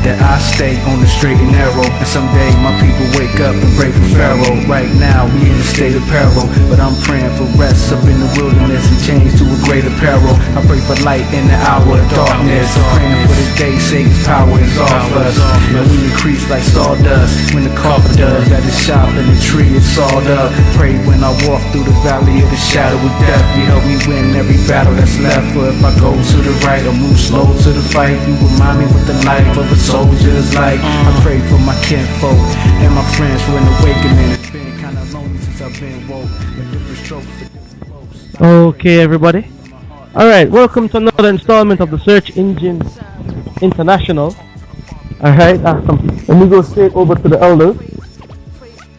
that I stay on the straight and narrow. And someday my people wake up and pray for Pharaoh. Right now we in a state of peril, but I'm praying for rest up in the wilderness and change to a greater peril. I pray for light in the hour of darkness, praying for the day Satan's power is off us. And we increase like sawdust when the carpenter got his shop and the tree is sawed up. Pray when I walk through the valley of the shadow of death, you help me win every battle that's left. For if I go to the right or move slow to the fight, you remind me what the life of a soldier is like. I pray for my kinfolk and my friends for an awakening. It's been kinda lonely since I've been woke. Different strokes for different folks. Okay, everybody. Alright, welcome to another installment of the Search Engine International. Alright, let me go straight over to the elders.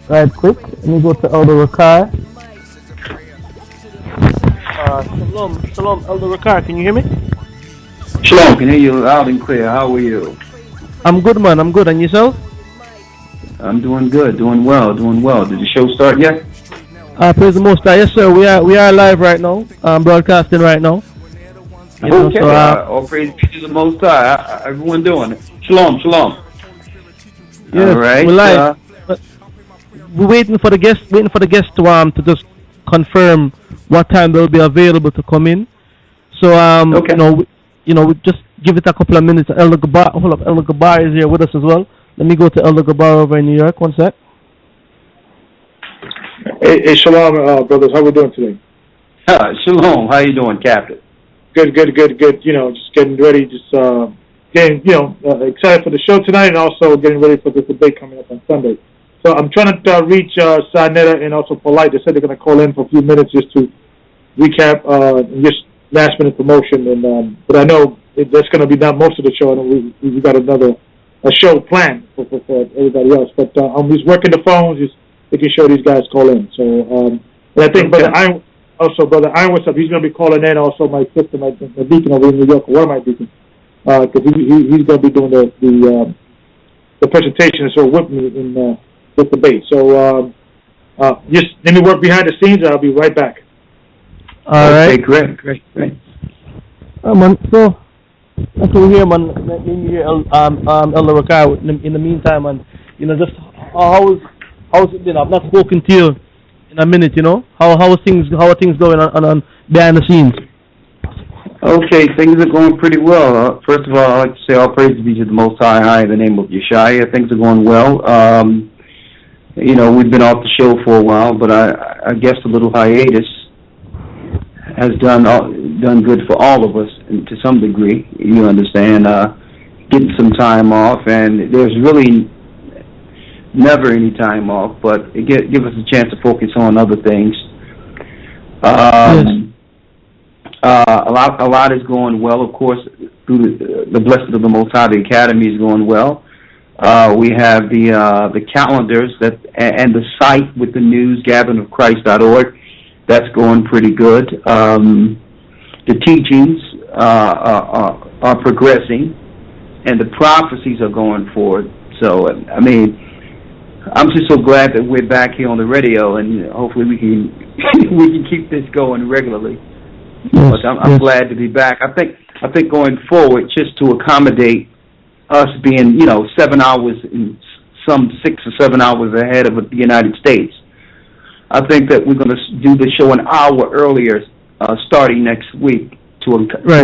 Right quick, let me go to Elder Rawchaa. Shalom, Elder Rawchaa, can you hear me? Shalom, can hear you loud and clear. How are you? I'm good, man, I'm good. And yourself? I'm doing good, doing well. Did the show start yet? Praise the Most High. Yes, sir, we are live right now, broadcasting right now. Okay, all praise be to the Most High. Everyone doing it. Shalom. Yes, all right. We're live. We're waiting for the guests to just confirm what time they'll be available to come in. So okay. We just give it a couple of minutes. Elder Gabar is here with us as well. Let me go to Elder Gabar over in New York. One sec. Hey, shalom, brothers. How we doing today? Shalom. How you doing, Captain? Good. Just getting ready. Getting excited for the show tonight, and also getting ready for the debate coming up on Sunday. So I'm trying to reach Sarnetta and also Polite. They said they're going to call in for a few minutes just to recap just last minute promotion. And but I know that's going to be not most of the show. I know we got a show planned for everybody else. But I'm just working the phones, just making sure these guys call in. So and I think Brother Ironwood's up. He's going to be calling in. Also my sister, my deacon over in New York, one of my deacons, because he's going to be doing the presentation so with me in this debate. So just let me work behind the scenes, and I'll be right back. All right. Great. Man, so that's what we hear, man. Let me hear Elder Rawchaa in the meantime, and just how's it been? I've not spoken to you in a minute. How are things going on behind the scenes? Okay, things are going pretty well. First of all, I'd like to say all praise be to the Most High in the name of Yeshua. Things are going well. We've been off the show for a while, but I guess a little hiatus has done good for all of us to some degree. You understand, getting some time off, and there's really never any time off, but it give us a chance to focus on other things. Yes. A lot is going well, of course, through the blessing of the Most High. The Academy is going well. We have the calendars and the site with the news, gatheringofchrist.org. That's going pretty good. The teachings are progressing, and the prophecies are going forward. So, I mean, I'm just so glad that we're back here on the radio, and hopefully we can keep this going regularly. Yes, but I'm glad to be back. I think going forward, just to accommodate us being 7 hours and some 6 or 7 hours ahead of the United States, I think that we're going to do the show an hour earlier, starting next week to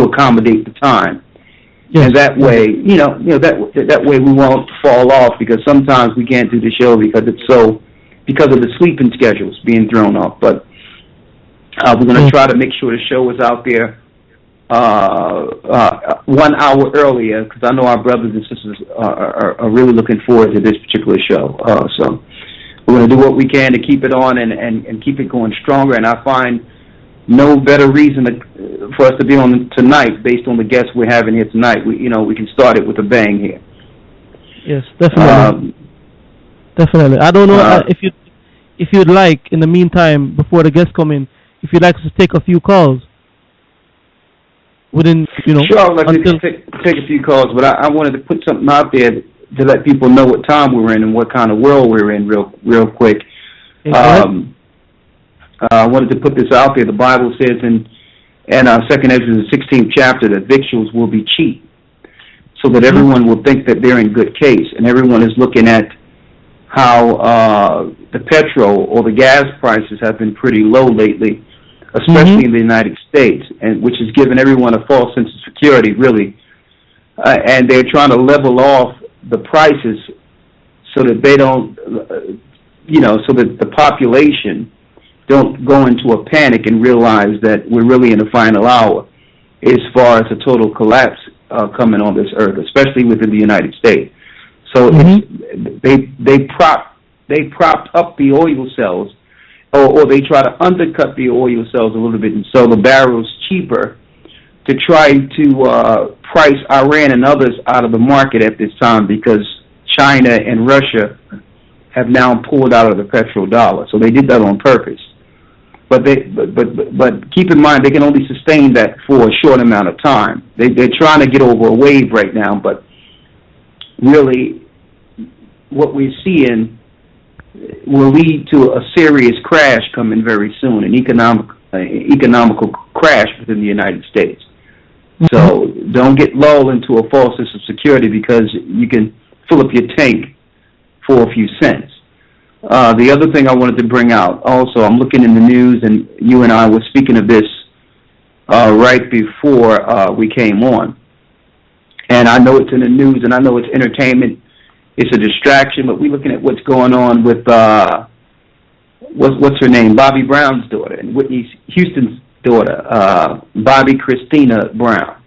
accommodate the time. Yes. And that way, that way we won't fall off, because sometimes we can't do the show because of the sleeping schedules being thrown off. But we're going to try to make sure the show is out there 1 hour earlier, because I know our brothers and sisters are really looking forward to this particular show. So we're going to do what we can to keep it on and keep it going stronger. And I find no better reason for us to be on tonight based on the guests we're having here tonight. We can start it with a bang here. Yes, definitely. Definitely. I don't know if you'd like, in the meantime, before the guests come in, if you'd like us to take a few calls. Sure, I'd like to take a few calls, but I wanted to put something out there to let people know what time we're in and what kind of world we're in real quick. I wanted to put this out there. The Bible says in 2 Ezra, the 16th chapter, that victuals will be cheap. so that everyone will think that they're in good case, and everyone is looking at how the petrol or the gas prices have been pretty low lately, especially in the United States, and which has given everyone a false sense of security, really. And they're trying to level off the prices so that they don't, so that the population don't go into a panic and realize that we're really in the final hour as far as a total collapse coming on this earth, especially within the United States. So they propped up the oil cells, or they try to undercut the oil cells a little bit and sell the barrels cheaper to try to price Iran and others out of the market at this time, because China and Russia have now pulled out of the petrodollar. So they did that on purpose. But keep in mind, they can only sustain that for a short amount of time. They're trying to get over a wave right now, but really what we're seeing will lead to a serious crash coming very soon, an economical crash within the United States. So don't get lulled into a false sense of security because you can fill up your tank for a few cents. The other thing I wanted to bring out, also, I'm looking in the news, and you and I were speaking of this right before we came on. And I know it's in the news, and I know it's entertainment. It's a distraction, but we're looking at what's going on with, what's her name, Bobby Brown's daughter, and Whitney Houston's daughter, Bobby Christina Brown.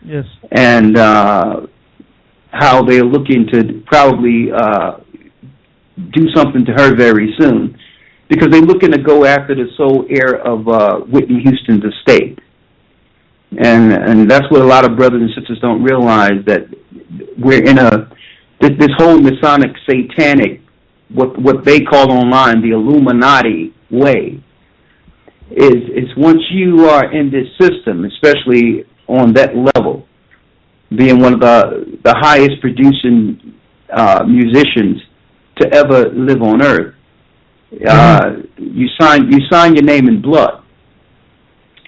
Yes. And how they're looking to probably do something to her very soon, because they're looking to go after the sole heir of Whitney Houston's estate. And that's what a lot of brothers and sisters don't realize, that we're in this whole Masonic satanic, what they call online the Illuminati way, is once you are in this system, especially on that level, being one of the highest producing musicians to ever live on earth, you sign your name in blood.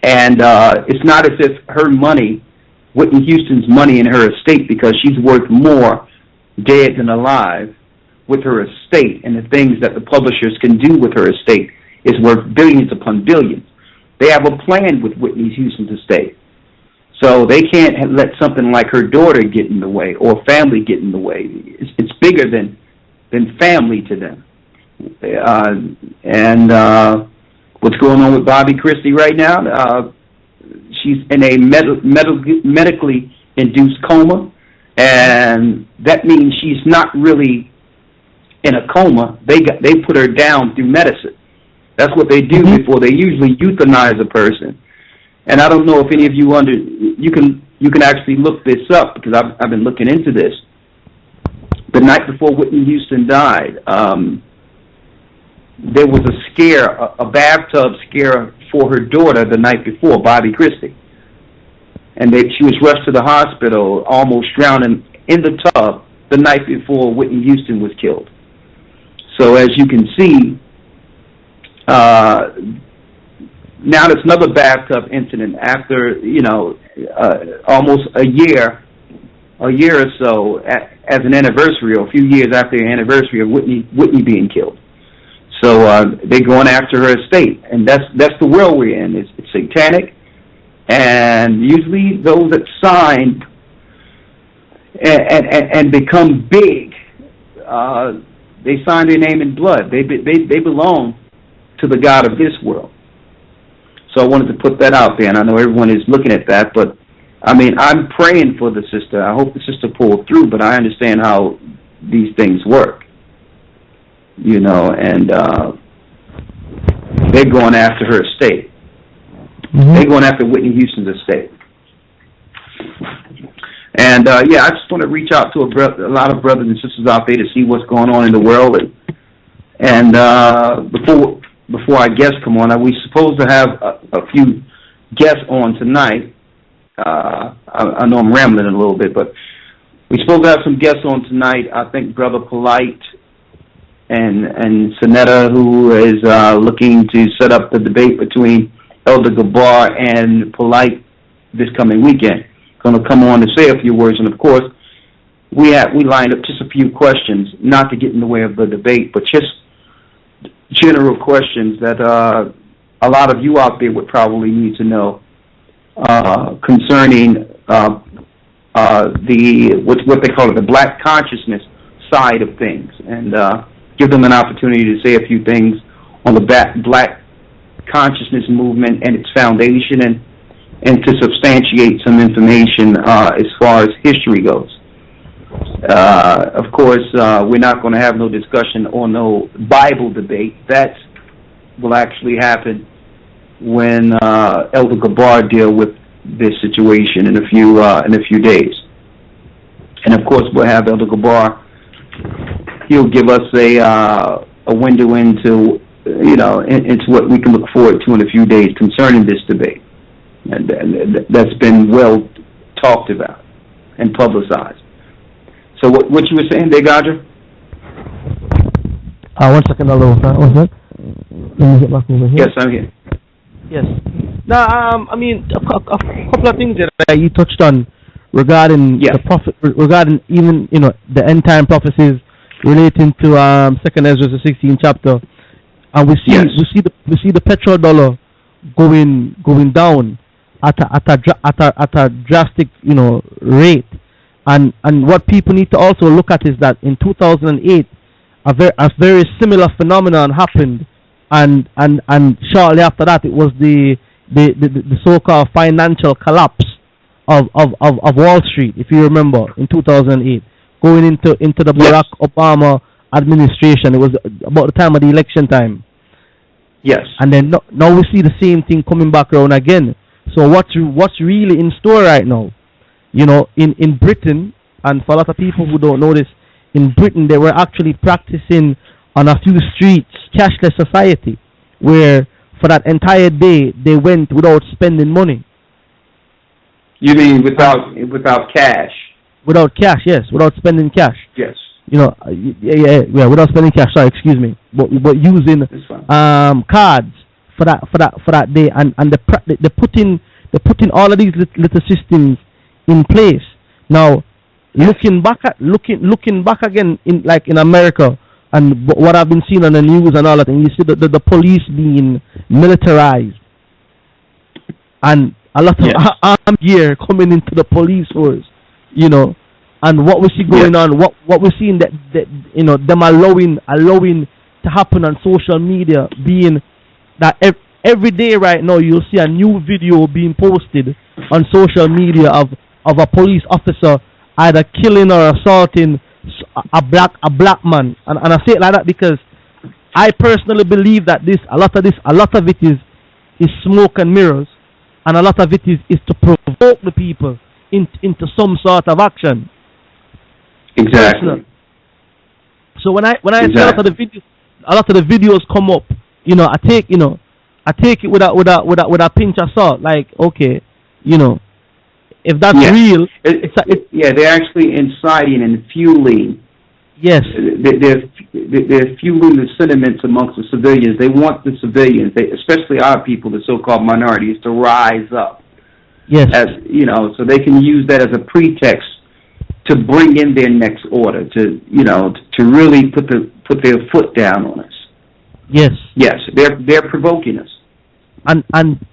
And it's not as if her money, Whitney Houston's money in her estate, because she's worth more dead than alive, with her estate and the things that the publishers can do with her estate, is worth billions upon billions. They have a plan with Whitney Houston's estate. So they can't let something like her daughter get in the way, or family get in the way. It's bigger than family to them. And what's going on with Bobby Christie right now? She's in a medically induced coma, and that means she's not really in a coma. They put her down through medicine. That's what they do before. They usually euthanize a person. And I don't know if any of you you can actually look this up, because I've been looking into this. The night before Whitney Houston died, there was a bathtub scare for her daughter the night before, Bobby Christie. And she was rushed to the hospital, almost drowning in the tub the night before Whitney Houston was killed. So as you can see, now there's another bathtub incident after, almost a year or so as an anniversary, or a few years after the anniversary of Whitney being killed. So they're going after her estate, and that's the world we're in. It's satanic, and usually those that sign and become big, they sign their name in blood. They belong to the God of this world. So I wanted to put that out there, and I know everyone is looking at that, but I mean, I'm praying for the sister. I hope the sister pulled through, but I understand how these things work, and they're going after her estate. They're going after Whitney Houston's estate. And, I just want to reach out to a lot of brothers and sisters out there to see what's going on in the world. And before our guests come on, we're supposed to have a few guests on tonight. I know I'm rambling a little bit, but we're supposed to have some guests on tonight. I think Brother Polite and Sonetta, who is looking to set up the debate between Elder Gabar and Polite this coming weekend. going to come on to say a few words. And of course, we lined up just a few questions, not to get in the way of the debate, but just general questions that a lot of you out there would probably need to know concerning what they call it, the black consciousness side of things, and give them an opportunity to say a few things on the black consciousness movement and its foundation, and to substantiate some information as far as history goes. Of course, we're not going to have no discussion or no Bible debate. That will actually happen when Elder Gabar deal with this situation in a few days. And of course, we'll have Elder Gabar. He'll give us a window into into what we can look forward to in a few days concerning this debate, and that's been well talked about and publicized. So what you were saying, Degadra? 1 second, hello. What's that? Let me get back over here. Yes, I'm here. Yes. Now, I mean, a couple of things that you touched on regarding the prophet, regarding even the end time prophecies relating to Second Ezra, the 16th chapter, and we see the petrodollar going down at a drastic rate. And what people need to also look at is that in 2008, a very similar phenomenon happened, and shortly after that, it was the so-called financial collapse of Wall Street, if you remember, in 2008, going into the Barack Obama administration. It was about the time of the election time. Yes. And then now we see the same thing coming back around again. So what's really in store right now? In Britain, and for a lot of people who don't know this, in Britain they were actually practicing on a few streets cashless society, where for that entire day they went without spending money. You mean without cash? Without cash, yes, without spending cash. Yes. Without spending cash. Sorry, excuse me. But using cards for that day, and they putting all of these little systems in place. Now, looking back again in America, and what I've been seeing on the news and all that, and you see the police being militarized, and a lot of armed gear coming into the police force, and what we see going on, what we're seeing that them allowing to happen on social media, being that every day right now you'll see a new video being posted on social media of a police officer either killing or assaulting a black man, and I say it like that because I personally believe that a lot of it is smoke and mirrors, and a lot of it is to provoke the people into some sort of action. Exactly. So when I see a lot of the videos come up, I take it with a pinch of salt. Like, okay, if that's real, they're actually inciting and fueling. Yes, they're fueling the sentiments amongst the civilians. They want the civilians, especially our people, the so-called minorities, to rise up. Yes, as so they can use that as a pretext to bring in their next order, to really put their foot down on us. Yes, they're provoking us, and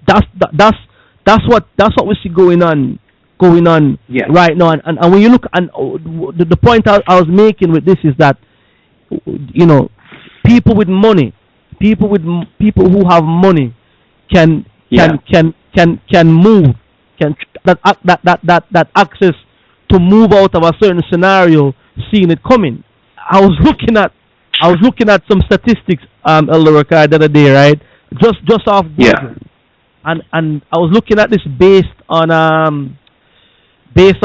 that's what we see going on right now. And when you look, and the point I was making with this is that people with money, people who have money can move, that access to move out of a certain scenario, seeing it coming. I was looking at some statistics, Elder Rawchaa, the other day, right? Just off Google. And I was looking at this based on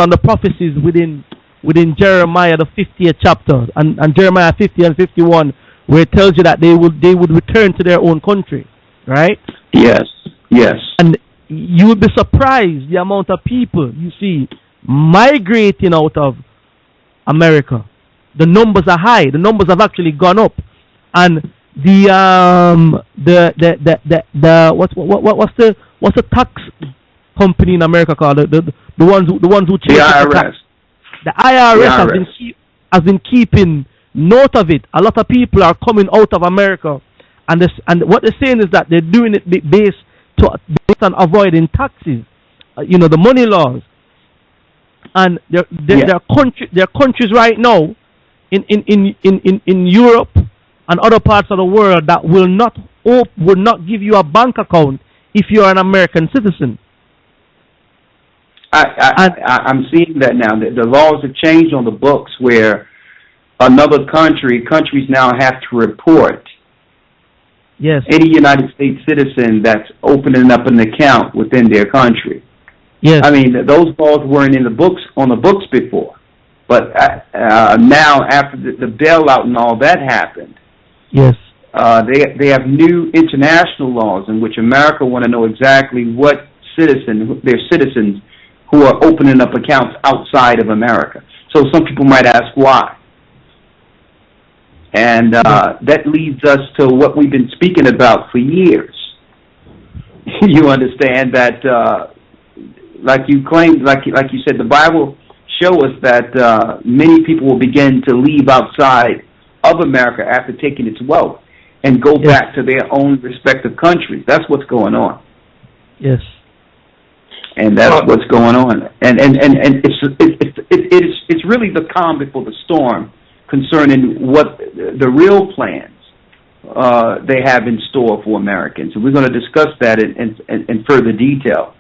the prophecies within Jeremiah the 50th chapter, and Jeremiah 50 and 51, where it tells you that they would return to their own country, right? Yes. And you would be surprised the amount of people you see migrating out of America. The numbers are high. The numbers have actually gone up, and what's the tax company in America called? The the ones who chase The the tax. IRS. The IRS has IRS. has been keeping note of it. A lot of people are coming out of America, and what they're saying is that they're doing it based on avoiding taxes. The money laws. And there are countries right now in Europe and other parts of the world that will not give you a bank account if you are an American citizen. I'm seeing that now. The laws have changed on the books where countries now have to report any United States citizen that's opening up an account within their country. Yes. I mean, those laws weren't on the books before. But now, after the bailout and all that happened, yes, they have new international laws in which America want to know exactly what their citizens who are opening up accounts outside of America. So some people might ask why. And that leads us to what we've been speaking about for years. You understand that, like you claimed, like you said, the Bible show us that many people will begin to leave outside of America after taking its wealth and go back to their own respective countries. That's what's going on. Yes. And that's what's going on. And it's really the calm before the storm concerning what the real plans they have in store for Americans. And we're going to discuss that in further detail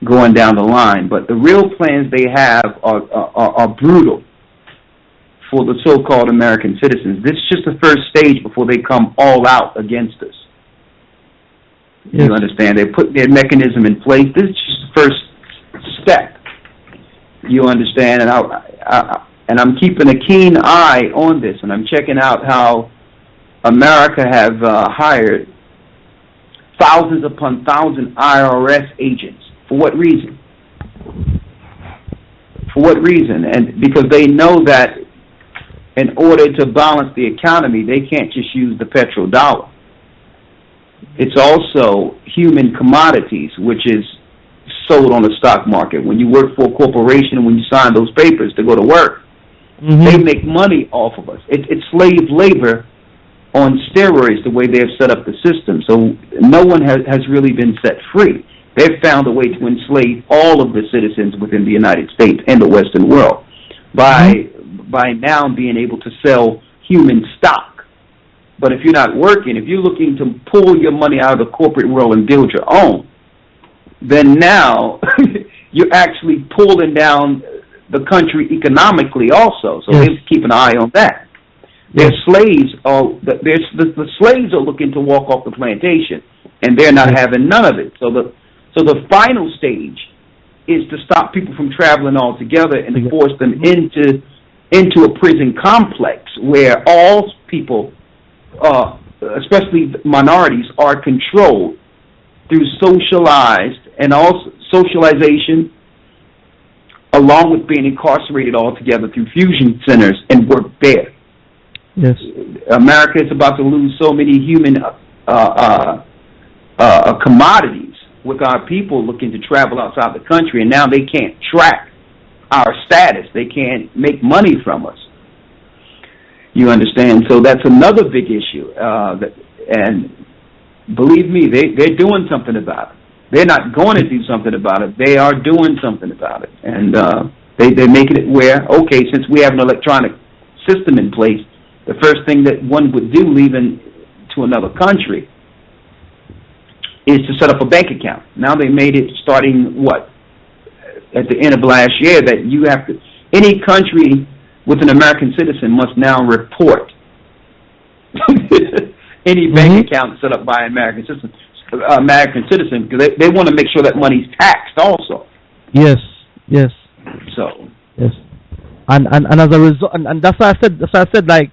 going down the line. But the real plans they have are brutal for the so-called American citizens. This is just the first stage before they come all out against us. Yes. You understand? They put their mechanism in place. This is just the first step. You understand? And I'm keeping a keen eye on this, and I'm checking out how America have hired thousands upon thousands IRS agents. For what reason? For what reason? And because they know that in order to balance the economy, they can't just use the petrodollar. It's also human commodities, which is sold on the stock market. When you work for a corporation, when you sign those papers to go to work, they make money off of us. It's slave labor on steroids, the way they've set up the system. So no one has really been set free. They've found a way to enslave all of the citizens within the United States and the Western world by now being able to sell human stock. But if you're not working, if you're looking to pull your money out of the corporate world and build your own, then now you're actually pulling down the country economically also. So they keep an eye on that. Their slaves the slaves are looking to walk off the plantation, and they're not having none of it. So the final stage is to stop people from traveling altogether and to force them into a prison complex where all people, especially minorities, are controlled through socialized and also socialization, along with being incarcerated altogether through fusion centers and work there. Yes. America is about to lose so many human commodities with our people looking to travel outside the country, and now they can't track our status. They can't make money from us. You understand? So that's another big issue. And believe me, they're doing something about it. They're not going to do something about it. They are doing something about it. And they're making it where, okay, since we have an electronic system in place, the first thing that one would do leaving to another country is to set up a bank account. Now they made it starting, at the end of last year, that you have to, any country with an American citizen must now report any bank account set up by an American citizen, because they want to make sure that money's taxed also. Yes. So. Yes. And as a result, and that's why I said like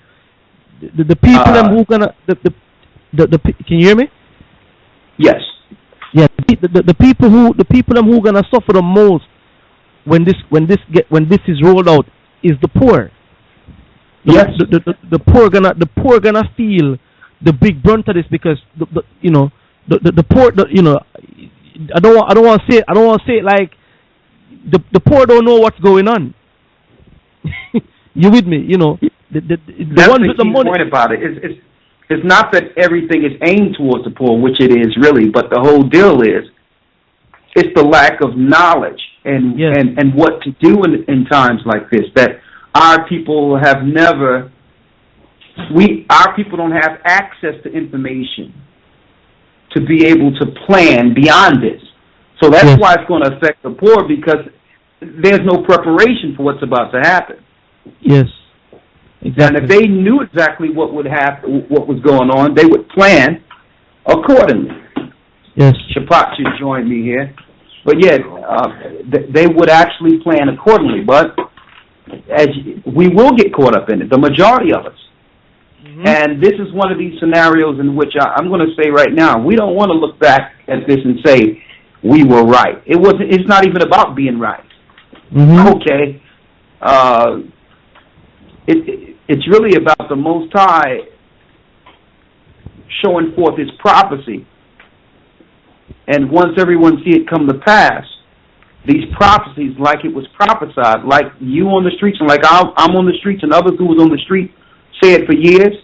the people them who gonna the can you hear me? Yes. Yeah. The people them who gonna suffer the most when this is rolled out is the poor. Yes. The poor gonna feel the big brunt of this, because the poor, I don't want to say it like the poor don't know what's going on. You with me? You know, the ones with the money. Point about it. It's not that everything is aimed towards the poor, which it is really, but the whole deal is it's the lack of knowledge and what to do in times like this. That our people have never. Our people don't have access to information to be able to plan beyond this. So that's why it's going to affect the poor, because there's no preparation for what's about to happen. Yes, exactly. And if they knew exactly what would happen, what was going on, they would plan accordingly. Yes. Shapat should join me here. But yeah, they would actually plan accordingly. But we will get caught up in it, the majority of us. Mm-hmm. And this is one of these scenarios in which I'm going to say right now, we don't want to look back at this and say we were right. It's not even about being right. Mm-hmm. Okay. It's really about the Most High showing forth His prophecy. And once everyone see it come to pass, these prophecies, like it was prophesied, like you on the streets and like I'm on the streets and others who was on the street say it for years,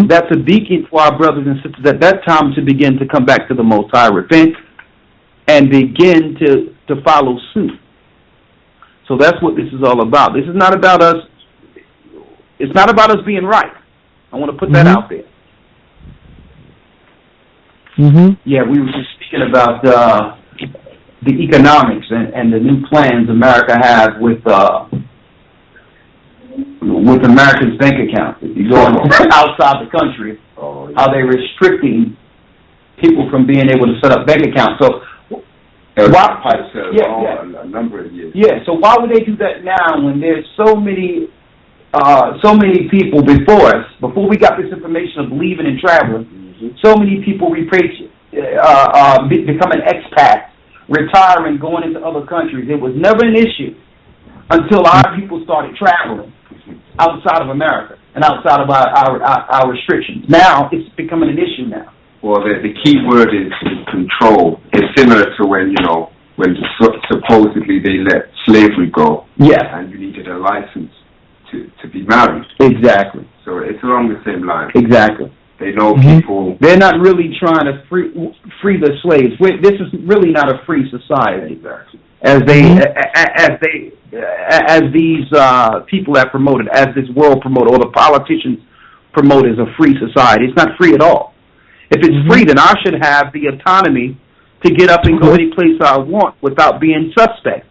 that's a beacon for our brothers and sisters at that time to begin to come back to the Most High, repent, and begin to follow suit. So that's what this is all about. This is not about us. It's not about us being right. I want to put that out there. Yeah, we were just speaking about the economics and the new plans America has with Americans' bank accounts. If you go outside the country, how they're restricting people from being able to set up bank accounts. So a number of years. Yeah, so why would they do that now when there's so many people before us, before we got this information of leaving and traveling, so many people becoming expats, retiring, going into other countries. It was never an issue until our people started traveling outside of America and outside of our restrictions. Now it's becoming an issue now. Well, the key word is control. It's similar to when supposedly they let slavery go. Yeah. And you needed a license to be married. Exactly. So it's along the same line. Exactly. They know people. They're not really trying to free the slaves. This is really not a free society. Exactly. As these people have promoted, as this world promoted, or the politicians promote as a free society. It's not free at all. If it's free, then I should have the autonomy to get up and go any place I want without being suspect,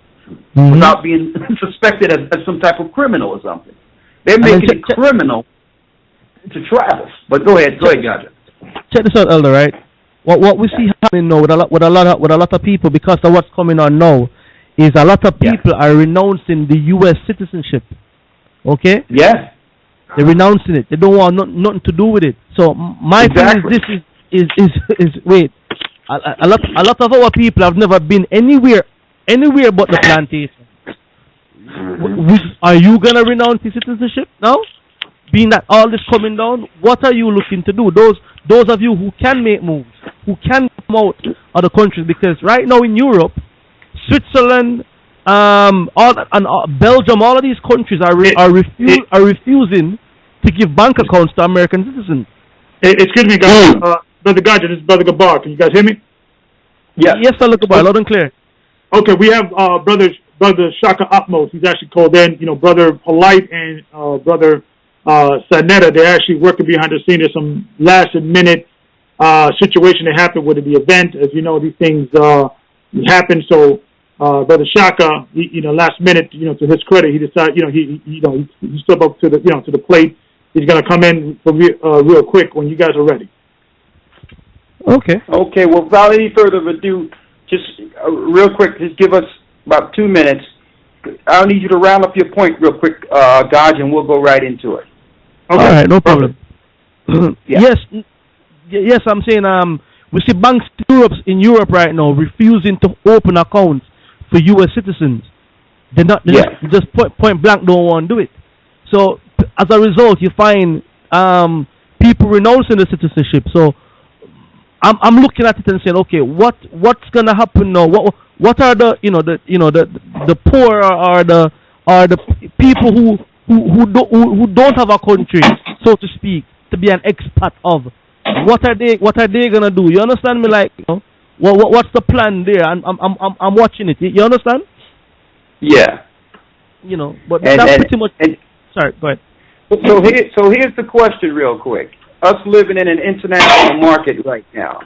without being suspected as some type of criminal or something. They're making it criminal to travel. But go ahead, Gotcha. Check this out, Elder. Right? What we see happening now with a lot of people, because of what's coming on now, is a lot of people are renouncing the U.S. citizenship. Okay? Yeah. They're renouncing it. They don't want nothing to do with it. So my thing is wait. A lot of our people have never been anywhere but the plantation. Are you gonna renounce your citizenship now? Being that all this coming down, what are you looking to do? Those of you who can make moves, who can come out of the countries, because right now in Europe, Switzerland, Belgium, all of these countries are refusing to give bank accounts to American citizens. Excuse me, guys. Brother Gotcha, this is Brother Gabar. Can you guys hear me? Yeah. Yes, Brother Gabar, loud and clear. Okay, we have Brother Shaka Atmos. He's actually called in. Brother Polite and Brother Sanetta, they're actually working behind the scene. There's some last-minute situation that happened with the event. As you know, these things happen. So Brother Shaka, last minute, to his credit, he decided, he stepped up to the plate. He's going to come in for real quick when you guys are ready. Okay. Well, without any further ado, just real quick, just give us about 2 minutes. I'll need you to round up your point real quick, Gaj, and we'll go right into it. Okay. All right, no problem. Yes, I'm saying we see banks in Europe right now refusing to open accounts for U.S. citizens. They just point blank don't want to do it. So as a result, you find people renouncing the citizenship. So I'm looking at it and saying, okay, what's gonna happen now? What are the the poor or the people who don't have a country, so to speak, to be an expat of? What are they gonna do? You understand me? Like, what's the plan there? I'm watching it. You understand? Yeah. But that's pretty much. Sorry, go ahead. So here's the question, real quick. Us living in an international market right now,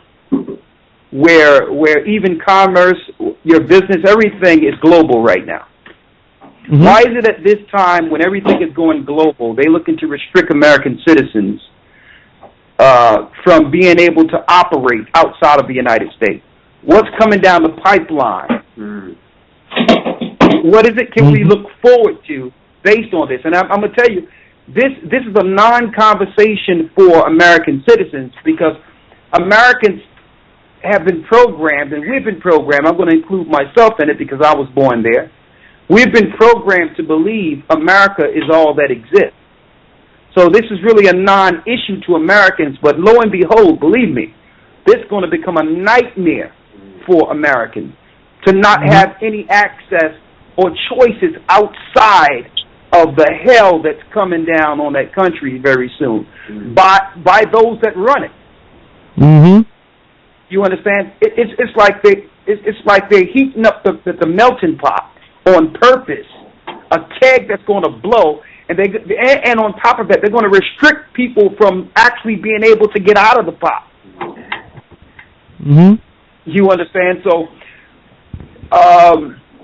where even commerce, your business, everything is global right now. Mm-hmm. Why is it at this time, when everything is going global, they looking to restrict American citizens from being able to operate outside of the United States? What's coming down the pipeline? What is it can we look forward to based on this? And I'm going to tell you, this is a non-conversation for American citizens, because Americans have been programmed, and we've been programmed. I'm going to include myself in it because I was born there. We've been programmed to believe America is all that exists. So this is really a non-issue to Americans, but lo and behold, believe me, this is going to become a nightmare for Americans to not have any access or choices outside of the hell that's coming down on that country very soon by those that run it. Mm-hmm. You understand? It's like they're heating up the melting pot on purpose, a keg that's going to blow, and on top of that, they're going to restrict people from actually being able to get out of the pot. Mm-hmm. You understand? So,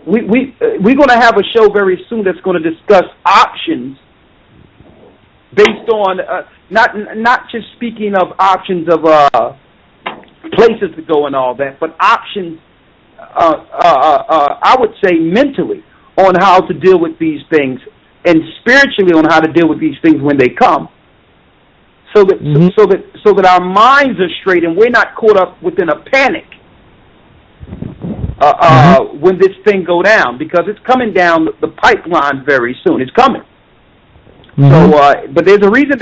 we're going to have a show very soon that's going to discuss options based on not just speaking of options of places to go and all that, but options I would say mentally on how to deal with these things, and spiritually on how to deal with these things when they come, so that our minds are straight and we're not caught up within a panic when this thing go down, because it's coming down the pipeline very soon. It's coming. So, but there's a reason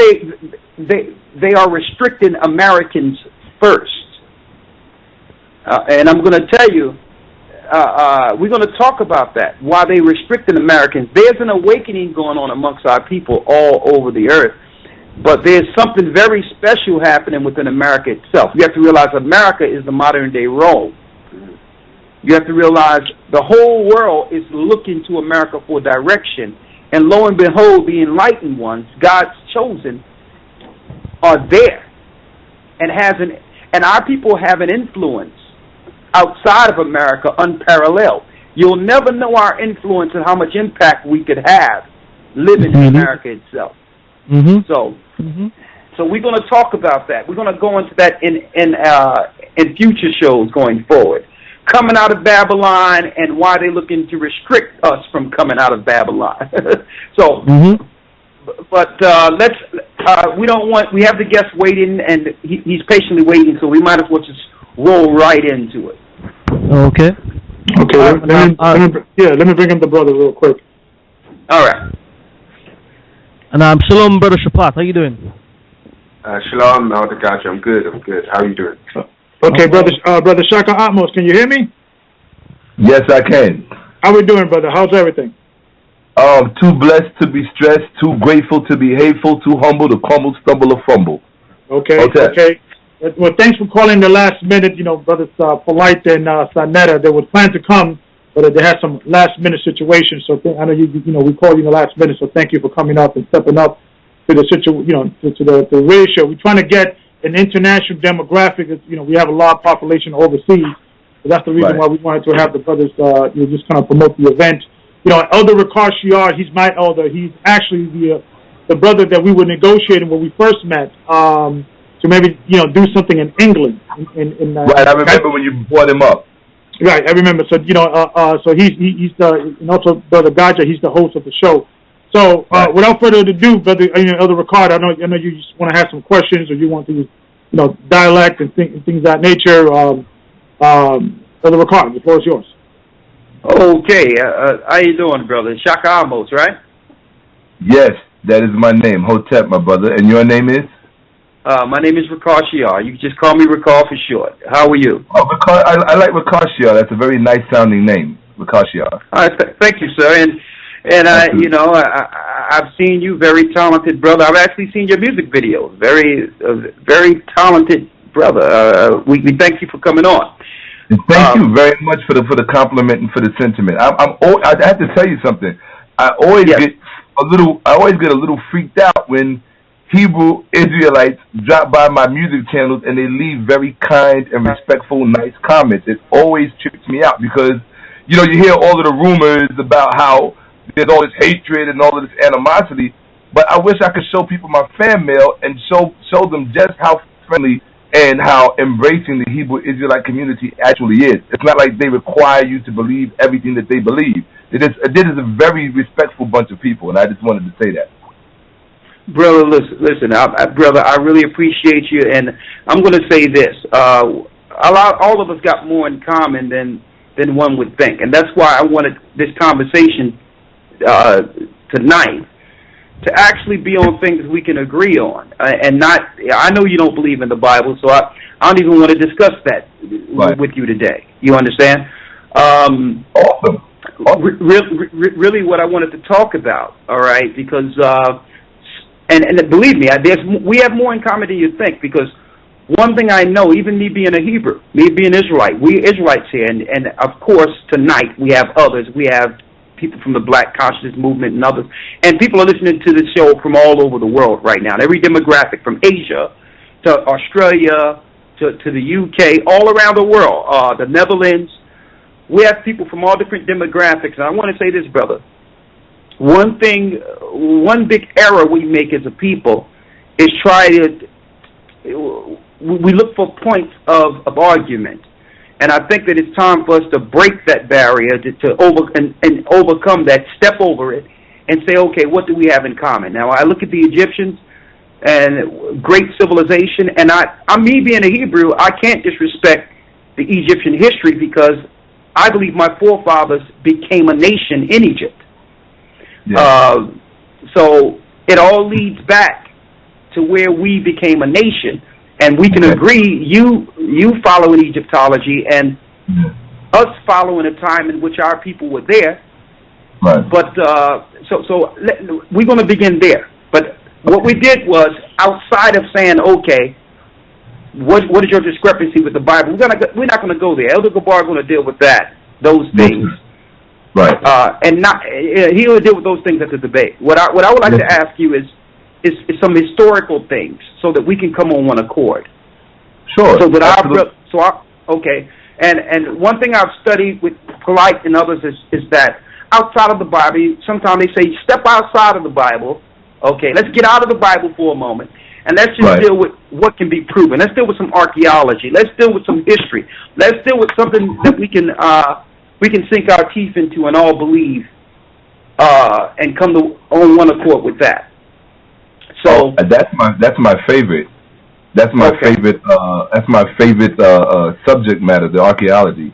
they are restricting Americans first, and I'm going to tell you, we're going to talk about that. Why they restricting Americans? There's an awakening going on amongst our people all over the earth, but there's something very special happening within America itself. You have to realize America is the modern day Rome. You have to realize the whole world is looking to America for direction. And lo and behold, the enlightened ones, God's chosen, are there. And our people have an influence outside of America unparalleled. You'll never know our influence and how much impact we could have living in America itself. So we're going to talk about that. We're going to go into that in future shows going forward. Coming out of Babylon and why they're looking to restrict us from coming out of Babylon. So, but we have the guest waiting, and he's patiently waiting, so we might as well just roll right into it. Okay. Let me bring in the brother real quick. All right. And shalom, brother Shapat. How you doing? Shalom, Elder Rawchaa. I'm good. How are you doing? Okay, brother Shaka Atmos, can you hear me? Yes, I can. How we doing, brother? How's everything? Too blessed to be stressed, too grateful to be hateful, too humble to crumble, stumble, or fumble. Okay. Well, thanks for calling the last minute. Brothers Polite and Sanetta, they were planned to come, but they had some last minute situations. So I know we called you in the last minute. So thank you for coming up and stepping up to the to the radio show. We're trying to get an international demographic. We have a large population overseas. So that's the reason why we wanted to have the brothers just kind of promote the event. Elder Rawchaa, he's my elder. He's actually the brother that we were negotiating when we first met. To maybe do something in England. Right, I remember when you brought him up. Right, I remember. So so he's and also Brother Rawchaa, he's the host of the show. So without further ado, Brother Elder Rawchaa, I know you just want to have some questions, or you want to dialect and things of that nature. Elder Rawchaa, the floor is yours. Okay, how you doing, brother? Shaka Amos, right? Yes, that is my name, Hotep, my brother. And your name is? My name is Rawchaa. You can just call me Rawchaa for short. How are you? Oh, I like Rawchaa. That's a very nice sounding name, Rawchaa. Thank you, sir. And I've seen you, very talented brother. I've actually seen your music videos. Very talented brother. We thank you for coming on. And thank you very much for the compliment and for the sentiment. I have to tell you something. I always get a little freaked out when Hebrew Israelites drop by my music channels and they leave very kind and respectful, nice comments. It always trips me out because you hear all of the rumors about how there's all this hatred and all of this animosity, but I wish I could show people my fan mail and show them just how friendly and how embracing the Hebrew Israelite community actually is. It's not like they require you to believe everything that they believe. It is a very respectful bunch of people, and I just wanted to say that. Brother, listen, brother, I really appreciate you, and I'm going to say this. All of us got more in common than one would think, and that's why I wanted this conversation tonight to actually be on things we can agree on, and not. I know you don't believe in the Bible, so I don't even want to discuss that with you today. You understand? Awesome. Really, what I wanted to talk about, all right, because and believe me, we have more in common than you think. Because one thing I know, even me being a Hebrew, me being Israelite, we Israelites here, and of course tonight we have others. We have people from the Black Consciousness Movement and others. And people are listening to the show from all over the world right now. Every demographic, from Asia to Australia to the UK, all around the world, the Netherlands. We have people from all different demographics. And I want to say this, brother. One big error we make as a people is we look for points of argument. And I think that it's time for us to break that barrier, to overcome that, step over it, and say, okay, what do we have in common? Now, I look at the Egyptians and great civilization, and me being a Hebrew, I can't disrespect the Egyptian history because I believe my forefathers became a nation in Egypt. Yeah. So it all leads back to where we became a nation. And we can agree, you following Egyptology and us following a time in which our people were there. Right. But so we're going to begin there. But what we did was, outside of saying, okay, what is your discrepancy with the Bible? We're not going to go there. Elder Gabar is going to deal with those things. Right. And he'll deal with those things at the debate. What I would like to ask you is some historical things, so that we can come on one accord. Sure. So that okay. And one thing I've studied with Polite and others is that outside of the Bible, sometimes they say step outside of the Bible. Okay, let's get out of the Bible for a moment, and let's just deal with what can be proven. Let's deal with some archaeology. Let's deal with some history. Let's deal with something that we can sink our teeth into and all believe, and come on one accord with that. So that's my favorite. That's my favorite. That's my favorite subject matter, the archaeology.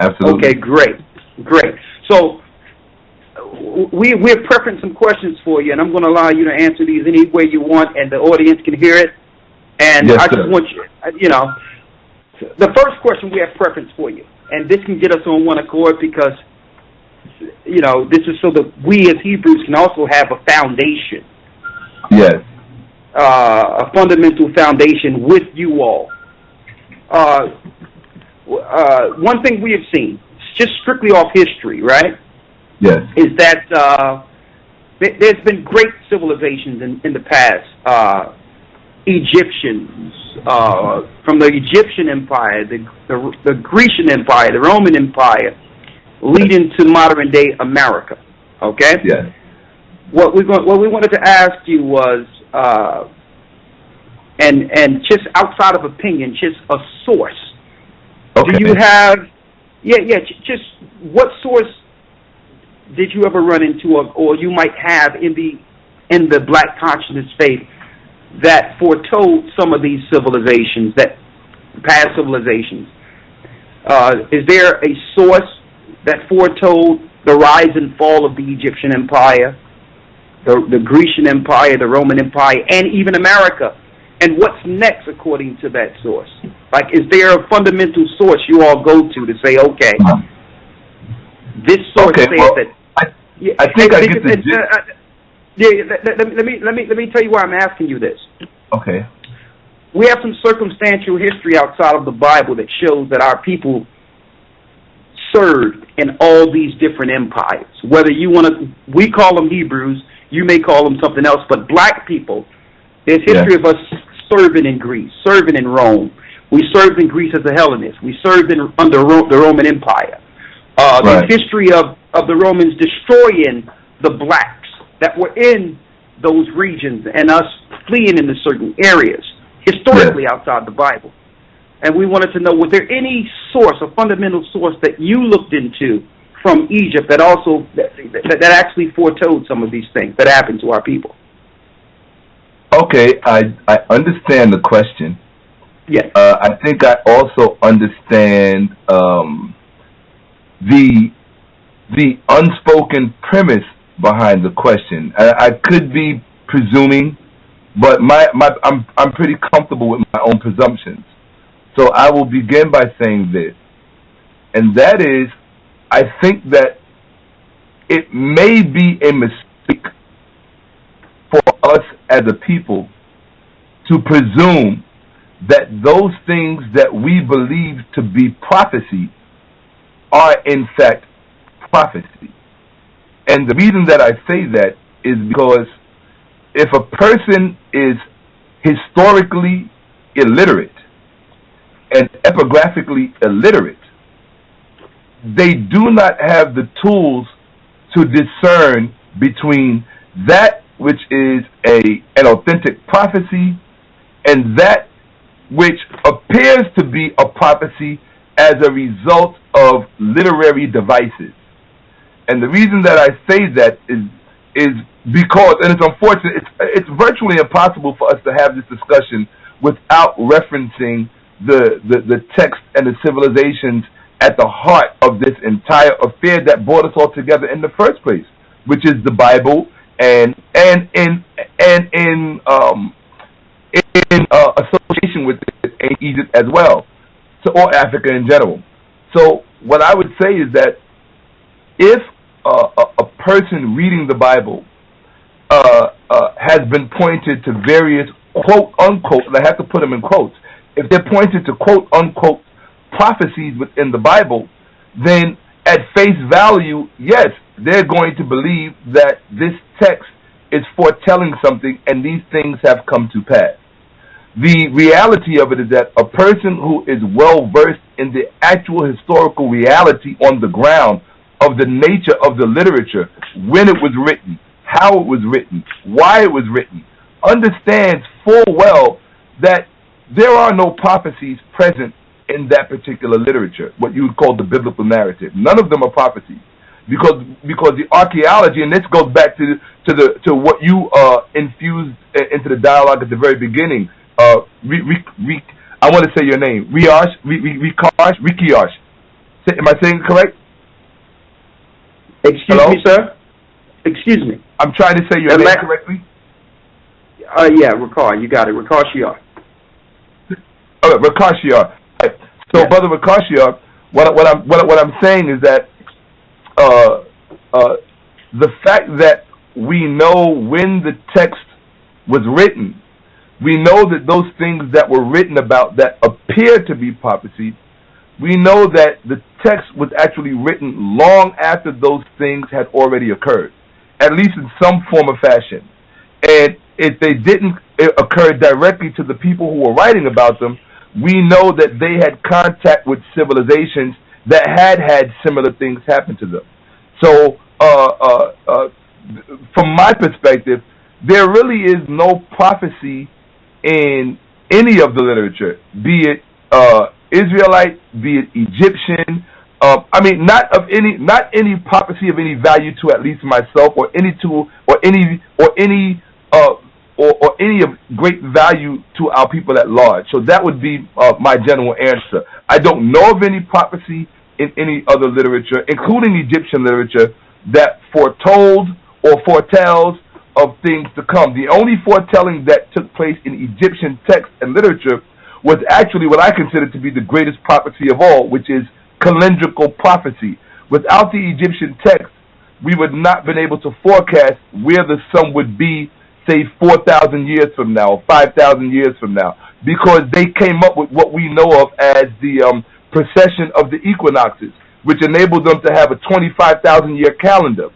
Absolutely. Okay, great. So we're prepping some questions for you, and I'm going to allow you to answer these any way you want, and the audience can hear it. And I just want you, the first question we have preference for you, and this can get us on one accord because, this is so that we as Hebrews can also have a foundation. Yes. A fundamental foundation with you all. One thing we have seen, just strictly off history, right? Yes. Is that there's been great civilizations in the past. Egyptians, from the Egyptian Empire, the Grecian Empire, the Roman Empire, leading to modern day America. Okay. Yes. What we wanted to ask you was, and just outside of opinion, just a source. Okay. Do you have, just what source did you ever run into, or you might have in the Black consciousness faith that foretold some of these civilizations, that past civilizations? Is there a source that foretold the rise and fall of the Egyptian Empire, the Grecian Empire, the Roman Empire, and even America And what's next according to that source? Like, is there a fundamental source you all go to say, okay, this source says that? I think I get the let me tell you why I'm asking you this. Okay. We have some circumstantial history outside of the Bible that shows that our people served in all these different empires. Whether you want to, we call them Hebrews, you may call them something else, but black people, there's history of us serving in Greece, serving in Rome. We served in Greece as a Hellenist. We served under the Roman Empire. The history of the Romans destroying the blacks that were in those regions and us fleeing into certain areas, historically outside the Bible. And we wanted to know, was there any source, a fundamental source that you looked into from Egypt that also that actually foretold some of these things that happened to our people? Okay, I understand the question. Yes. I think I also understand the unspoken premise behind the question. I could be presuming, but I'm pretty comfortable with my own presumptions. So I will begin by saying this, and that is, I think that it may be a mistake for us as a people to presume that those things that we believe to be prophecy are in fact prophecy. And the reason that I say that is because if a person is historically illiterate and epigraphically illiterate, they do not have the tools to discern between that which is an authentic prophecy and that which appears to be a prophecy as a result of literary devices. And the reason that I say that is because, and it's unfortunate, it's virtually impossible for us to have this discussion without referencing the text and the civilizations at the heart of this entire affair that brought us all together in the first place, which is the Bible and in association with it in Egypt as well, so, or Africa in general. So what I would say is that if a person reading the Bible has been pointed to various quote unquote, and I have to put them in quotes, if they're pointed to quote unquote prophecies within the Bible, then at face value, yes, they're going to believe that this text is foretelling something and these things have come to pass. The reality of it is that a person who is well versed in the actual historical reality on the ground of the nature of the literature, when it was written, how it was written, why it was written, understands full well that there are no prophecies present in that particular literature, what you would call the biblical narrative. None of them are prophecies, because the archaeology, and this goes back to what you infused into the dialogue at the very beginning. I want to say your name, Rawchaa. Am I saying it correct? Excuse me, sir. Excuse me. I'm trying to say your name correctly. Yeah, Rawchaa, you got it, Rawchaa. Rawchaa. Right. So, yes. Brother Rawchaa, what I'm saying is that the fact that we know when the text was written, we know that those things that were written about that appear to be prophecies, we know that the text was actually written long after those things had already occurred, at least in some form or fashion. And if they didn't occur directly to the people who were writing about them, we know that they had contact with civilizations that had similar things happen to them. So, from my perspective, there really is no prophecy in any of the literature, be it Israelite, be it Egyptian. I mean, not any prophecy of any value to at least myself, or any of great value to our people at large. So that would be my general answer. I don't know of any prophecy in any other literature, including Egyptian literature, that foretold or foretells of things to come. The only foretelling that took place in Egyptian text and literature was actually what I consider to be the greatest prophecy of all, which is calendrical prophecy. Without the Egyptian text, we would not been able to forecast where the sun would be, say, 4,000 years from now or 5,000 years from now, because they came up with what we know of as the precession of the equinoxes, which enabled them to have a 25,000-year calendar.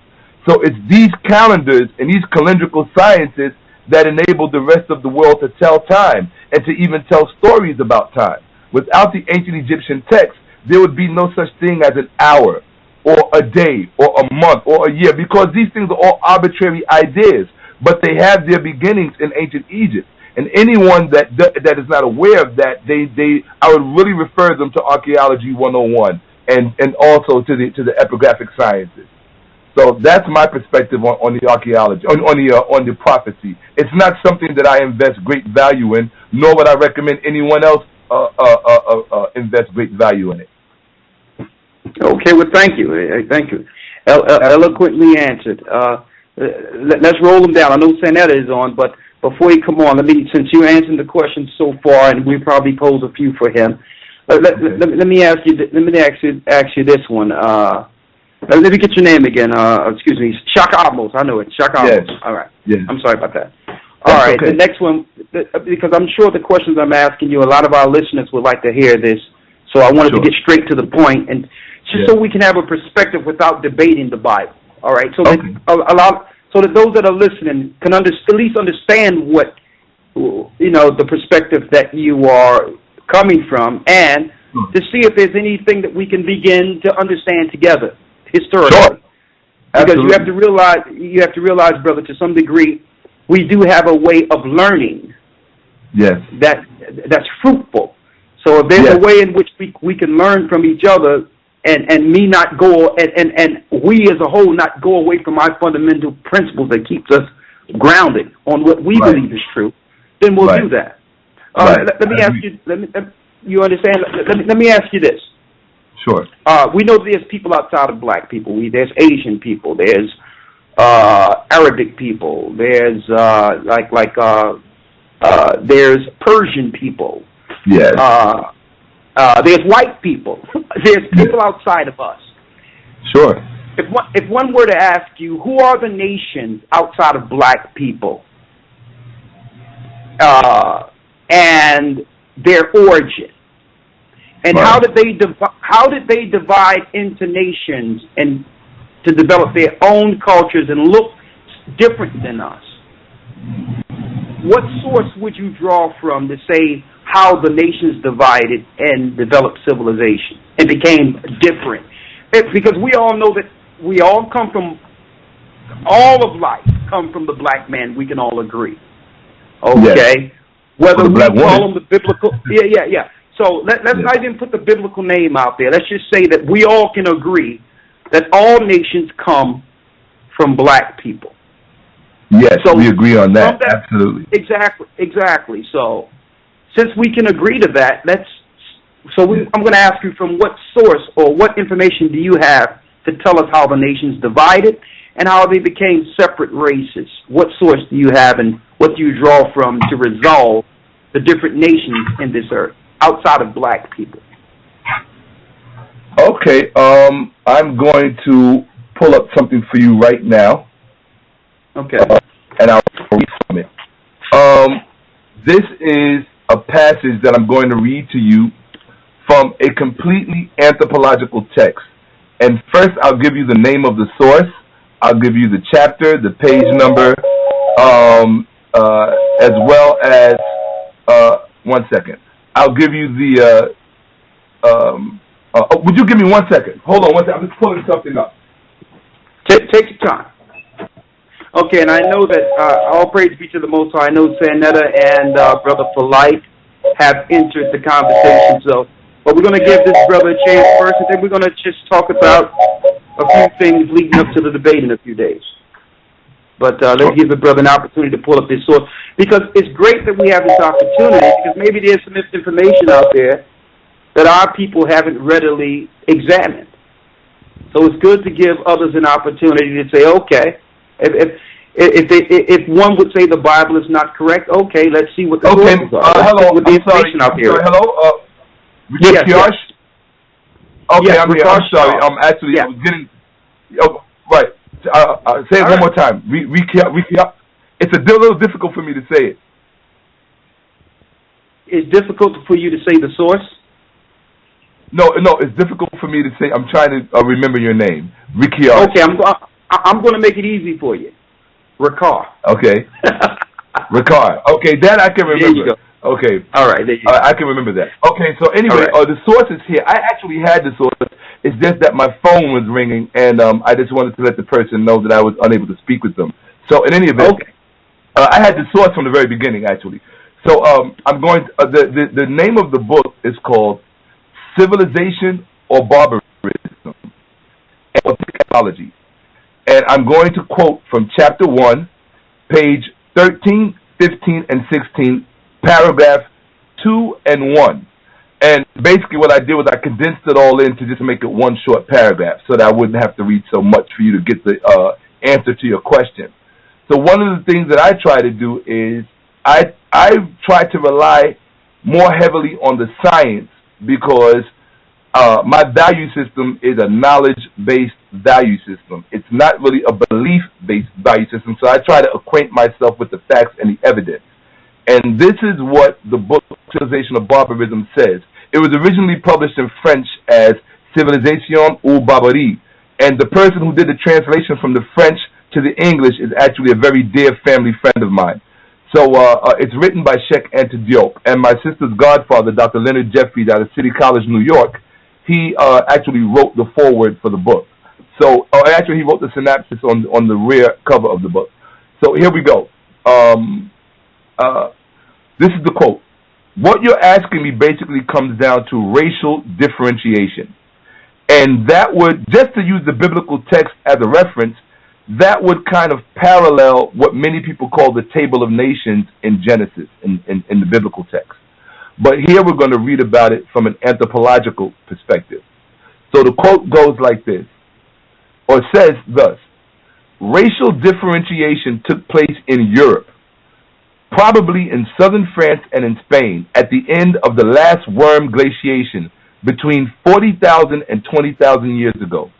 So it's these calendars and these calendrical sciences that enabled the rest of the world to tell time and to even tell stories about time. Without the ancient Egyptian text, there would be no such thing as an hour or a day or a month or a year, because these things are all arbitrary ideas, but they have their beginnings in ancient Egypt. And anyone that is not aware of that, I would really refer them to Archaeology 101 and also to the epigraphic sciences. So that's my perspective on the archaeology, on the prophecy. It's not something that I invest great value in, nor would I recommend anyone else invest great value in it. Okay, well, thank you. Thank you. Eloquently answered. Let's roll them down. I know Sanetta is on, but before you come on, since you answered the question so far, and we probably pose a few for him, let me ask you this one. Let me get your name again. Excuse me, Shaka Amos. I know it. Shaka Amos. Yes. All right. Yes. I'm sorry about that. All right. Okay. The next one, because I'm sure the questions I'm asking you, a lot of our listeners would like to hear this. So I wanted to get straight to the point, and just so we can have a perspective without debating the Bible. All right. So that those that are listening can at least understand what the perspective that you are coming from, and to see if there's anything that we can begin to understand together historically. Sure. Because you have to realize, brother, to some degree, we do have a way of learning. Yes. That's fruitful. So if there's a way in which we can learn from each other, and me not go and we as a whole not go away from our fundamental principles that keeps us grounded on what we believe is true, then we'll do that. Let me ask you. You understand? Let me ask you this. Sure. We know there's people outside of black people. There's Asian people. There's Arabic people. There's there's Persian people. Yes. There's white people. There's people outside of us. Sure. If one were to ask you, who are the nations outside of black people, and their origin, and how did they divide into nations and to develop their own cultures and look different than us? What source would you draw from to say how the nations divided and developed civilization and became different? Because we all know that we all come from, all of life come from the black man. We can all agree. Okay? Yes. Whether we call them the biblical, yeah. So let's not even put the biblical name out there. Let's just say that we all can agree that all nations come from black people. Yes, so we agree on that. Absolutely. Exactly. So since we can agree to that, I'm going to ask you, from what source or what information do you have to tell us how the nations divided and how they became separate races? What source do you have, and what do you draw from to resolve the different nations in this earth outside of black people? Okay, I'm going to pull up something for you right now. Okay. And I'll read from it. This is a passage that I'm going to read to you from a completely anthropological text. And first, I'll give you the name of the source. I'll give you the chapter, the page number, as well as, one second. I'll give you the, would you give me 1 second? Hold on 1 second. I'm just pulling something up. Take your time. Okay, and I know that all praise be to the Most High. I know Sanetta and Brother Polite have entered the conversation, but we're going to give this brother a chance first, and then we're going to just talk about a few things leading up to the debate in a few days. But let's give the brother an opportunity to pull up this source, because it's great that we have this opportunity, because maybe there's some misinformation out there that our people haven't readily examined. So it's good to give others an opportunity to say, okay, If one would say the Bible is not correct, okay, let's see what the sources are. Hello, with the I'm sorry. information out there. Hello, Yes. Okay, Yes, I'm here. I'm sorry. I'm actually Yeah. I was getting. Oh, right. Say it one more time. It's a little difficult for me to say it. It's difficult for you to say the source. No, it's difficult for me to say. I'm trying to remember your name, Rawchaa. Okay, I'm going to make it easy for you. Rawchaa. Okay. Rawchaa. Okay, that I can remember. There you go. Okay. All right. There you go. I can remember that. Okay, so anyway, Right. the source is here. I actually had the source. It's just that my phone was ringing, and I just wanted to let the person know that I was unable to speak with them. So in any event, Okay. I had the source from the very beginning, actually. So I'm going to, the name of the book is called Civilization or Barbarism and Technology. And I'm going to quote from chapter 1, page 13, 15, and 16, paragraph 2 and 1. And basically what I did was I condensed it all in to just make it one short paragraph so that I wouldn't have to read so much for you to get the answer to your question. So one of the things that I try to do is I try to rely more heavily on the science because my value system is a knowledge-based value system. It's not really a belief-based value system, so I try to acquaint myself with the facts and the evidence. And this is what the book Civilization or Barbarism says. It was originally published in French as Civilisation ou Barbarie, and the person who did the translation from the French to the English is actually a very dear family friend of mine. So it's written by Sheikh Anta Diop, and my sister's godfather, Dr. Leonard Jeffries, out of City College, New York, he actually wrote the foreword for the book. So actually, he wrote the synopsis on the rear cover of the book. So here we go. This is the quote. What you're asking me basically comes down to racial differentiation. And that would, just to use the biblical text as a reference, that would kind of parallel what many people call the Table of Nations in Genesis, in the biblical text. But here we're going to read about it from an anthropological perspective. So the quote goes like this, or says thus: racial differentiation took place in Europe, probably in southern France and in Spain, at the end of the last worm glaciation between 40,000 and 20,000 years ago.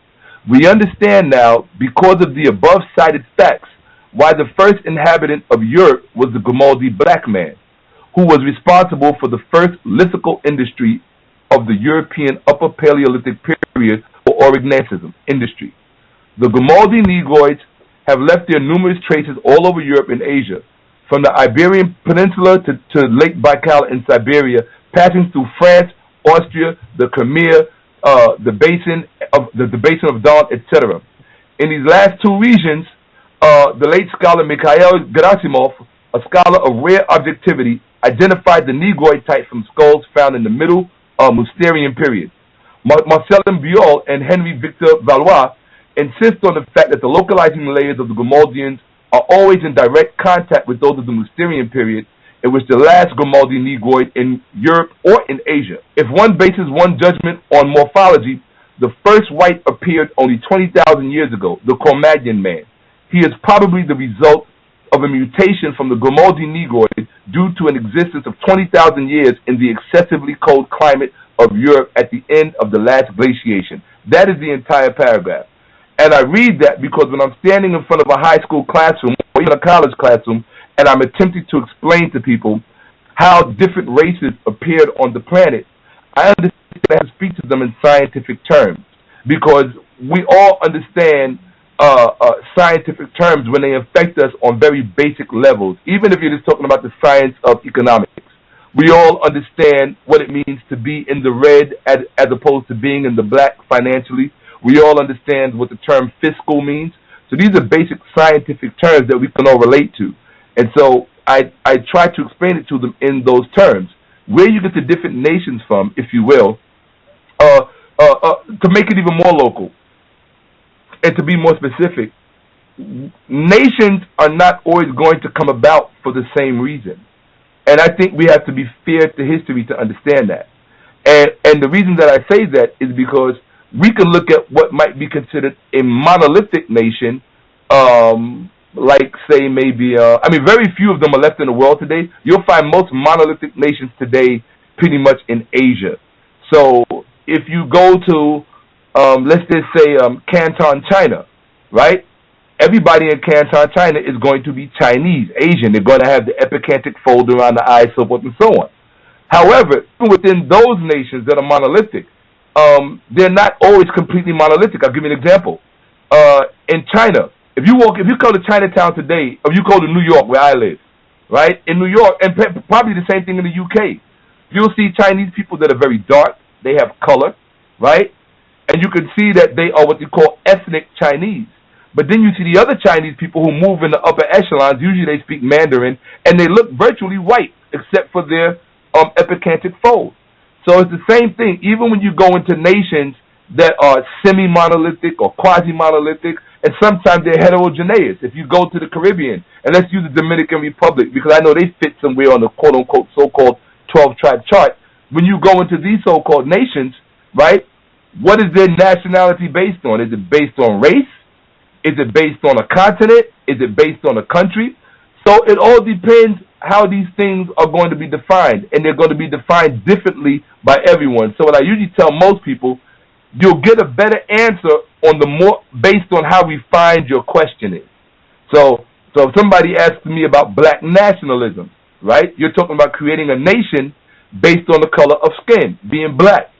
We understand now, because of the above-cited facts, why the first inhabitant of Europe was the Grimaldi black man, who was responsible for the first lithical industry of the European Upper Paleolithic period, or Aurignacism industry. The Grimaldi Negroids have left their numerous traces all over Europe and Asia, from the Iberian Peninsula to Lake Baikal in Siberia, passing through France, Austria, the Crimea, the basin of Don, etc. In these last two regions, the late scholar Mikhail Gerasimov, a scholar of rare objectivity, identified the Negroid type from skulls found in the Middle Mousterian period. Marcelin Biol and Henry Victor Valois insist on the fact that the localizing layers of the Grimaldians are always in direct contact with those of the Mousterian period, in which the last Grimaldi Negroid in Europe or in Asia. If one bases one judgment on morphology, the first white appeared only 20,000 years ago, the Cro-Magnon man. He is probably the result of a mutation from the Grimaldi Negroid due to an existence of 20,000 years in the excessively cold climate of Europe at the end of the last glaciation. That is the entire paragraph. And I read that because when I'm standing in front of a high school classroom or even a college classroom and I'm attempting to explain to people how different races appeared on the planet, I understand I have to speak to them in scientific terms, because we all understand scientific terms when they affect us on very basic levels. Even if you're just talking about the science of economics, we all understand what it means to be in the red as opposed to being in the black financially. We all understand what the term fiscal means. So these are basic scientific terms that we can all relate to. And so I try to explain it to them in those terms. Where you get the different nations from, if you will, to make it even more local and to be more specific, nations are not always going to come about for the same reason. And I think we have to be fair to history to understand that. And the reason that I say that is because we can look at what might be considered a monolithic nation like say maybe, very few of them are left in the world today. You'll find most monolithic nations today pretty much in Asia. So if you go to, let's just say Canton, China, right? Everybody in Canton, China is going to be Chinese, Asian. They're going to have the epicantic fold around the eye, so forth and so on. However, within those nations that are monolithic, they're not always completely monolithic. I'll give you an example. In China, if you go to Chinatown today, or you go to New York, where I live, right? In New York, and probably the same thing in the UK, you'll see Chinese people that are very dark. They have color, right? And you can see that they are what you call ethnic Chinese. But then you see the other Chinese people who move in the upper echelons. Usually they speak Mandarin, and they look virtually white, except for their epicantic fold. So it's the same thing. Even when you go into nations that are semi-monolithic or quasi-monolithic, and sometimes they're heterogeneous. If you go to the Caribbean, and let's use the Dominican Republic, because I know they fit somewhere on the quote-unquote so-called 12-tribe chart. When you go into these so-called nations, right, what is their nationality based on? Is it based on race? Is it based on a continent? Is it based on a country? So it all depends how these things are going to be defined, and they're going to be defined differently by everyone. So what I usually tell most people, you'll get a better answer on the more based on how refined your question is. So if somebody asks me about black nationalism, right, you're talking about creating a nation based on the color of skin, being black,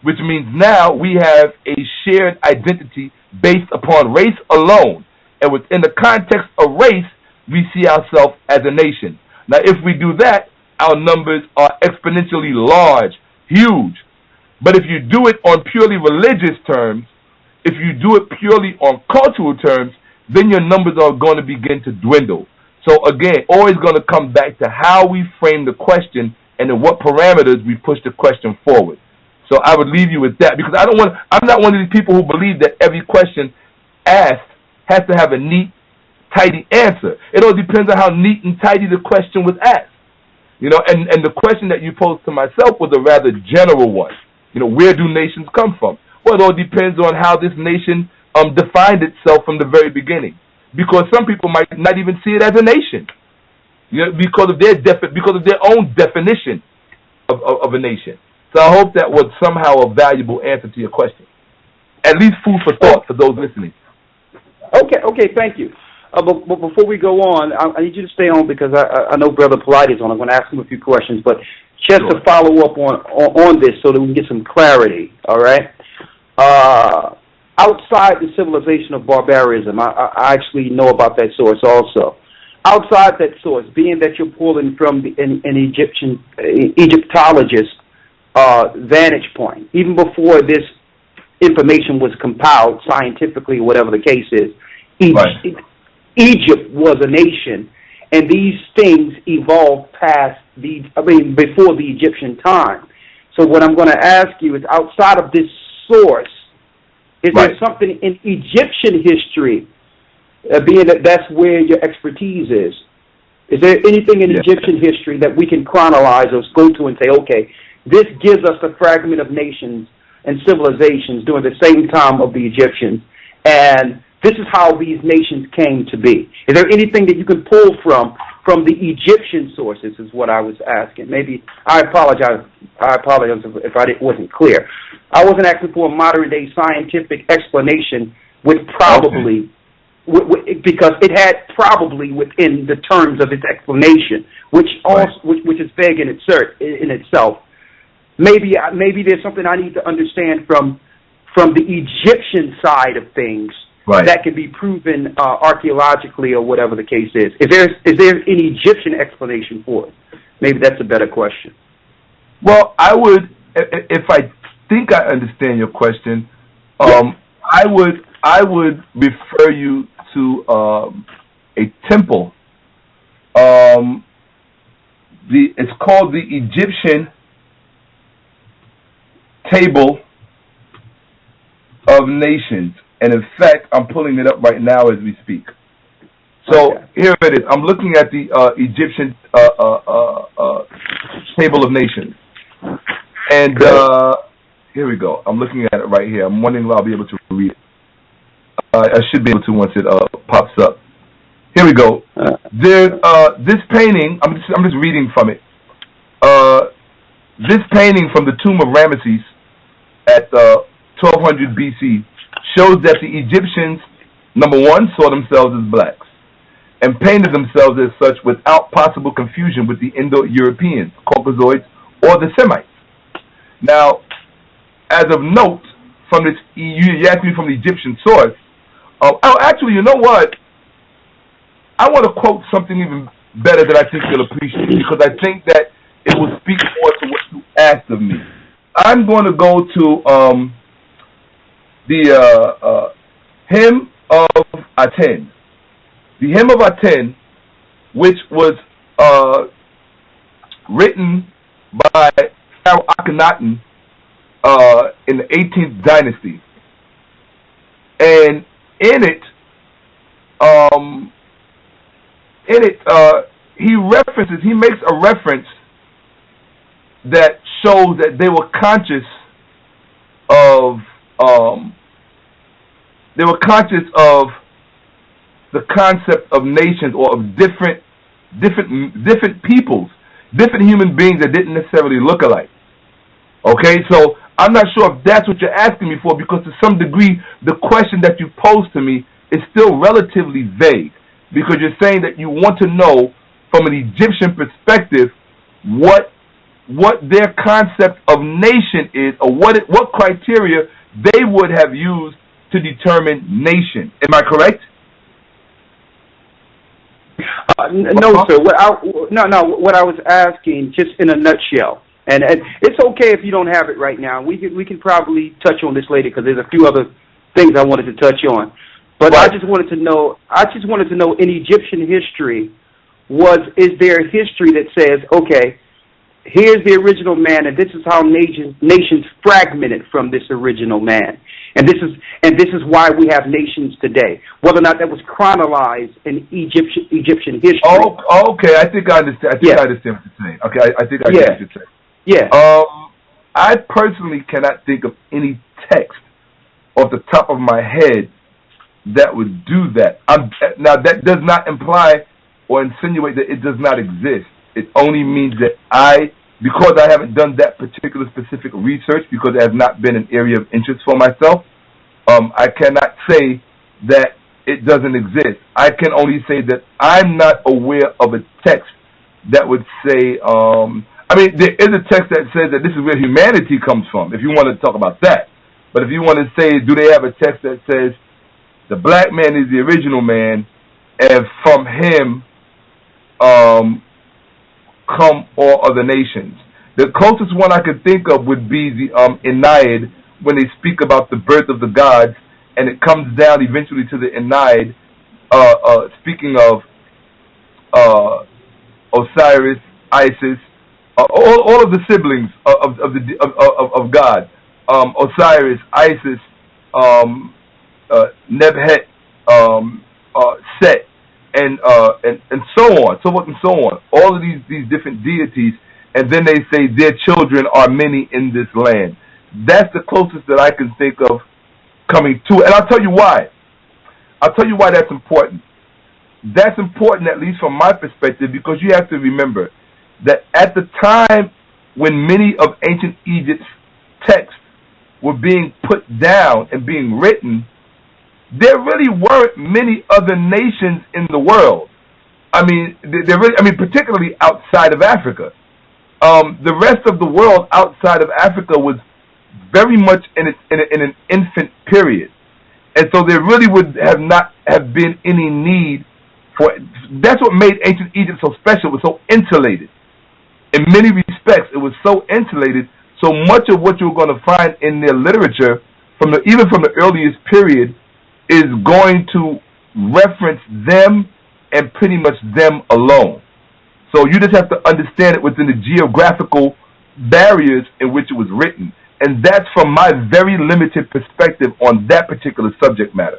which means now we have a shared identity based upon race alone. And within the context of race, we see ourselves as a nation. Now, if we do that, our numbers are exponentially large, huge. But if you do it on purely religious terms, if you do it purely on cultural terms, then your numbers are going to begin to dwindle. So again, always going to come back to how we frame the question and in what parameters we push the question forward. So I would leave you with that, because I'm not one of these people who believe that every question asked has to have a neat, tidy answer. It all depends on how neat and tidy the question was asked. And the question that you posed to myself was a rather general one. Where do nations come from? Well, it all depends on how this nation defined itself from the very beginning. Because some people might not even see it as a nation, because of their own definition of a nation. So I hope that was somehow a valuable answer to your question. At least food for thought for those listening. Okay, thank you. But before we go on, I need you to stay on, because I know Brother Polite is on. I'm going to ask him a few questions, but just to follow up on this so that we can get some clarity, all right? Outside the civilization of barbarism, I actually know about that source also. Outside that source, being that you're pulling from an Egyptologist vantage point, even before this information was compiled scientifically, whatever the case is, Egypt was a nation, and these things evolved before the Egyptian time. So what I'm going to ask you is, outside of this source, is there something in Egyptian history, being that that's where your expertise is? Is there anything in Egyptian history that we can chronologize or go to and say, okay, this gives us a fragment of nations and civilizations during the same time of the Egyptians, and this is how these nations came to be? Is there anything that you can pull from the Egyptian sources, is what I was asking. Maybe I apologize if I wasn't clear. I wasn't asking for a modern-day scientific explanation with probably, because it had probably within the terms of its explanation, which is vague in itself. Maybe there's something I need to understand from the Egyptian side of things that can be proven archaeologically or whatever the case is. Is there an Egyptian explanation for it? Maybe that's a better question. Well, I would, if I think I understand your question, I would refer you to a temple. It's called the Egyptian Table of Nations. And in fact, I'm pulling it up right now as we speak. So here it is. I'm looking at the Egyptian Table of Nations. And here we go. I'm looking at it right here. I'm wondering if I'll be able to read it. I should be able to once it pops up. Here we go. There, this painting, I'm just reading from it. This painting from the tomb of Ramesses at 1200 BC shows that the Egyptians, number one, saw themselves as blacks and painted themselves as such without possible confusion with the Indo-Europeans, Caucasoids, or the Semites. Now, as of note, from this, you asked me from the Egyptian source. Actually, you know what? I want to quote something even better that I think you'll appreciate, because I think that it will speak more to what you asked of me. I'm going to go to the Hymn of Aten. The Hymn of Aten, which was written by Pharaoh Akhenaten in the 18th dynasty. And in it, he makes a reference that shows that they were conscious of the concept of nations, or of different peoples, different human beings that didn't necessarily look alike. Okay, so I'm not sure if that's what you're asking me for, because to some degree the question that you posed to me is still relatively vague, because you're saying that you want to know from an Egyptian perspective what their concept of nation is, or what criteria they would have used to determine nation. Am I correct? No, sir. What I was asking, just in a nutshell, and it's okay if you don't have it right now. We can probably touch on this later, because there's a few other things I wanted to touch on. But right. I just wanted to know in Egyptian history, is there a history that says, okay, here's the original man, and this is how nations fragmented from this original man, and this is why we have nations today. Whether or not that was chronologized in Egyptian history. Oh, okay. I think I understand. I understand what you're saying. Okay, I think I get what you're saying. Yeah. I personally cannot think of any text off the top of my head that would do that. Now, that does not imply or insinuate that it does not exist. It only means that because I haven't done that particular specific research, because it has not been an area of interest for myself, I cannot say that it doesn't exist. I can only say that I'm not aware of a text that would say, there is a text that says that this is where humanity comes from, if you want to talk about that. But if you want to say, do they have a text that says the black man is the original man, and from him come all other nations? The closest one I could think of would be the Aeneid, when they speak about the birth of the gods, and it comes down eventually to the Aeneid, speaking of Osiris, Isis, all of the siblings of God, Osiris, Isis, Nebhet, Set, and so on, so forth and so on. All of these different deities, and then they say their children are many in this land. That's the closest that I can think of coming to, and I'll tell you why. I'll tell you why that's important. That's important, at least from my perspective, because you have to remember that at the time when many of ancient Egypt's texts were being put down and being written, there really weren't many other nations in the world. Particularly outside of Africa. The rest of the world outside of Africa was very much in an infant period, and so there really would not have been any need for. That's what made ancient Egypt so special. It was so insulated. In many respects, it was so insulated. So much of what you're going to find in their literature, even from the earliest period, is going to reference them and pretty much them alone. So you just have to understand it within the geographical barriers in which it was written. And that's from my very limited perspective on that particular subject matter.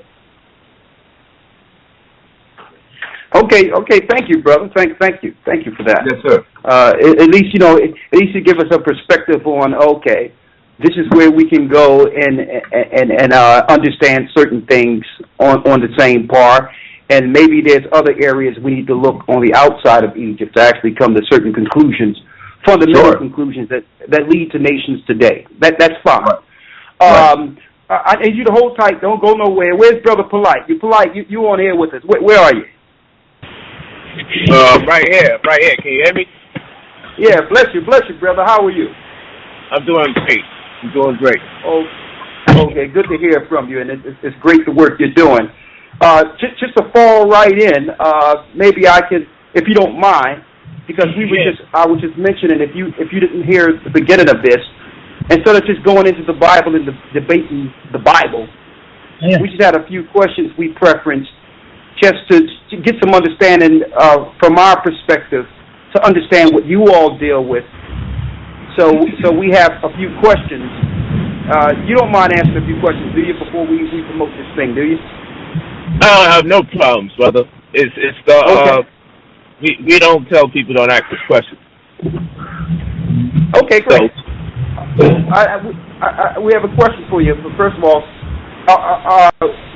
Okay. Thank you, brother. Thank you for that. Yes, sir. At least you give us a perspective on, okay, this is where we can go and understand certain things on the same par. and maybe there's other areas we need to look on the outside of Egypt to actually come to certain conclusions, fundamental conclusions that lead to nations today. That's fine. I need you to hold tight. Don't go nowhere. Where's Brother Polite? You Polite? You on here with us? Where are you? Right here. Can you hear me? Yeah, bless you, brother. How are you? I'm doing great. Oh, okay, good to hear from you, and it's great the work you're doing. Just to fall right in, maybe I could, if you don't mind, because I was just mentioning, if you didn't hear the beginning of this, instead of just going into the Bible and debating the Bible, we just had a few questions we preferenced just to get some understanding from our perspective to understand what you all deal with. So we have a few questions. You don't mind answering a few questions, do you, before we promote this thing, do you? I have no problems, brother. It's the we don't tell people don't ask us questions. Okay, great. We have a question for you. But first of all,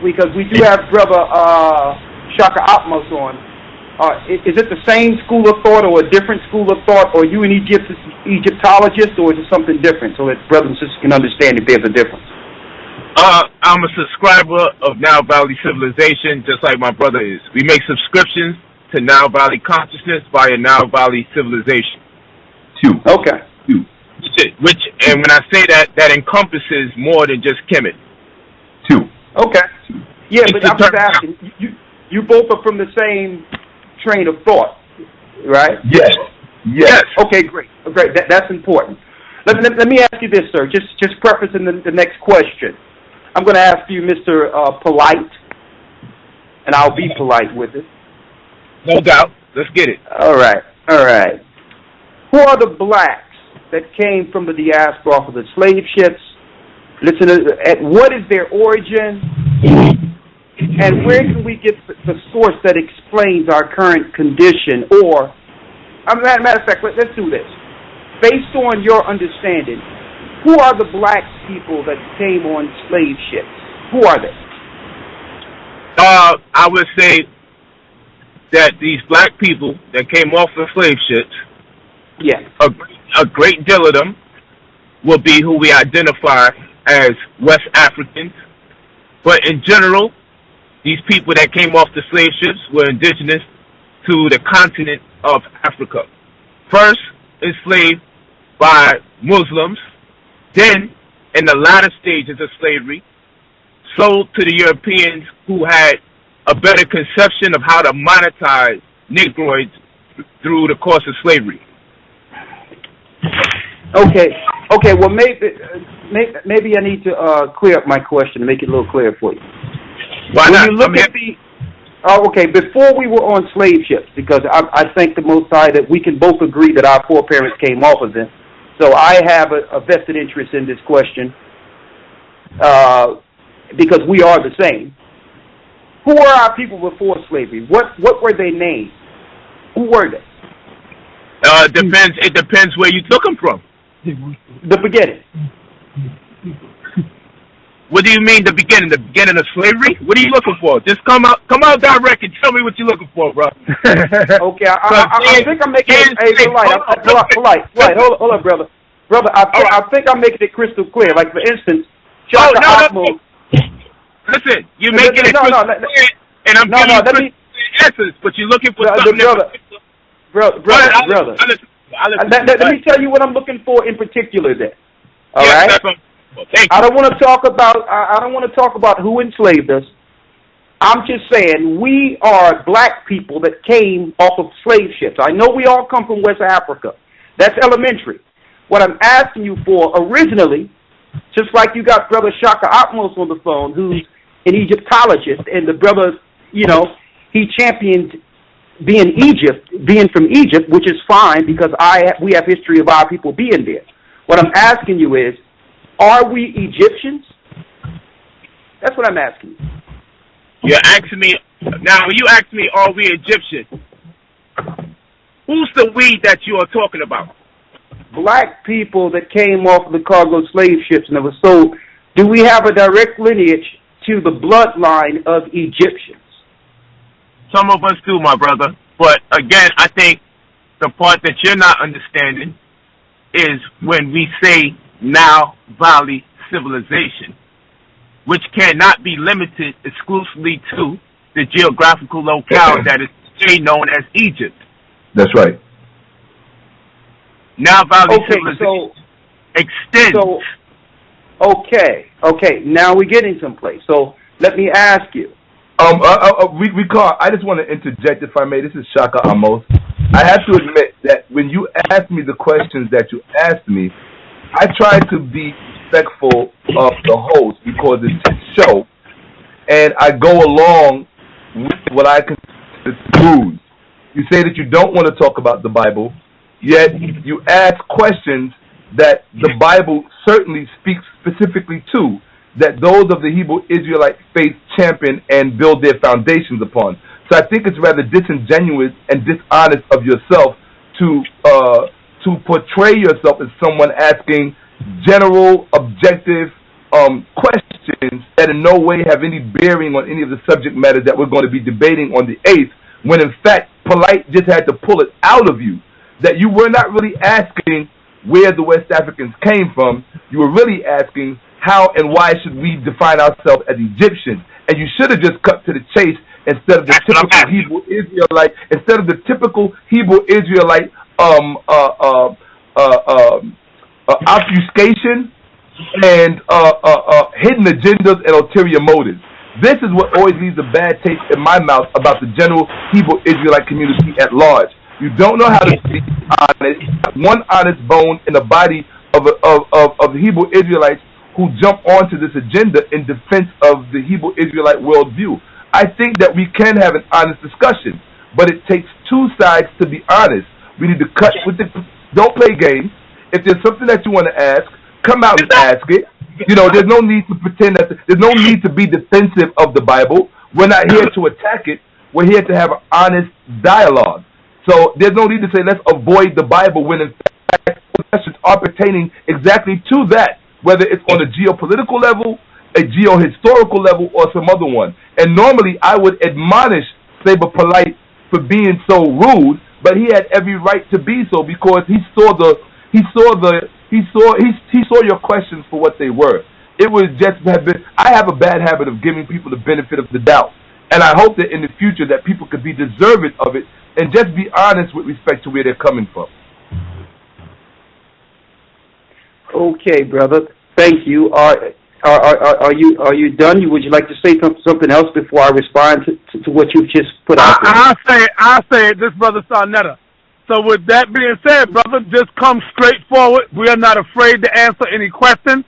because we do have Brother Shaka Atmos on. Is it the same school of thought or a different school of thought, or are you an Egyptologist, or is it something different, so that brothers and sisters can understand if there's a difference? I'm a subscriber of Nile Valley Civilization, just like my brother is. We make subscriptions to Nile Valley Consciousness via Nile Valley Civilization. Okay. Which, and when I say that encompasses more than just Kemet. Okay. Yeah, but I'm just asking, you both are from the same train of thought, right? Yes. Okay, great. That's important. Let me ask you this, sir. Just prefacing the next question. I'm going to ask you, Mr. Polite, and I'll be polite with it. No doubt. Let's get it. All right. Who are the blacks that came from the diaspora off of the slave ships? Listen, what is their origin? And where can we get the source that explains our current condition? Or, matter of fact, let's do this. Based on your understanding, who are the black people that came on slave ships? Who are they? I would say that these black people that came off the slave ships, a great deal of them will be who we identify as West Africans. But in general, these people that came off the slave ships were indigenous to the continent of Africa. First, enslaved by Muslims, then, in the latter stages of slavery, sold to the Europeans who had a better conception of how to monetize Negroids through the course of slavery. Okay. Well, maybe I need to clear up my question and make it a little clearer for you. Why not? You look at before we were on slave ships, because I think the Most High that we can both agree that our foreparents came off of them. So I have a vested interest in this question because we are the same. Who were our people before slavery? What were they named? Who were they? It depends where you took them from. The beginning. What do you mean the beginning? The beginning of slavery? What are you looking for? Just come out direct and tell me what you're looking for, bro. Okay, I think I'm making it polite. Hold on, brother. I think I'm making it crystal clear. Like, for instance, no. Listen, you're making it crystal clear, and I'm giving you crystal answers, but you're looking for something brother. Let me tell you what I'm looking for in particular then. All right? I don't want to talk about who enslaved us. I'm just saying we are black people that came off of slave ships. I know we all come from West Africa. That's elementary. What I'm asking you for originally, just like you got Brother Shaka Atmos on the phone, who's an Egyptologist, and the brother, he championed being from Egypt, which is fine because we have history of our people being there. What I'm asking you is, are we Egyptians? That's what I'm asking you. You're asking me, now when you ask me, are we Egyptian? Who's the we that you are talking about? Black people that came off the cargo slave ships and were sold. Do we have a direct lineage to the bloodline of Egyptians? Some of us do, my brother. But again, I think the part that you're not understanding is when we say Nile Valley civilization, which cannot be limited exclusively to the geographical locale that is today known as Egypt. That's right. Nile Valley civilization extends. Okay. Now we're getting someplace. So let me ask you. I just want to interject, if I may. This is Shaka Amos. I have to admit that when you asked me the questions that you asked me, I tried to be respectful of the host because it's his show, and I go along with what I consider rules. You say that you don't want to talk about the Bible, yet you ask questions that the Bible certainly speaks specifically to, that those of the Hebrew Israelite faith champion and build their foundations upon. So I think it's rather disingenuous and dishonest of yourself to portray yourself as someone asking general, objective questions that in no way have any bearing on any of the subject matters that we're going to be debating on the 8th, when in fact Polite just had to pull it out of you, that you were not really asking where the West Africans came from. You were really asking how and why should we define ourselves as Egyptians, and you should have just cut to the chase instead of the typical Hebrew Israelite, obfuscation and hidden agendas and ulterior motives. This is what always leaves a bad taste in my mouth about the general Hebrew Israelite community at large. You don't know how to be honest. One honest bone in the body of the Hebrew Israelites who jump onto this agenda in defense of the Hebrew Israelite worldview. I think that we can have an honest discussion, but it takes two sides to be honest. We need to cut with the. Don't play games. If there's something that you want to ask, come out and ask it. You know, there's no need to pretend that. There's no need to be defensive of the Bible. We're not here to attack it. We're here to have an honest dialogue. So there's no need to say let's avoid the Bible when in fact questions are pertaining exactly to that, whether it's on a geopolitical level, a geohistorical level, or some other one. And normally I would admonish Saber Polite for being so rude, but he had every right to be so because he saw your questions for what they were. It was just I have a bad habit of giving people the benefit of the doubt, and I hope that in the future that people could be deserving of it and just be honest with respect to where they're coming from. Okay, brother. Thank you. Are you done? Would you like to say something else before I respond to what you've just put out there? I'll say it. This brother Sarnetta. So with that being said, brother, just come straight forward. We are not afraid to answer any questions,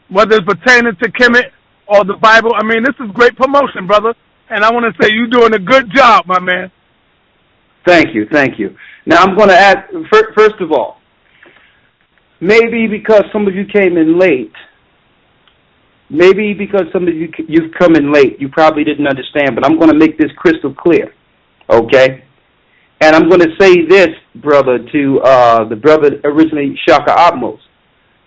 whether it's pertaining to Kemet or the Bible. I mean, this is great promotion, brother. And I want to say you're doing a good job, my man. Thank you. Now I'm going to add, first of all, maybe because some of you came in late, you've come in late, you probably didn't understand, but I'm going to make this crystal clear, okay? And I'm going to say this, brother, to the brother originally, Shaka Amos.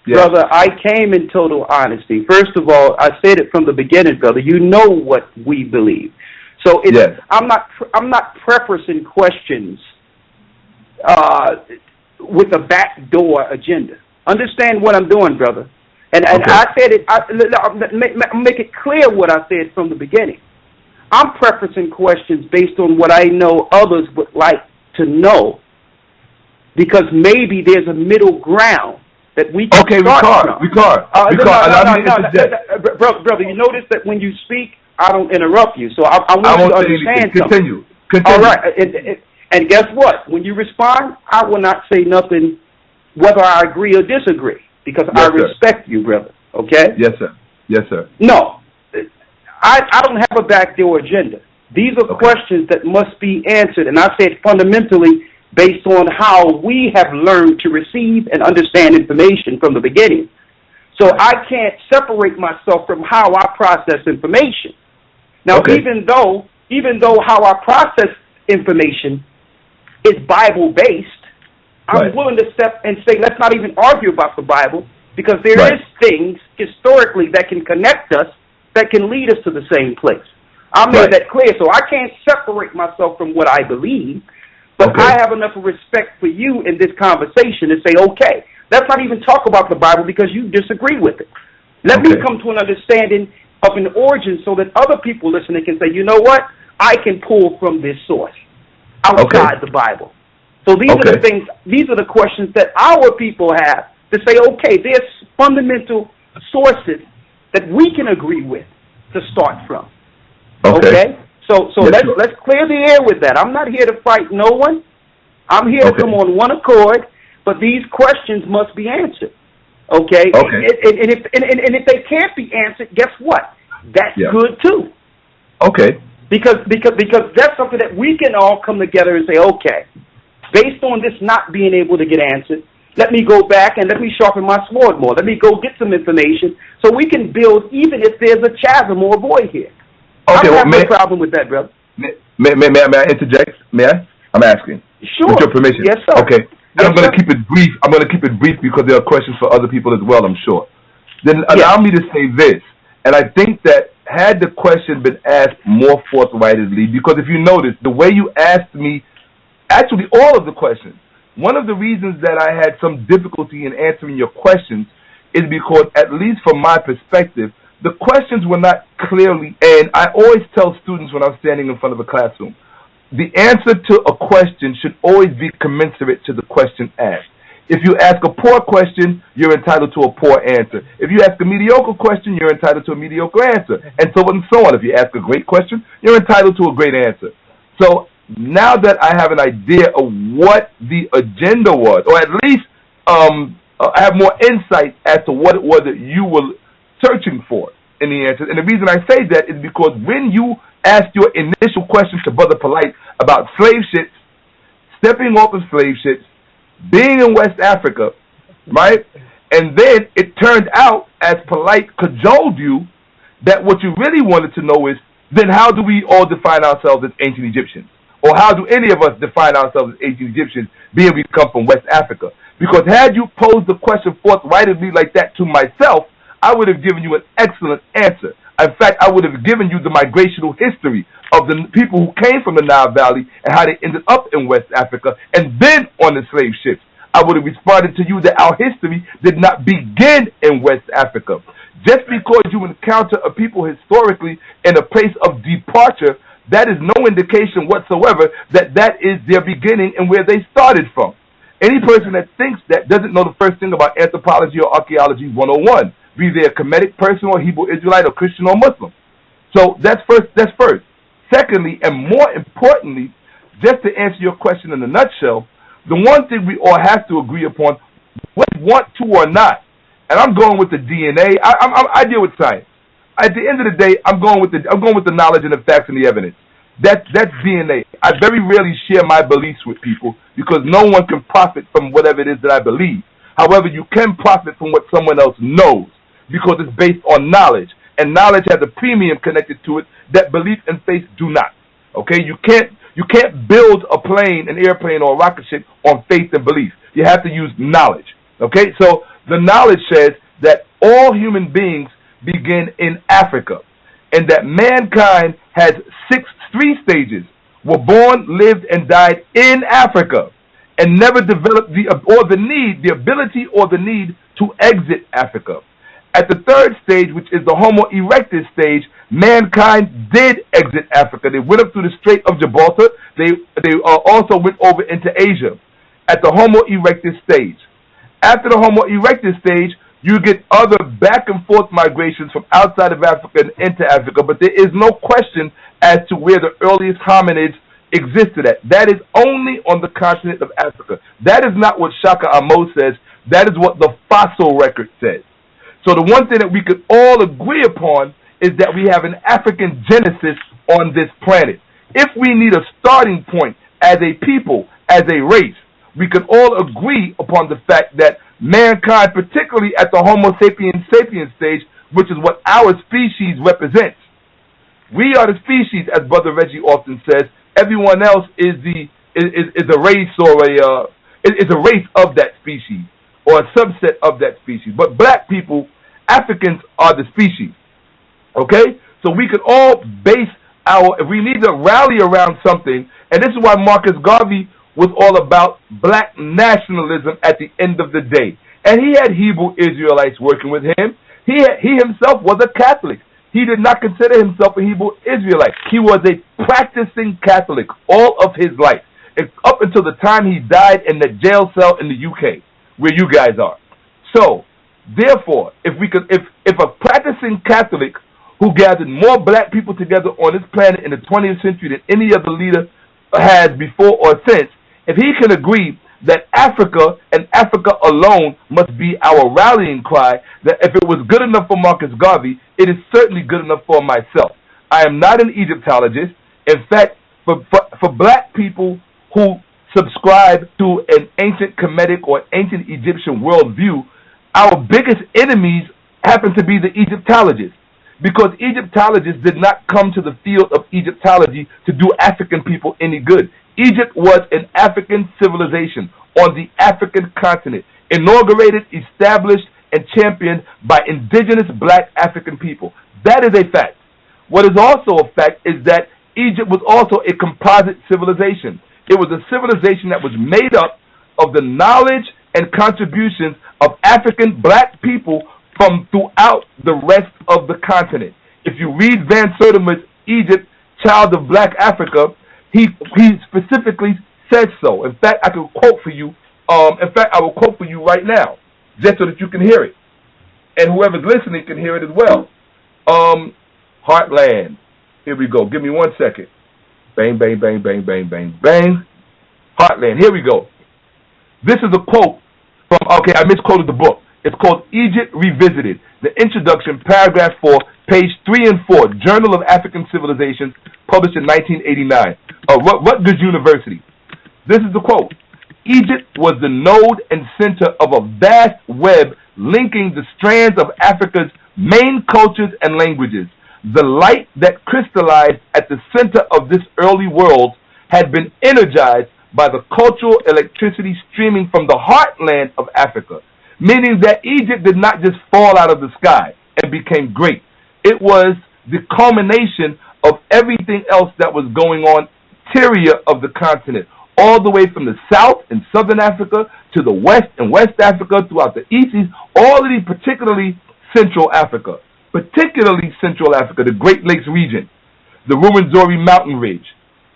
Yeah. Brother, I came in total honesty. First of all, I said it from the beginning, brother. You know what we believe. So I'm not prefacing questions with a backdoor agenda. Understand what I'm doing, brother. And okay. I said it. I'll make it clear what I said from the beginning. I'm prefacing questions based on what I know others would like to know, because maybe there's a middle ground that we can start from. Brother, you notice that when you speak, I don't interrupt you, so I want you to understand something. Continue. All right, and guess what? When you respond, I will not say nothing whether I agree or disagree, because I respect you, brother, okay? Yes, sir. No, I don't have a backdoor agenda. These are questions that must be answered, and I said fundamentally based on how we have learned to receive and understand information from the beginning. So I can't separate myself from how I process information. Now, even though how I process information is Bible-based, I'm willing to step and say, let's not even argue about the Bible, because there is things historically that can connect us, that can lead us to the same place. I made that clear, so I can't separate myself from what I believe, but I have enough respect for you in this conversation to say, okay, let's not even talk about the Bible because you disagree with it. Let me come to an understanding of an origin so that other people listening can say, you know what, I can pull from this source outside the Bible. So these are the things, these are the questions that our people have to say, okay, there's fundamental sources that we can agree with to start from. Okay? So let's clear the air with that. I'm not here to fight no one. I'm here to come on one accord, but these questions must be answered. Okay? And if they can't be answered, guess what? That's good too. Because that's something that we can all come together and say, okay, based on this not being able to get answered, let me go back and let me sharpen my sword more. Let me go get some information so we can build, even if there's a chasm or a void here. I don't have no problem with that, brother. May I interject? May I? I'm asking. Sure. With your permission. Yes, sir. Okay. And I'm going to keep it brief. I'm going to keep it brief because there are questions for other people as well, I'm sure. Then allow me to say this. And I think that had the question been asked more forthrightly, because if you notice, the way you asked me, actually all of the questions, one of the reasons that I had some difficulty in answering your questions is because, at least from my perspective, the questions were not clearly, and I always tell students when I'm standing in front of a classroom, the answer to a question should always be commensurate to the question asked. If you ask a poor question, you're entitled to a poor answer. If you ask a mediocre question, you're entitled to a mediocre answer, and so on and so on. If you ask a great question, you're entitled to a great answer. So now that I have an idea of what the agenda was, or at least I have more insight as to what it was that you were searching for in the answers. And the reason I say that is because when you asked your initial question to Brother Polite about slave ships, stepping off of slave ships, being in West Africa, right? And then it turned out, as Polite cajoled you, that what you really wanted to know is, then how do we all define ourselves as ancient Egyptians? Or how do any of us define ourselves as ancient Egyptians, being we come from West Africa? Because had you posed the question forthrightly like that to myself, I would have given you an excellent answer. In fact, I would have given you the migrational history of the people who came from the Nile Valley and how they ended up in West Africa and then on the slave ships. I would have responded to you that our history did not begin in West Africa. Just because you encounter a people historically in a place of departure, that is no indication whatsoever that that is their beginning and where they started from. Any person that thinks that doesn't know the first thing about anthropology or archaeology 101, be they a Kemetic person or Hebrew Israelite or Christian or Muslim. So that's first. Secondly, and more importantly, just to answer your question in a nutshell, the one thing we all have to agree upon, whether we want to or not, and I'm going with the DNA. I deal with science. At the end of the day, I'm going with the knowledge and the facts and the evidence. That's DNA. I very rarely share my beliefs with people because no one can profit from whatever it is that I believe. However, you can profit from what someone else knows because it's based on knowledge, and knowledge has a premium connected to it that belief and faith do not. Okay, you can't build a plane, an airplane, or a rocket ship on faith and belief. You have to use knowledge. Okay, so the knowledge says that all human beings begin in Africa, and that mankind has three stages: were born, lived, and died in Africa, and never developed the ability or the need to exit Africa. At the third stage, which is the Homo erectus stage, mankind did exit Africa. They went up through the Strait of Gibraltar. They also went over into Asia at the Homo erectus stage. After the Homo erectus stage, you get other back and forth migrations from outside of Africa and into Africa, but there is no question as to where the earliest hominids existed at. That is only on the continent of Africa. That is not what Shaka Amo says. That is what the fossil record says. So the one thing that we could all agree upon is that we have an African genesis on this planet. If we need a starting point as a people, as a race, we could all agree upon the fact that mankind, particularly at the Homo sapiens sapiens stage, which is what our species represents. We are the species, as Brother Reggie often says. Everyone else is a race or is a race of that species or a subset of that species. But black people, Africans, are the species. Okay? So we could all base to rally around something, and this is why Marcus Garvey was all about black nationalism at the end of the day. And he had Hebrew Israelites working with him. He himself was a Catholic. He did not consider himself a Hebrew Israelite. He was a practicing Catholic all of his life, up until the time he died in the jail cell in the UK, where you guys are. So, therefore, if a practicing Catholic who gathered more black people together on this planet in the 20th century than any other leader has before or since, if he can agree that Africa and Africa alone must be our rallying cry, that if it was good enough for Marcus Garvey, it is certainly good enough for myself. I am not an Egyptologist. In fact, for black people who subscribe to an ancient Kemetic or ancient Egyptian worldview, our biggest enemies happen to be the Egyptologists, because Egyptologists did not come to the field of Egyptology to do African people any good. Egypt was an African civilization on the African continent, inaugurated, established, and championed by indigenous black African people. That is a fact. What is also a fact is that Egypt was also a composite civilization. It was a civilization that was made up of the knowledge and contributions of African black people from throughout the rest of the continent. If you read Van Sertima's Egypt, Child of Black Africa, he specifically says so. In fact, I can quote for you. I will quote for you right now, just so that you can hear it, and whoever's listening can hear it as well. Heartland. Here we go. Give me 1 second. Bang, bang, bang, bang, bang, bang, bang. Heartland. Here we go. This is a quote from. Okay, I misquoted the book. It's called Egypt Revisited. The introduction, paragraph 4, page 3 and 4, Journal of African Civilizations, published in 1989. Rutgers University. This is the quote. Egypt was the node and center of a vast web linking the strands of Africa's main cultures and languages. The light that crystallized at the center of this early world had been energized by the cultural electricity streaming from the heartland of Africa, meaning that Egypt did not just fall out of the sky and became great. It was the culmination of everything else that was going on interior of the continent, all the way from the south in southern Africa to the west in West Africa, throughout the east, all of these, particularly Central Africa, the Great Lakes region, the Ruwenzori mountain range,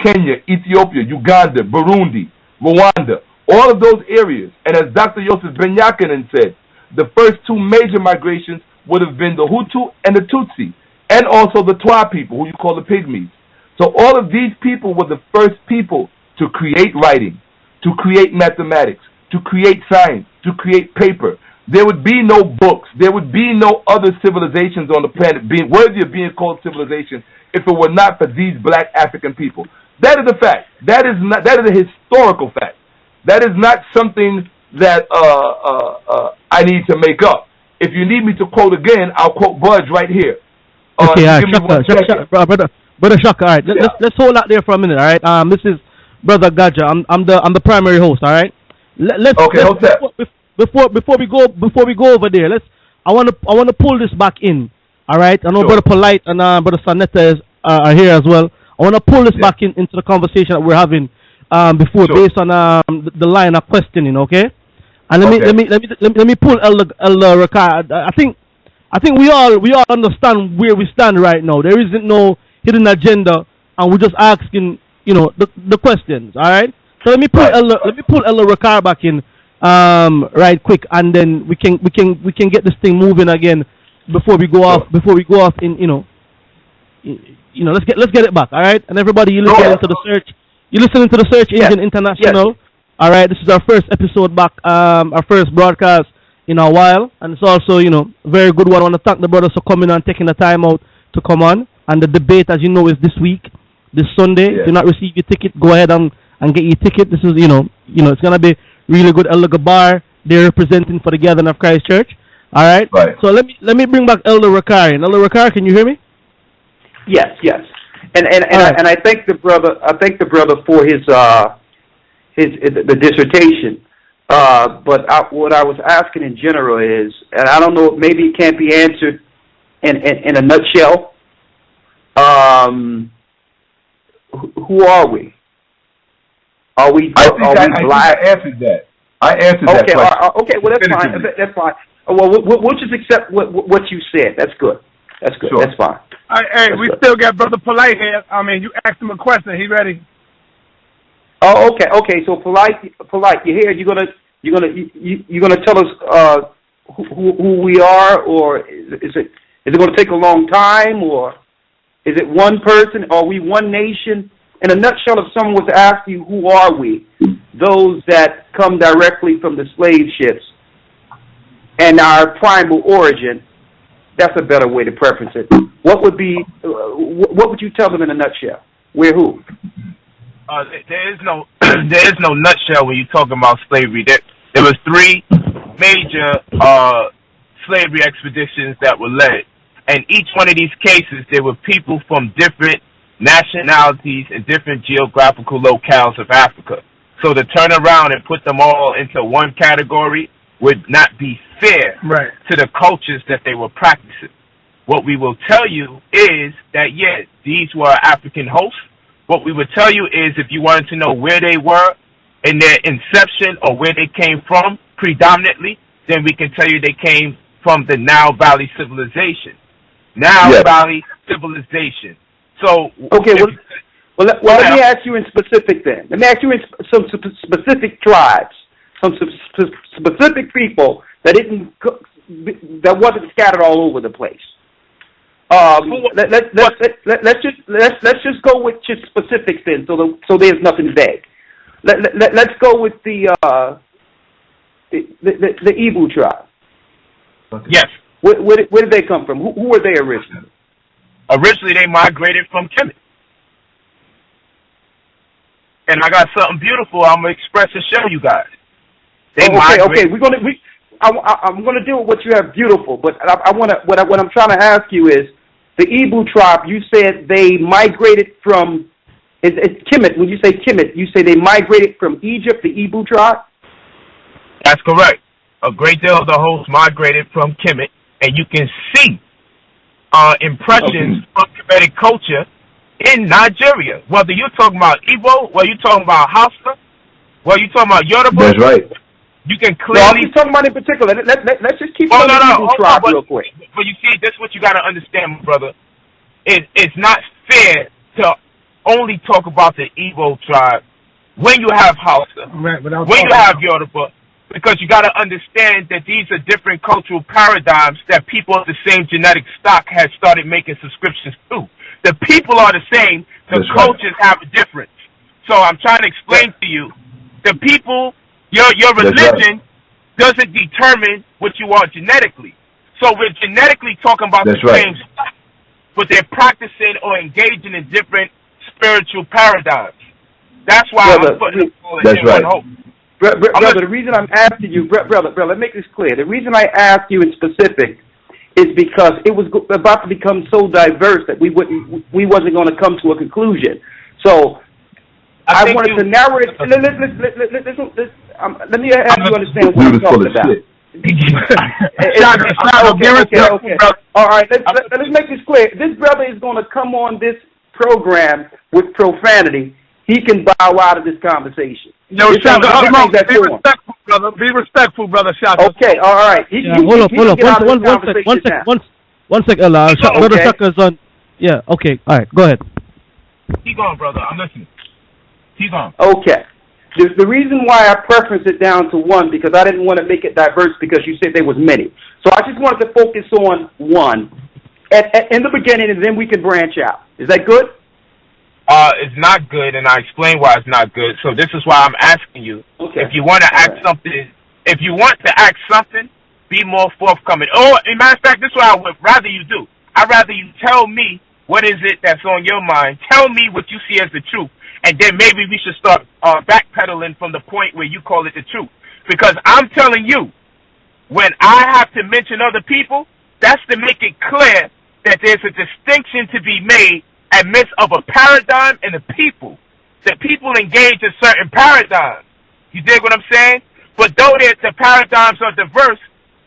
Kenya, Ethiopia, Uganda, Burundi, Rwanda, all of those areas. And as Dr. Joseph Ben-Yakinen said, the first two major migrations would have been the Hutu and the Tutsi, and also the Twa people, who you call the Pygmies. So all of these people were the first people to create writing, to create mathematics, to create science, to create paper. There would be no books. There would be no other civilizations on the planet being worthy of being called civilization if it were not for these black African people. That is a fact. That is a historical fact. That is not something that I need to make up. If you need me to quote again, I'll quote Budge right here. Okay, all right, Brother Shaka, all right. Let's hold that there for a minute, all right? This is Brother Gaja. I'm the primary host, all right? Before we go over there, I want to pull this back in, all right? I know sure. Brother Polite and Brother Sanetta are here as well. I want to pull this back into the conversation that we're having before, sure. Based on the line of questioning, okay? And let me pull Elder Rawchaa. I think we all understand where we stand right now. There isn't no hidden agenda, and we're just asking, the questions. All right. So let me pull Elder Rawchaa back in, right quick, and then we can get this thing moving again before we go off. Before we go off in, let's get it back. All right. And everybody, you're listening to the search. You're listening to the Search Engine International. Yes. All right. This is our first episode back, our first broadcast in a while, and it's also, very good one. I want to thank the brothers for coming on, taking the time out to come on. And the debate, as you know, is this week, this Sunday. Yeah. If you not receive your ticket, go ahead and get your ticket. This is, it's going to be really good. Elder Gabar, they're representing for the Gathering of Christ Church. All right? So let me bring back Elder Rawchaa. Elder Rawchaa, can you hear me? Yes. And I thank the brother for his the dissertation. But what I was asking in general is, and I don't know, maybe it can't be answered in a nutshell. who are we? Are we black? I answered that. I answered that question. Okay, well, that's fine. That's fine. Well, we'll just accept what you said. That's good. That's good. Sure. That's fine. Hey, we still got Brother Polite here. I mean, you asked him a question. He ready? Oh, okay. So polite. You here? You're gonna tell us who we are, or is it going to take a long time, or is it one person? Are we one nation? In a nutshell, if someone was to ask you, who are we? Those that come directly from the slave ships and our primal origin. That's a better way to preference it. What would you tell them in a nutshell? We're who? There is no nutshell when you're talking about slavery. There was 3 major slavery expeditions that were led, and each one of these cases, there were people from different nationalities and different geographical locales of Africa. So to turn around and put them all into one category would not be fair to the cultures that they were practicing. What we will tell you is that, yes, these were African hosts. What we would tell you is, if you wanted to know where they were in their inception or where they came from predominantly, then we can tell you they came from the Nile Valley civilization. Valley civilization. So okay, let me ask you in specific then. Let me ask you in some specific tribes, some specific people that wasn't scattered all over the place. Let's just go with just specifics then, so there's nothing vague. Let's go with the Igbo tribe. Yes. Where did they come from? Who were they originally? Originally, they migrated from Kemet. And I got something beautiful I'm gonna express and show you guys. Okay. I'm gonna deal with what you have beautiful, but what I'm trying to ask you is, the Igbo tribe. You said they migrated from. It's Kemet. When you say Kemet, you say they migrated from Egypt. The Igbo tribe. That's correct. A great deal of the hosts migrated from Kemet, and you can see impressions from Kemetic culture in Nigeria. Whether you're talking about Igbo, whether you're talking about Hausa, whether you're talking about Yoruba. That's right. You can clearly. No, I'm talking about in particular. Let's just keep on the Igbo tribe real quick. But you see, this is what you got to understand, brother. It's not fair to only talk about the Igbo tribe when you have Hausa, when you have Yoruba, because you got to understand that these are different cultural paradigms that people of the same genetic stock had started making subscriptions to. The people are the same, the cultures have a difference. So I'm trying to explain to you, the people, your religion doesn't determine what you are genetically. So we're genetically talking about the same stuff, but they're practicing or engaging in different spiritual paradigms. That's why I'm putting it in one hope. Brother, the reason I'm asking you, brother, let me make this clear. The reason I asked you in specific is because it was about to become so diverse that we wasn't going to come to a conclusion. So I wanted to narrow it. Let me have you understand what I'm talking about. Okay. All right, let's make this clear. This brother is going to come on this program with profanity. He can bow out of this conversation. No, Shaka, be respectful, brother. Shaka. Okay, all right. Hold on. One sec, Ella. Brother Shaka's on. Yeah, okay. All right, go ahead. Keep going, brother. I'm listening. Keep going. Okay. The reason why I preferenced it down to one, because I didn't want to make it diverse because you said there was many. So I just wanted to focus on one in the beginning, and then we can branch out. Is that good? It's not good, and I explain why it's not good. So this is why I'm asking you. Okay. If you want to ask something, be more forthcoming. Oh, in matter of fact, this is what I would rather you do. I'd rather you tell me what is it that's on your mind. Tell me what you see as the truth, and then maybe we should start backpedaling from the point where you call it the truth. Because I'm telling you, when I have to mention other people, that's to make it clear that there's a distinction to be made amidst of a paradigm and a people. The people engage in certain paradigms. You dig what I'm saying? But though the paradigms are diverse,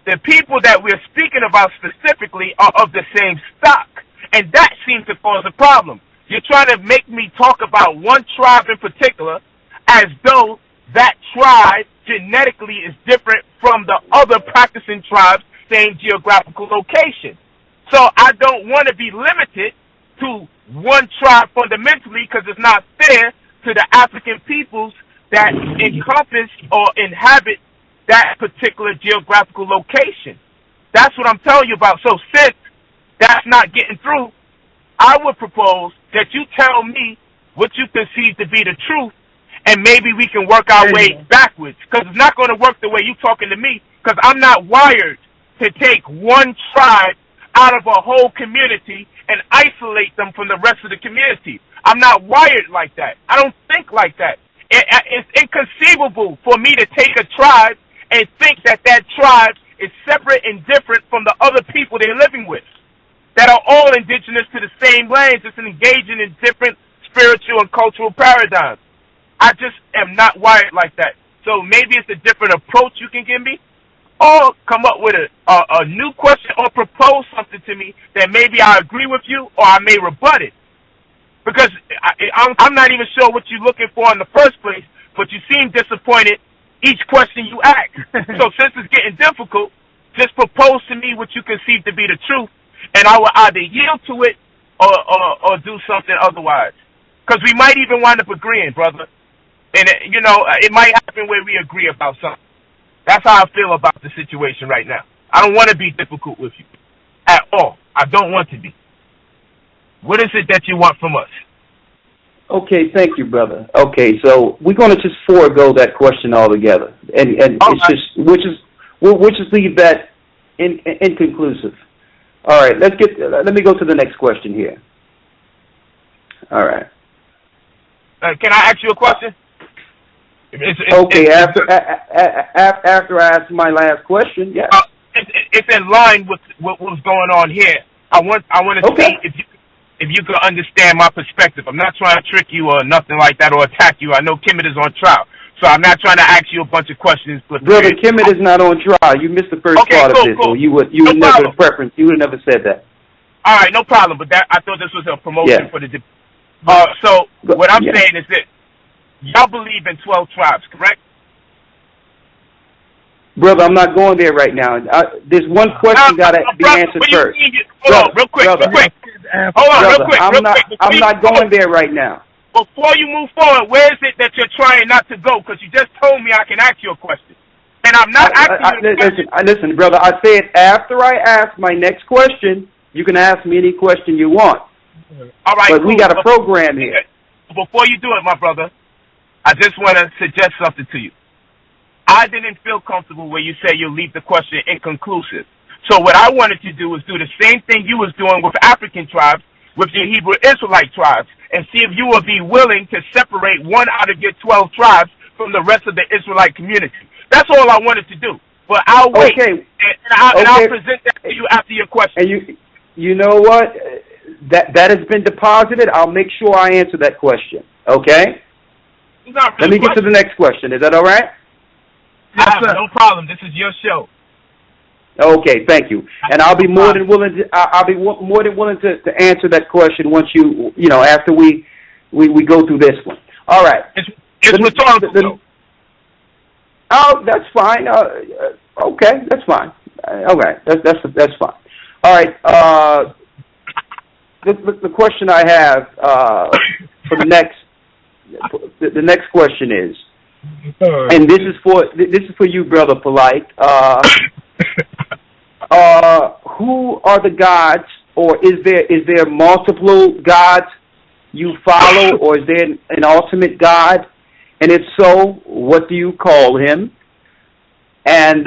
the people that we're speaking about specifically are of the same stock. And that seems to cause a problem. You're trying to make me talk about one tribe in particular as though that tribe genetically is different from the other practicing tribes, same geographical location. So I don't want to be limited to one tribe fundamentally, because it's not fair to the African peoples that encompass or inhabit that particular geographical location. That's what I'm telling you about. So since that's not getting through, I would propose that you tell me what you perceive to be the truth, and maybe we can work our way backwards, because it's not going to work the way you're talking to me, because I'm not wired to take one tribe out of a whole community and isolate them from the rest of the community. I'm not wired like that. I don't think like that. It's inconceivable for me to take a tribe and think that that tribe is separate and different from the other people they're living with, that are all indigenous to the same lands, just engaging in different spiritual and cultural paradigms. I just am not wired like that. So maybe it's a different approach you can give me, or come up with a new question, or propose something to me that maybe I agree with you, or I may rebut it. Because I'm not even sure what you're looking for in the first place, but you seem disappointed each question you ask. So since it's getting difficult, just propose to me what you conceive to be the truth, and I will either yield to it or do something otherwise. Because we might even wind up agreeing, brother. And, it might happen where we agree about something. That's how I feel about the situation right now. I don't want to be difficult with you at all. I don't want to be. What is it that you want from us? Okay, thank you, brother. Okay, so we're going to just forego that question altogether, and we'll just leave that inconclusive. All right, let me go to the next question here. All right. Can I ask you a question? After I ask my last question, yes. It's in line with what was going on here. I want to see if you could understand my perspective. I'm not trying to trick you or nothing like that, or attack you. I know Kemet is on trial, so I'm not trying to ask you a bunch of questions. But brother, Kemet is not on trial. You missed the first part of this, or you would never preference. You would have never said that. All right, no problem. But I thought this was a promotion for the. So what I'm saying is that y'all believe in 12 tribes, correct? Brother, I'm not going there right now. There's one question got to be answered first. Hold on, real quick. I'm not going there right now. Before you move forward, where is it that you're trying not to go? Because you just told me I can ask you a question. And I'm not asking you a question. Listen, brother, I said after I ask my next question, you can ask me any question you want. All right, but we got a program here. Before you do it, my brother, I just want to suggest something to you. I didn't feel comfortable where you say you'll leave the question inconclusive. So what I wanted to do was do the same thing you was doing with African tribes, with your Hebrew Israelite tribes, and see if you would be willing to separate one out of your 12 tribes from the rest of the Israelite community. That's all I wanted to do. But I'll wait, and I'll present that to you after your question. And you know what? That has been deposited. I'll make sure I answer that question. Okay? Let me get to the next question. Is that all right? Yes, no problem. This is your show. Okay, thank you. And I'll be more than willing to answer that question once after we go through this one. All right. It's rhetorical. Oh, that's fine. Okay, that's fine. Okay, that's fine. All right. The question I have for the next question is, and this is for you, brother Polite. Who are the gods, or is there multiple gods you follow, or is there an ultimate God? And if so, what do you call him? And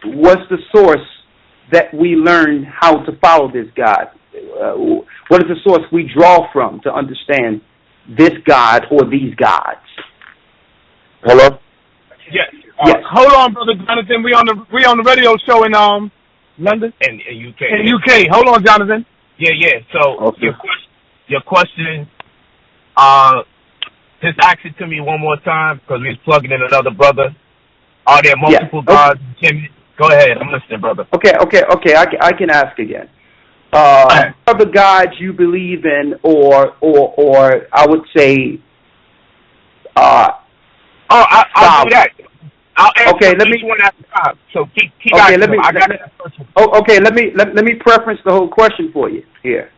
what's the source that we learn how to follow this God? What is the source we draw from to understand this God or these gods? Hello? Yes. Yes. Hold on, brother Jonathan. We on the radio show in London and UK. In UK. Hold on, Jonathan. Yeah. So okay. your question, just ask it to me one more time because we was plugging in another brother. Are there multiple gods? Okay. Go ahead. I'm listening, brother. Okay. I can ask again. other gods you believe in, or I would say, I'll do that. I'll answer okay, let me one at a time. So keep okay, let me okay, let me preference the whole question for you here.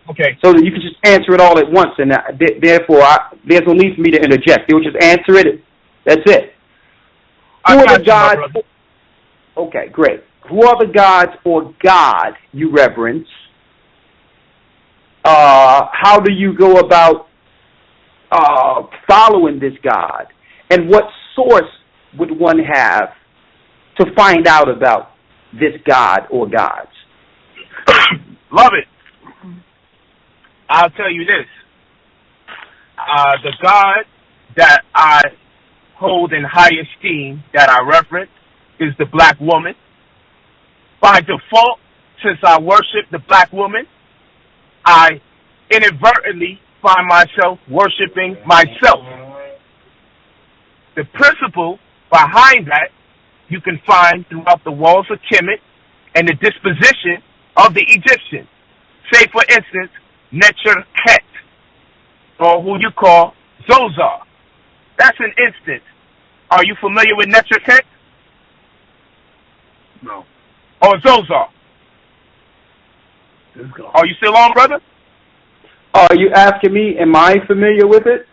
Okay. So that you can just answer it all at once, and therefore there's no need for me to interject. You'll just answer it. That's it. Who are the gods? Okay, great. Who are the gods or God you reverence? How do you go about following this God? And what source would one have to find out about this God or gods? Love it. I'll tell you this. The God that I hold in high esteem, that I reverence, is the black woman. By default, since I worship the black woman, I inadvertently find myself worshiping myself. The principle behind that you can find throughout the walls of Kemet and the disposition of the Egyptians. Say, for instance, Necherket, or who you call Zozar. That's an instance. Are you familiar with Necherket? No. Or Zozar? Are you still on, brother? Are you asking me, am I familiar with it?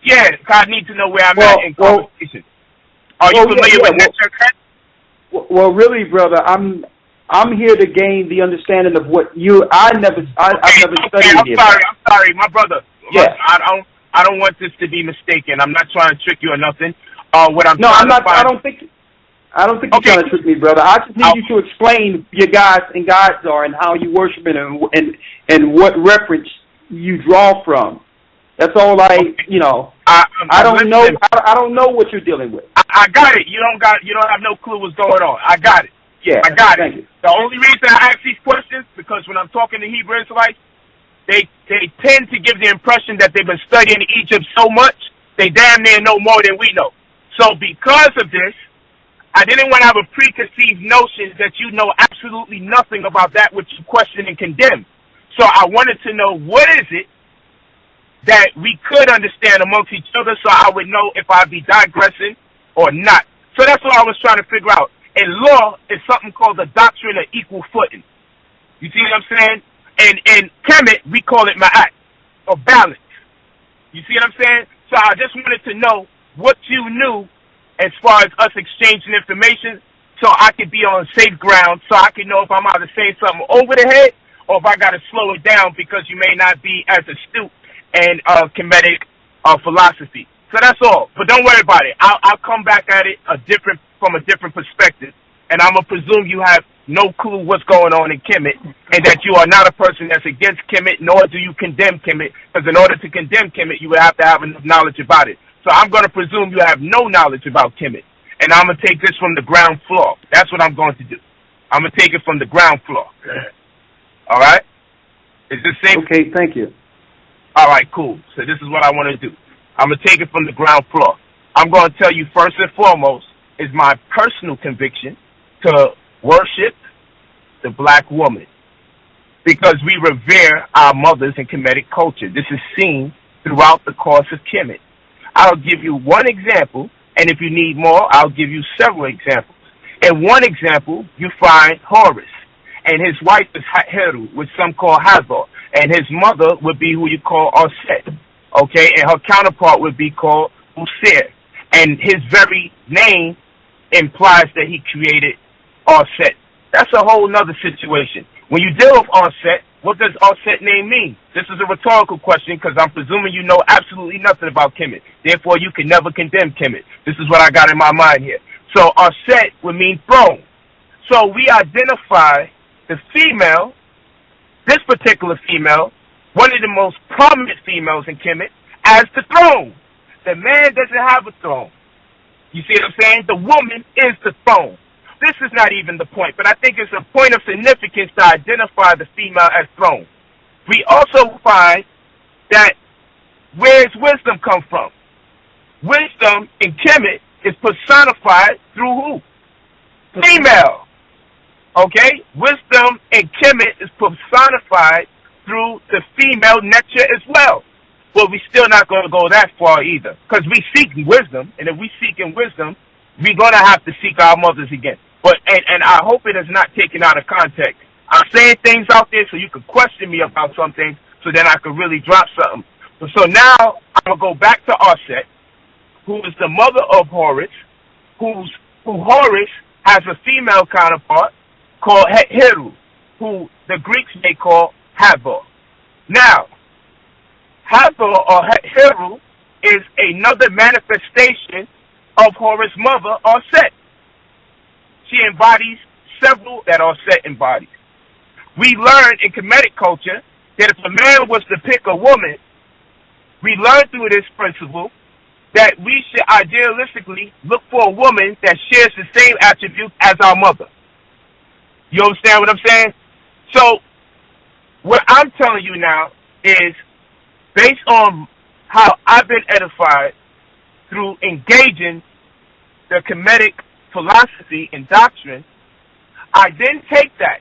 Yeah, I need to know where I'm at in conversation. Are you familiar with Necherket? Well, really, brother, I'm here to gain the understanding of what you. I've never studied it. I'm sorry, my brother. Yeah. I don't want this to be mistaken. I'm not trying to trick you or nothing. What I'm trying to find. I don't think you're trying to trick me, brother. I just need you to explain your gods and gods are and how you worship it and what reference you draw from. That's all I don't know. I don't know what you're dealing with. I got it. You don't have no clue what's going on. I got it. Yeah, I got it. Thank you. The only reason I ask these questions because when I'm talking to Hebrew Israelites, they tend to give the impression that they've been studying Egypt so much they damn near know more than we know. So because of this, I didn't want to have a preconceived notion that you know absolutely nothing about that which you question and condemn. So I wanted to know what is it that we could understand amongst each other so I would know if I'd be digressing or not. So that's what I was trying to figure out. In law, it's something called the doctrine of equal footing. You see what I'm saying? And in Kemet, we call it ma'at, or balance. You see what I'm saying? So I just wanted to know what you knew as far as us exchanging information so I could be on safe ground, so I could know if I'm either saying something over the head or if I got to slow it down because you may not be as astute in Kemetic philosophy. So that's all. But don't worry about it. I'll come back at it from a different perspective. And I'm going to presume you have no clue what's going on in Kemet and that you are not a person that's against Kemet, nor do you condemn Kemet. Because in order to condemn Kemet, you would have to have enough knowledge about it. So I'm going to presume you have no knowledge about Kemet. And I'm going to take this from the ground floor. That's what I'm going to do. I'm going to take it from the ground floor. All right? Is this safe? Okay, thank you. All right, cool. So this is what I want to do. I'm going to take it from the ground floor. I'm going to tell you first and foremost is my personal conviction to worship the black woman because we revere our mothers in Kemetic culture. This is seen throughout the course of Kemet. I'll give you one example, and if you need more, I'll give you several examples. In one example, you find Horus, and his wife is Heru, which some call Hazor, and his mother would be who you call Arset, okay, and her counterpart would be called Usir, and his very name implies that he created Arset. That's a whole nother situation. When you deal with Arset, what does Arset name mean? This is a rhetorical question because I'm presuming you know absolutely nothing about Kemet. Therefore, you can never condemn Kemet. This is what I got in my mind here. So Arset would mean throne. So we identify the female, this particular female, one of the most prominent females in Kemet, as the throne. The man doesn't have a throne. You see what I'm saying? The woman is the throne. This is not even the point, but I think it's a point of significance to identify the female as throne. We also find that where's wisdom come from? Wisdom in Kemet is personified through who? Female. Okay? Wisdom in Kemet is personified through the female nature as well. But we're still not going to go that far either. Because we seek wisdom, and if we seek in wisdom, we're going to have to seek our mothers again. But and I hope it is not taken out of context. I'm saying things out there so you can question me about something, so then I can really drop something. So now I'm going to go back to Aset, who is the mother of Horus, who Horus has a female counterpart called Heru, who the Greeks may call Hathor. Now, Hathor or Heru is another manifestation of Horus' mother, Aset. She embodies several that Aset embodies. We learn in Kemetic culture that if a man was to pick a woman, we learn through this principle that we should idealistically look for a woman that shares the same attributes as our mother. You understand what I'm saying? So, what I'm telling you now is, based on how I've been edified through engaging the Kemetic philosophy and doctrine, I didn't take that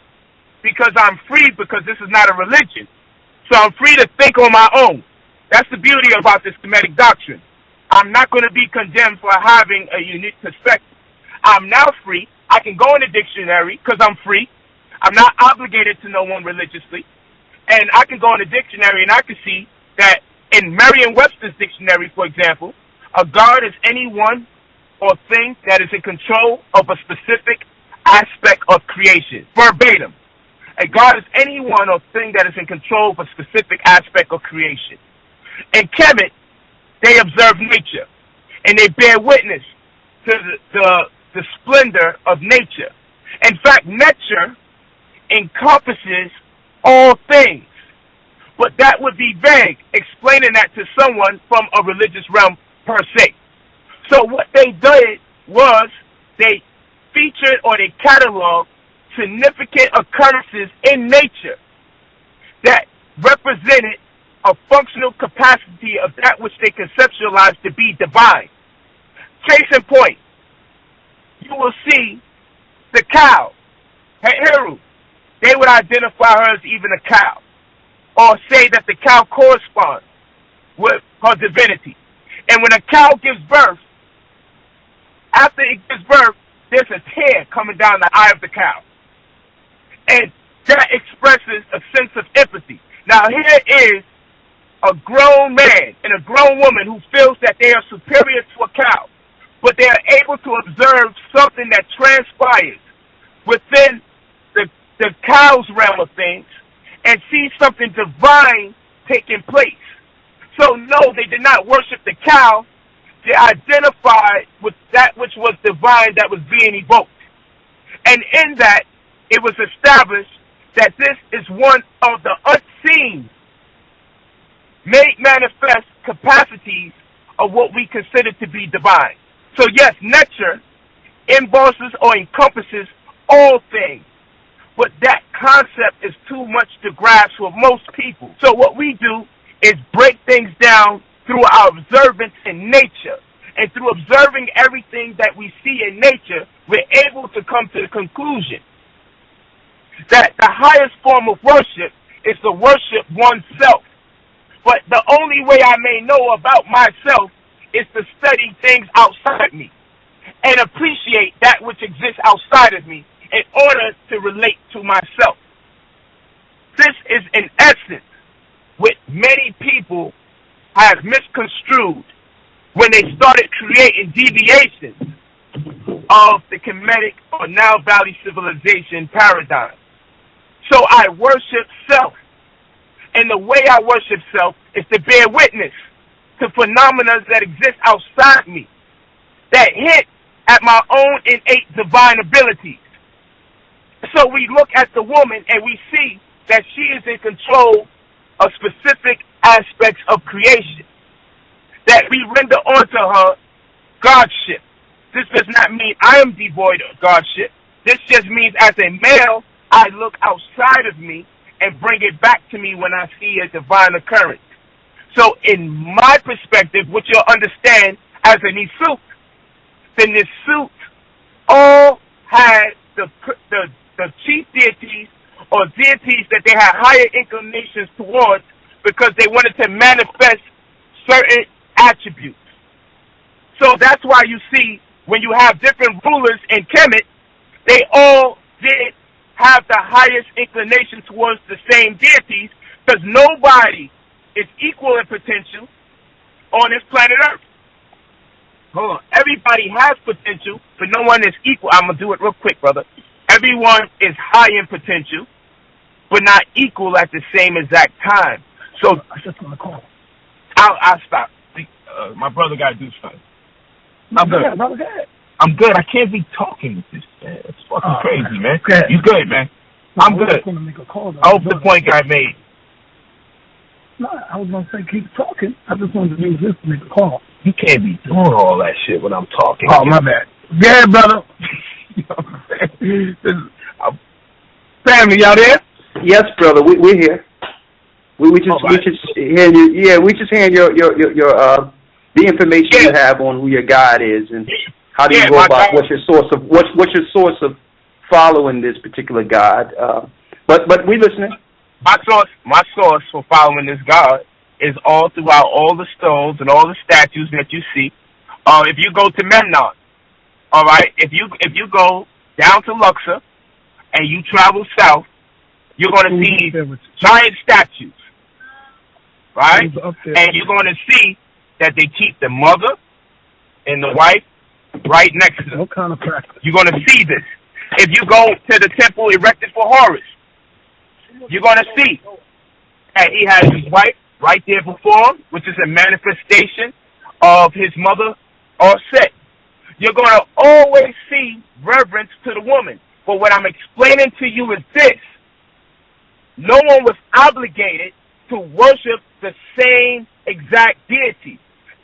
because I'm free, because this is not a religion. So I'm free to think on my own. That's the beauty about this Kemetic doctrine. I'm not going to be condemned for having a unique perspective. I'm now free. I can go in the dictionary because I'm free. I'm not obligated to no one religiously. And I can go in the dictionary and I can see that in Merriam-Webster's dictionary, for example, a god is anyone or thing that is in control of a specific aspect of creation. Verbatim. A god is anyone or thing that is in control of a specific aspect of creation. In Kemet, they observe nature, and they bear witness to the splendor of nature. In fact, nature encompasses all things. But that would be vague, explaining that to someone from a religious realm per se. So what they did was they featured or they cataloged significant occurrences in nature that represented a functional capacity of that which they conceptualized to be divine. Case in point, you will see the cow, Heru. They would identify her as even a cow, or say that the cow corresponds with her divinity. And when a cow gives birth, after it gives birth, there's a tear coming down the eye of the cow. And that expresses a sense of empathy. Now here is a grown man and a grown woman who feels that they are superior to a cow, but they are able to observe something that transpires within the cow's realm of things and see something divine taking place. So no, they did not worship the cow. They identified with that which was divine that was being evoked. And in that, it was established that this is one of the unseen, made manifest capacities of what we consider to be divine. So yes, nature embosses or encompasses all things. But that concept is too much to grasp for most people. So what we do is break things down through our observance in nature. And through observing everything that we see in nature, we're able to come to the conclusion that the highest form of worship is to worship oneself. But the only way I may know about myself is to study things outside me and appreciate that which exists outside of me in order to relate to myself. This is in essence what many people have misconstrued when they started creating deviations of the Kemetic or Nile Valley civilization paradigm. So I worship self. And the way I worship self is to bear witness to phenomena that exist outside me, that hint at my own innate divine abilities. So we look at the woman and we see that she is in control of specific aspects of creation, that we render onto her godship. This does not mean I am devoid of godship. This just means as a male, I look outside of me and bring it back to me when I see a divine occurrence. So in my perspective, what you'll understand as a Nisut, the Nisut all had the the chief deities or deities that they had higher inclinations towards because they wanted to manifest certain attributes. So that's why you see when you have different rulers in Kemet, they all did have the highest inclination towards the same deities because nobody is equal in potential on this planet Earth. Hold on. Everybody has potential, but no one is equal. I'm going to do it real quick, brother. Everyone is high in potential, but not equal at the same exact time. So I just want to call. I'll stop. My brother got to do something. I'm good. I'm good. I can't be talking with this, man. It's fucking crazy, man. You good, man? I'm good. I hope the point got made. No, I was going to say keep talking. I just wanted to use this to make a call. You can't be doing all that shit when I'm talking. Oh, my bad. Yeah, brother. You know what I'm saying? Family, y'all there? Yes, brother. We're here. We just hearing you. Yeah, we just hearing your the information you have on who your God is and how do you go about what's your source of following this particular God. But we listening. My source for following this God is all throughout all the stones and all the statues that you see. If you go to Memnon, all right, if you go down to Luxor and you travel south, you're going to see giant statues, right? And you're going to see that they keep the mother and the wife right next to them. What kind of practice? You're going to see this. If you go to the temple erected for Horus, you're going to see that he has his wife right there before him, which is a manifestation of his mother or Set. You're going to always see reverence to the woman. But what I'm explaining to you is this. No one was obligated to worship the same exact deity.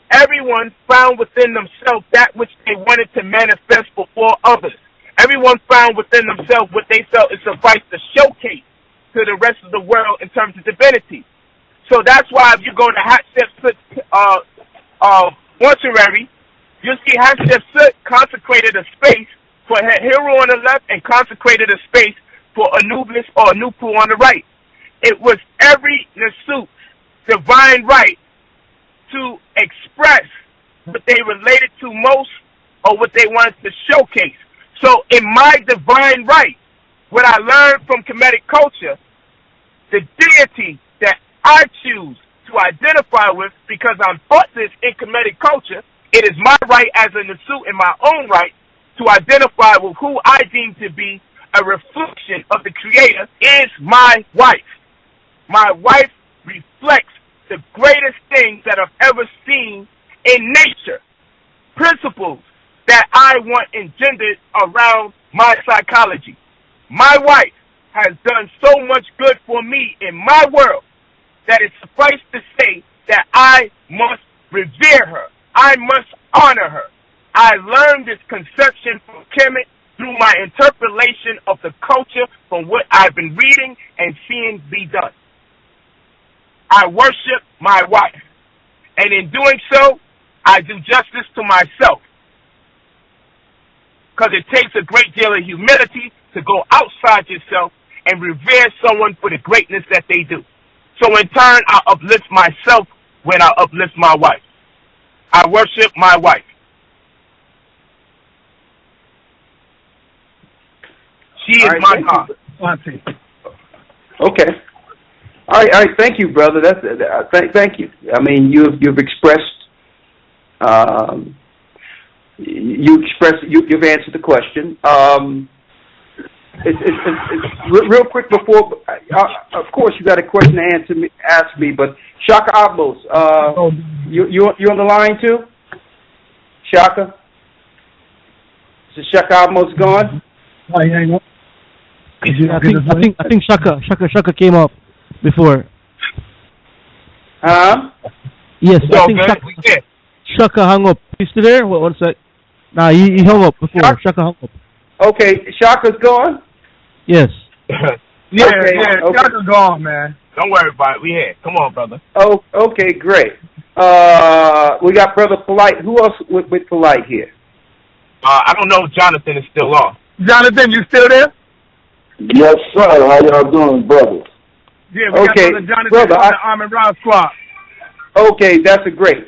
Everyone found within themselves that which they wanted to manifest before others. Everyone found within themselves what they felt it sufficed to showcase to the rest of the world in terms of divinity. So that's why if you go to Hatshepsut's mortuary, you'll see Hatshepsut consecrated a space for Heru on the left and consecrated a space for Anubis or Anupu on the right. It was every Nasu's divine right to express what they related to most or what they wanted to showcase. So in my divine right, what I learned from Kemetic culture, the deity that I choose to identify with because I'm taught this in Kemetic culture, it is my right as a Nasu in my own right to identify with who I deem to be a reflection of the Creator is my wife. My wife reflects the greatest things that I've ever seen in nature, principles that I want engendered around my psychology. My wife has done so much good for me in my world that it suffices to say that I must revere her. I must honor her. I learned this conception from Kemet through my interpolation of the culture from what I've been reading and seeing be done. I worship my wife, and in doing so, I do justice to myself, because it takes a great deal of humility to go outside yourself and revere someone for the greatness that they do. So in turn, I uplift myself when I uplift my wife. I worship my wife. She is my God. Okay. All right. Thank you, brother. Thank you. I mean, you've expressed, you've answered the question. It's real quick before. Of course, you got a question to ask me, but Shaka Ablos, you on the line too? Shaka? Is Shaka Ablos gone? I think Shaka came up before. Huh? Yes, I think Shaka hung up. You still there? One sec. Nah, he hung up before. Shaka hung up. Okay, Shaka's gone? Yes. Yeah, Shaka's gone, man. Don't worry about it. We here. Come on, brother. Oh, okay, great. We got Brother Polite. Who else with Polite here? I don't know if Jonathan is still on. Jonathan, you still there? Yes, sir. How y'all doing, brothers? Yeah, we got Brother Jonathan from the Army Rob Squad. Okay, that's great.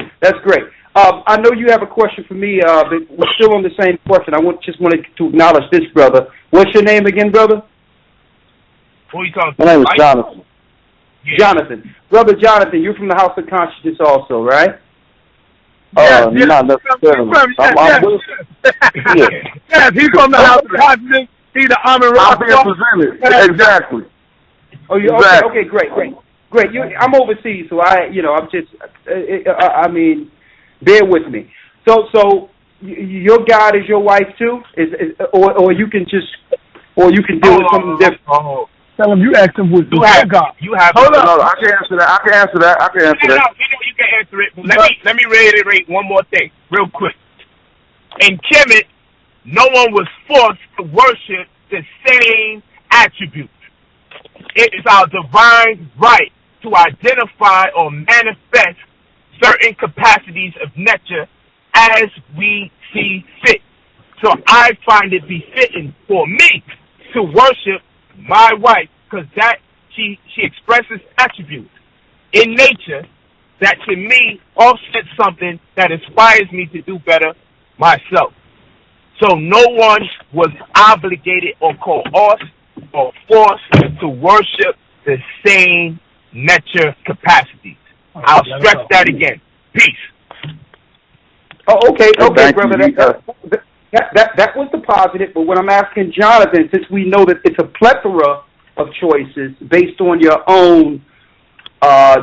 I know you have a question for me, but we're still on the same question. I just wanted to acknowledge this, brother. What's your name again, brother? Who are you talking My name is Jonathan. Yeah. Jonathan. Brother Jonathan, you're from the House of Consciousness also, right? Not necessarily. Yes, he's from the House of Consciousness. He's the Army Rob Squad. I'm being presented. Exactly. Oh, you exactly. Okay, great. I'm overseas, so I'm just, bear with me. So your God is your wife too, or you can deal with something different. Tell him you asked him with you have God. You have. Hold up. No, I can answer that. You know you can answer it. But let me reiterate one more thing, real quick. In Kemet, no one was forced to worship the same attributes. It is our divine right to identify or manifest certain capacities of nature as we see fit. So I find it befitting for me to worship my wife because that she expresses attributes in nature that to me offset something that inspires me to do better myself. So no one was obligated or coerced or forced to worship the same nature capacities. I'll stress that again. Peace. Oh, okay, brother. That was the positive, but what I'm asking Jonathan, since we know that it's a plethora of choices based on your own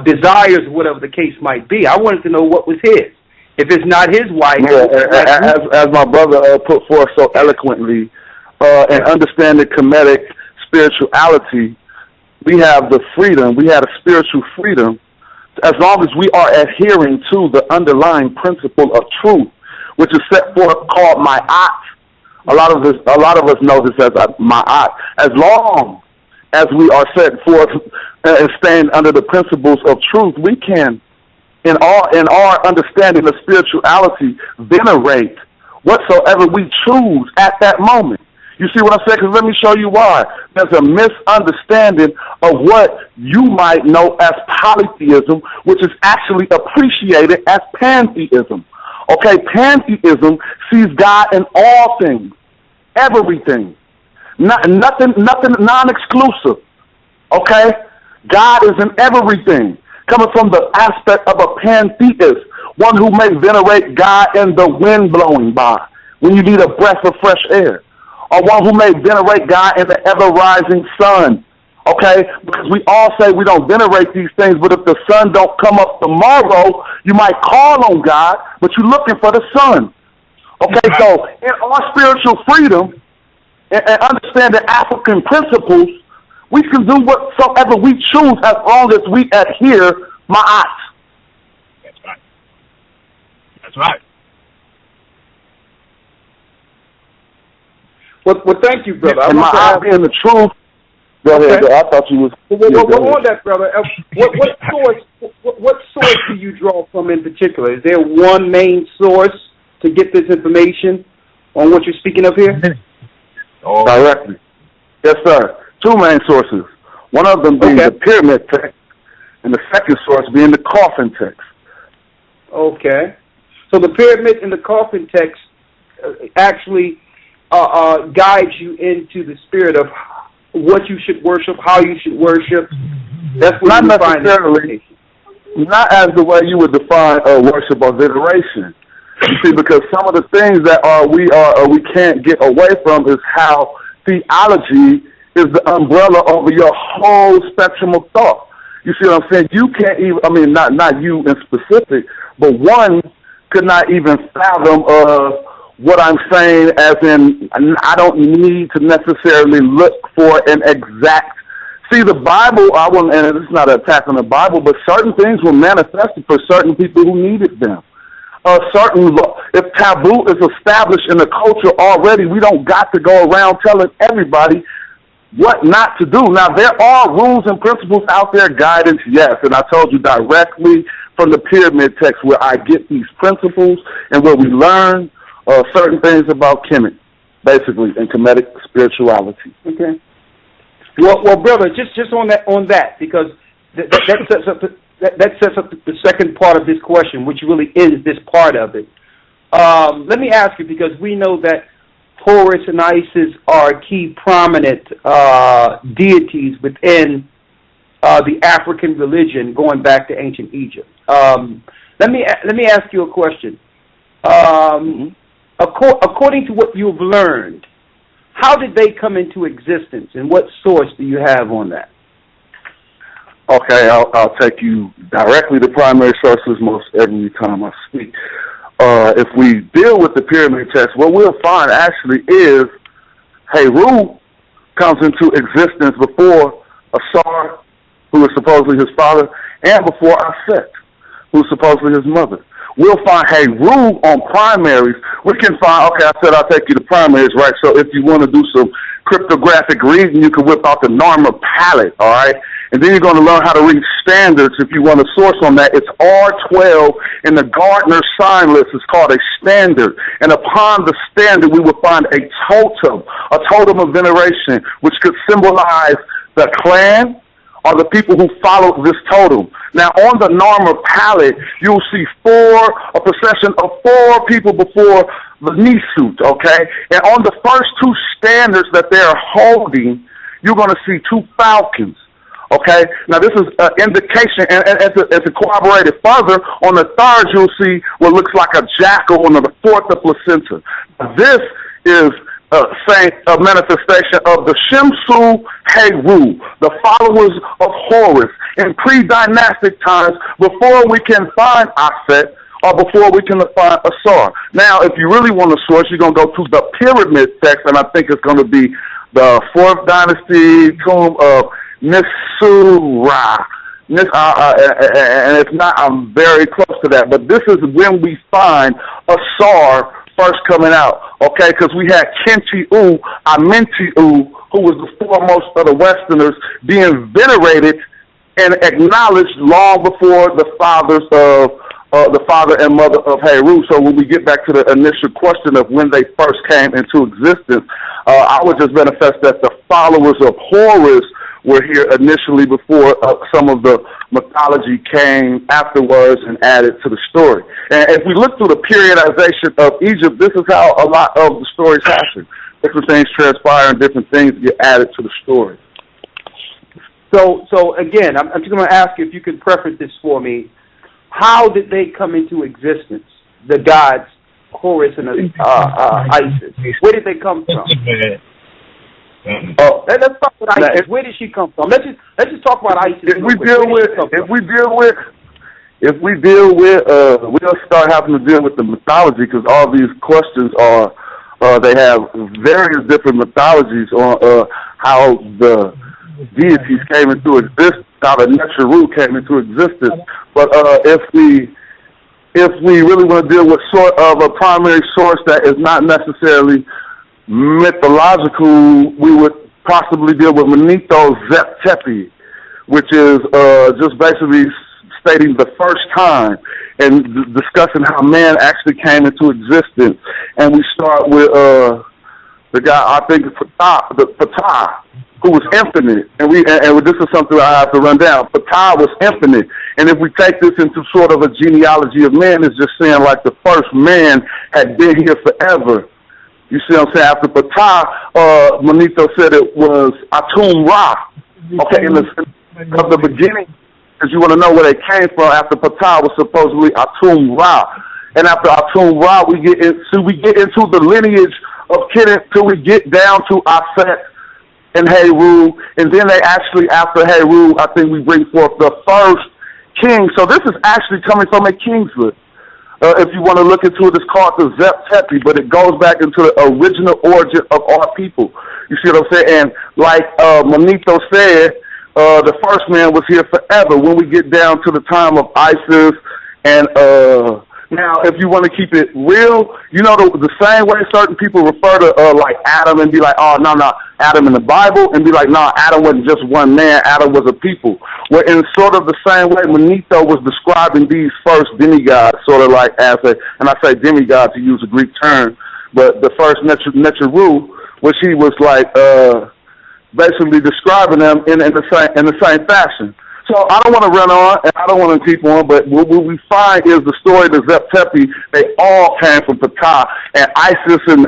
desires, whatever the case might be, I wanted to know what was his. If it's not his wife, as my brother put forth so eloquently, and understanding Kemetic spirituality, we have the freedom. We have a spiritual freedom as long as we are adhering to the underlying principle of truth, which is set forth called ma'at. A lot of us know this as ma'at. As long as we are set forth and staying under the principles of truth, we can, in our understanding of spirituality, venerate whatsoever we choose at that moment. You see what I'm saying? Because let me show you why. There's a misunderstanding of what you might know as polytheism, which is actually appreciated as pantheism. Okay, pantheism sees God in all things, everything, nothing non-exclusive. Okay, God is in everything, coming from the aspect of a pantheist, one who may venerate God in the wind blowing by when you need a breath of fresh air, or one who may venerate God in the ever-rising sun. Okay, because we all say we don't venerate these things, but if the sun don't come up tomorrow, you might call on God, but you're looking for the sun. Okay, so in our spiritual freedom and understanding African principles, we can do whatsoever we choose as long as we adhere ma'at. That's right. That's right. Well, thank you, brother. And ma'at being the truth. Go ahead. I thought you was. Well, on that, brother. What source do you draw from in particular? Is there one main source to get this information on what you're speaking of here? Directly. Yes, sir. Two main sources. One of them being the pyramid text, and the second source being the coffin text. Okay. So the pyramid and the coffin text actually guides you into the spirit of what you should worship, how you should worship. That's what not necessarily, not as the way you would define worship or veneration. You see, because some of the things that we can't get away from is how theology is the umbrella over your whole spectrum of thought. You see what I'm saying? You can't even, I mean, not you in specific, but one could not even fathom what I'm saying, as in, I don't need to necessarily look for an exact. See, the Bible, and it's not an attack on the Bible, but certain things were manifested for certain people who needed them. If taboo is established in the culture already, we don't got to go around telling everybody what not to do. Now, there are rules and principles out there, guidance, yes, and I told you directly from the pyramid text where I get these principles and where we learn certain things about Kemet, basically, and Kemetic spirituality. Okay. Well, brother, just on that, because that sets up the second part of this question, which really is this part of it. Let me ask you, because we know that Horus and Isis are key prominent deities within the African religion going back to ancient Egypt. Let me ask you a question. According to what you've learned, how did they come into existence, and what source do you have on that? Okay, I'll take you directly to primary sources most every time I speak. If we deal with the pyramid text, what we'll find actually is Heru comes into existence before Asar, who is supposedly his father, and before Aset, who is supposedly his mother. We'll find Heru on primaries. We can find, okay, I said I'll take you to primaries, right? So if you want to do some cryptographic reading, you can whip out the Narmer palette, all right? And then you're going to learn how to read standards. If you want a source on that, it's R12 in the Gardner sign list. It's called a standard. And upon the standard, we will find a totem of veneration, which could symbolize the clan or the people who follow this totem. Now, on the Narmer palette, you'll see a procession of 4 people before the Nisut, okay? And on the first 2 standards that they're holding, you're going to see 2 falcons. Okay, now this is an indication, and as it corroborated further, on the 3rd you'll see what looks like a jackal, on the 4th a placenta. This is a manifestation of the Shemsu Heru, the followers of Horus, in pre-dynastic times, before we can find Aset, or before we can find Asar. Now, if you really want a source, you're going to go to the pyramid text, and I think it's going to be the 4th dynasty tomb of Nisura. And if not, I'm very close to that. But this is when we find Asar first coming out, okay? Because we had Kenchi-U, Amentiu, who was the foremost of the Westerners, being venerated and acknowledged long before the fathers of the father and mother of Heru. So when we get back to the initial question of when they first came into existence, I would just manifest that the followers of Horus were here initially before some of the mythology came afterwards and added to the story. And if we look through the periodization of Egypt, this is how a lot of the stories happen. Different things transpire and different things get added to the story. So again, I'm just going to ask you if you could preface this for me. How did they come into existence, the gods Horus and Isis? Where did they come from? Let's talk about Isis. Where did she come from? Let's just talk about Isis. If we deal with, we'll start having to deal with the mythology, because all these questions are, they have various different mythologies on how the deities came into existence, how the Neteru came into existence. But if we really want to deal with sort of a primary source that is not necessarily mythological, we would possibly deal with Manetho Zep Tepi, which is just basically stating the first time and discussing how man actually came into existence. And we start with the guy, I think, Ptah, who was infinite. And this is something I have to run down. Ptah was infinite. And if we take this into sort of a genealogy of man, it's just saying like the first man had been here forever. You see what I'm saying? After Ptah, Manetho said it was Atum Ra. Okay, in the beginning, because you want to know where they came from, after Ptah was supposedly Atum Ra. And after Atum Ra, we get into the lineage of Kemet till we get down to Aset and Heru. And then they actually, after Heru, I think we bring forth the first king. So this is actually coming from a king's list. If you want to look into it, it's called the Zep Tepi, but it goes back into the original origin of our people. You see what I'm saying? And like Manetho said, the first man was here forever. When we get down to the time of Isis, and now if you want to keep it real, you know the same way certain people refer to like Adam and be like, oh no, Adam in the Bible, and be like, no, Adam wasn't just one man, Adam was a people. Well, in sort of the same way, Manetho was describing these first demigods, sort of like as and I say demigod to use a Greek term, but the first Neteru, which he was like basically describing them in the same fashion. So I don't want to run on, and I don't want to keep on, but what we find is the story of the Zep Tepi, they all came from Ptah, and ISIS and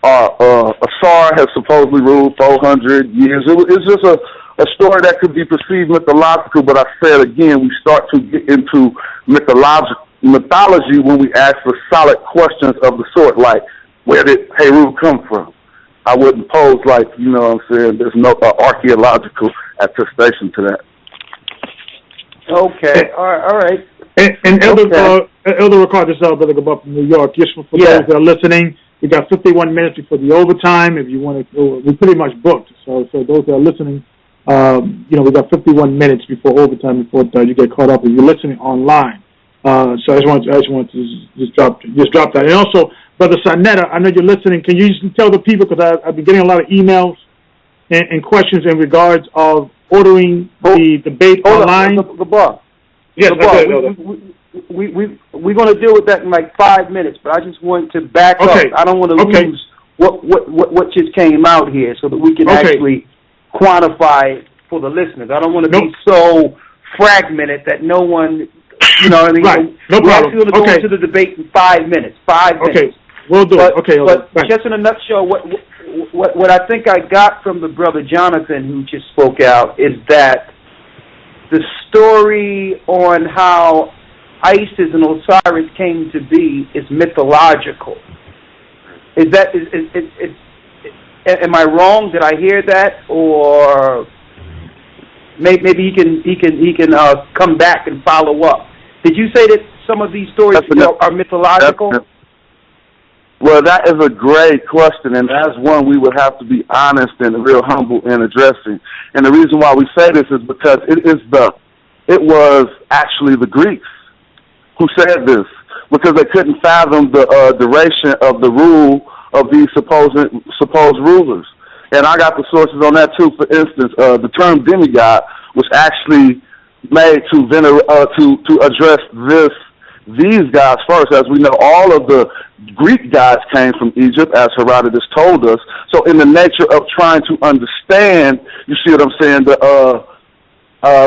Asar has supposedly ruled 400 years. It's just a story that could be perceived mythological, but I said again, we start to get into mythology when we ask for solid questions of the sort, like, where did Heru come from? I wouldn't pose like, you know what I'm saying, there's no archaeological attestation to that. Okay, all right. And Elder Rawchaa, this is Brother Gabba from New York. Just for those that are listening, we got 51 minutes before the overtime. If you want to, we're pretty much booked. So those that are listening, we got 51 minutes before overtime before you get caught up. If you're listening online, so I just want to just drop that. And also, Brother Sarnetta, I know you're listening. Can you just tell the people, because I've been getting a lot of emails and questions in regards of ordering the debate online. Yes, we're going to deal with that in like 5 minutes, but I just want to back up. I don't want to lose what just came out here, so that we can actually quantify it for the listeners. I don't want to be so fragmented that no one, you know what I mean? Right. No we're problem. actually going to go into the debate in 5 minutes. 5 minutes. Okay, we'll do it. Okay, but just in a nutshell, what I think I got from the brother Jonathan who just spoke out is that the story on how Isis and Osiris came to be is mythological. Is that am I wrong? Did I hear that, or maybe he can come back and follow up? Did you say that some of these stories are mythological? Well, that is a great question, and that's one we would have to be honest and real humble in addressing. And the reason why we say this is because it was actually the Greeks who said this, because they couldn't fathom the duration of the rule of these supposed rulers. And I got the sources on that too. For instance, the term demigod was actually made to address these gods first. As we know, all of the Greek gods came from Egypt, as Herodotus told us. So in the nature of trying to understand, you see what I'm saying,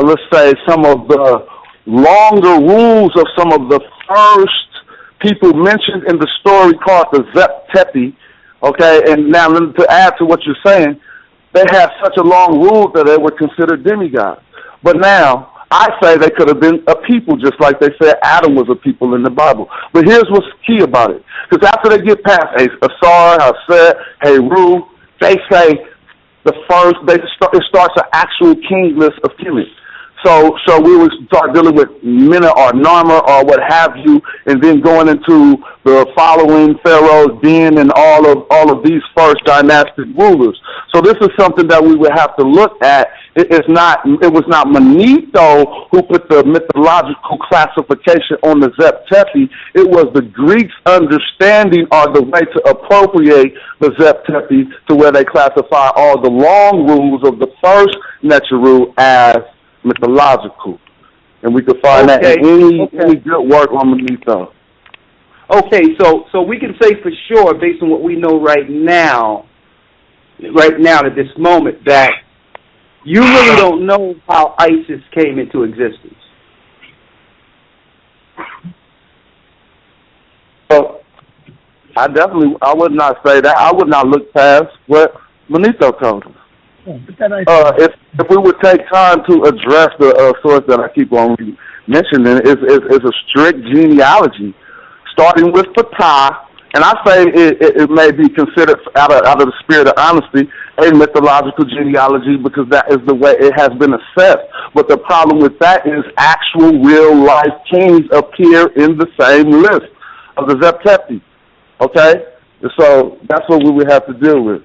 let's say some of the longer rules of some of the first people mentioned in the story called the Zep Tepi, okay? And now to add to what you're saying, they had such a long rule that they were considered demigods. But now, I say they could have been a people, just like they said Adam was a people in the Bible. But here's what's key about it. Because after they get past Asar, Haset, Heru, they say it starts an actual king list of Kemet. So we would start dealing with Mena or Narmer or what have you, and then going into the following pharaohs, Din, and all of these first dynastic rulers. So this is something that we would have to look at. It was not Manetho who put the mythological classification on the Zep Tepi. It was the Greeks' understanding or the way to appropriate the Zep Tepi to where they classify all the long rules of the first Neteru as mythological, and we could find that in any good work on Manetho. Okay, so we can say for sure, based on what we know right now at this moment, that you really don't know how ISIS came into existence. So I would not say that. I would not look past what Manetho told us. If we would take time to address the source that I keep on mentioning, is a strict genealogy, starting with Ptah, and I say it may be considered out of the spirit of honesty a mythological genealogy, because that is the way it has been assessed. But the problem with that is actual real life kings appear in the same list of the Zep Tepi. Okay, so that's what we would have to deal with.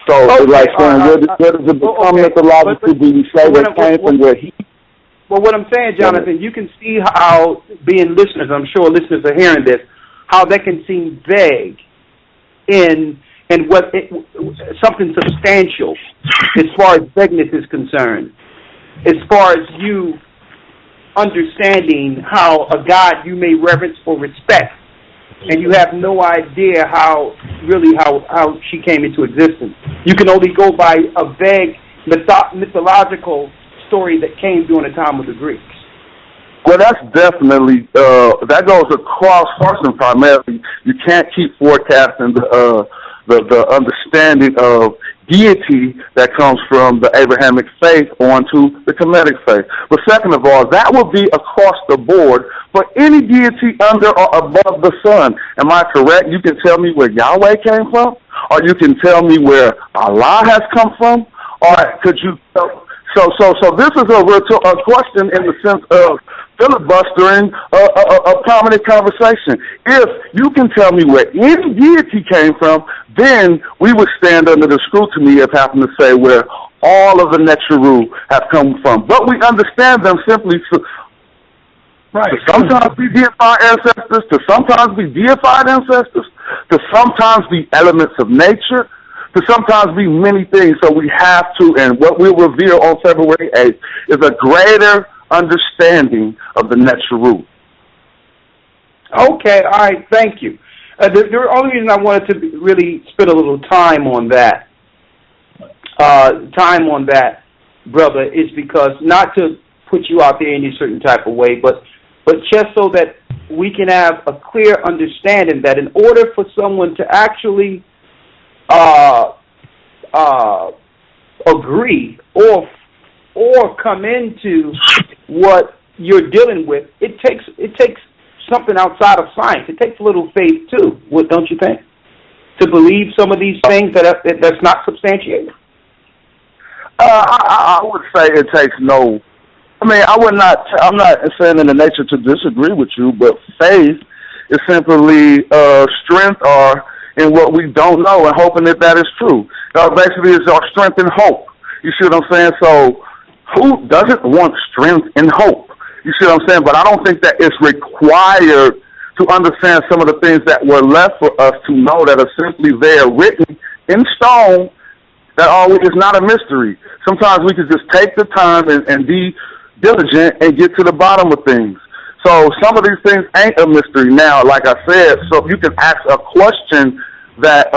So, where does it become mythological? Do you say they came from where he... Well, what I'm saying, Jonathan, you can see how, being listeners, I'm sure listeners are hearing this, how that can seem vague in something substantial as far as vagueness is concerned, as far as you understanding how a God you may reverence or respect and you have no idea how she came into existence. You can only go by a vague mythological story that came during the time of the Greeks. Well, that's definitely, that goes across first and primarily. You can't keep forecasting the understanding of deity that comes from the Abrahamic faith onto the Kemetic faith. But second of all, that will be across the board for any deity under or above the sun. Am I correct? You can tell me where Yahweh came from, or you can tell me where Allah has come from, or could you? So this is a question in the sense of filibustering a prominent conversation. If you can tell me where any deity came from, then we would stand under the scrutiny of having to say where all of the Netzeru have come from. But we understand them simply to sometimes be deified ancestors, to sometimes be deified ancestors, to sometimes be elements of nature, to sometimes be many things. So we have to, and what we'll reveal on February 8th is a greater understanding of the Netzeru. Okay, all right, thank you. The only reason I wanted to really spend a little time on that, brother, is because not to put you out there in a certain type of way, but just so that we can have a clear understanding that in order for someone to actually agree or come into what you're dealing with, it takes something outside of science. It takes a little faith too, don't you think? To believe some of these things that's not substantiated. I would say it takes no. I mean, I'm not saying in the nature to disagree with you, but faith is simply strength or in what we don't know and hoping that is true. Basically, it's our strength and hope. You see what I'm saying? So who doesn't want strength and hope? You see what I'm saying? But I don't think that it's required to understand some of the things that were left for us to know that are simply there, written in stone, that always is not a mystery. Sometimes we could just take the time and be diligent and get to the bottom of things. So some of these things ain't a mystery now, like I said. So you can ask a question that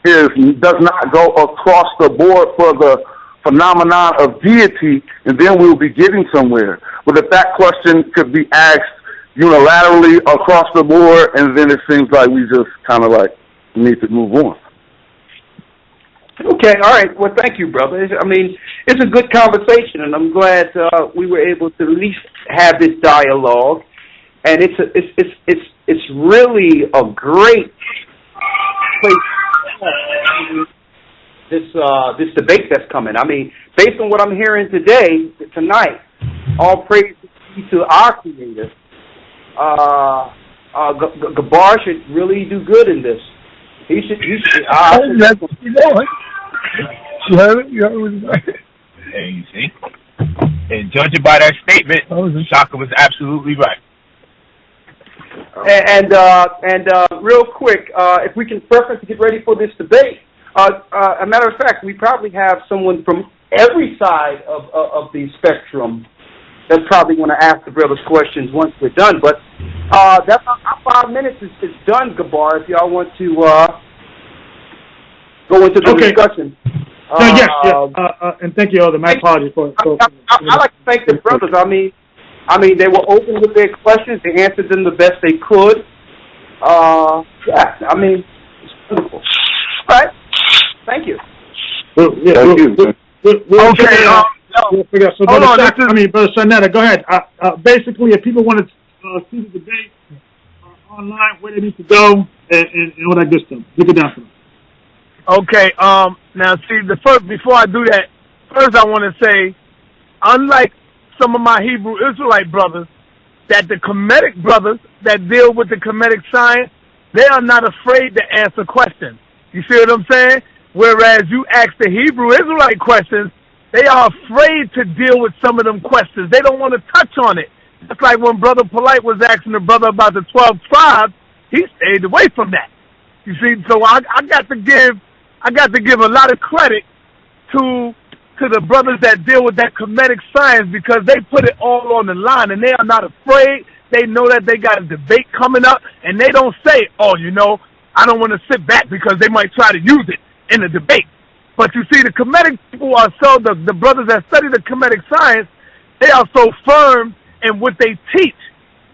does not go across the board for the phenomenon of deity, and then we'll be getting somewhere. But if that question could be asked unilaterally across the board, and then it seems like we just kind of like need to move on. Okay, all right. Well, thank you, brother. I mean, it's a good conversation, and I'm glad we were able to at least have this dialogue. And it's really a great place. This debate that's coming. I mean, based on what I'm hearing tonight, all praise be to our Creator. Gabar should really do good in this. He should. You heard it? Hey, you see? And judging by that statement, Shaka was absolutely right. And real quick, if we can preference to get ready for this debate, a matter of fact, we probably have someone from every side of the spectrum that's probably going to ask the brothers questions once we're done. But that's our 5 minutes is done, Gabar. If y'all want to go into the discussion. Yes. And thank you, Elder. My apologies for. I like to thank the brothers. I mean, they were open with their questions. They answered them the best they could. I mean, it's wonderful. All right. Thank you. Thank you. Okay. So, Brother Sarnetta, go ahead. Basically, if people want to see the debate online, where they need to go, and all that good stuff. Break it down for them. Okay. Now, see, before I do that, first I want to say, unlike some of my Hebrew Israelite brothers, that the Kemetic brothers that deal with the Kemetic science, they are not afraid to answer questions. You see what I'm saying? Whereas you ask the Hebrew Israelite questions, they are afraid to deal with some of them questions. They don't want to touch on it. It's like when Brother Polite was asking the brother about the 12 tribes, he stayed away from that. You see, so I got to give a lot of credit to the brothers that deal with that Kemetic science, because they put it all on the line and they are not afraid They know that they got a debate coming up, and they don't say, oh, you know, I don't want to sit back because they might try to use it in a debate. But you see, the Kemetic people are so, the brothers that study the Kemetic science, they are so firm in what they teach,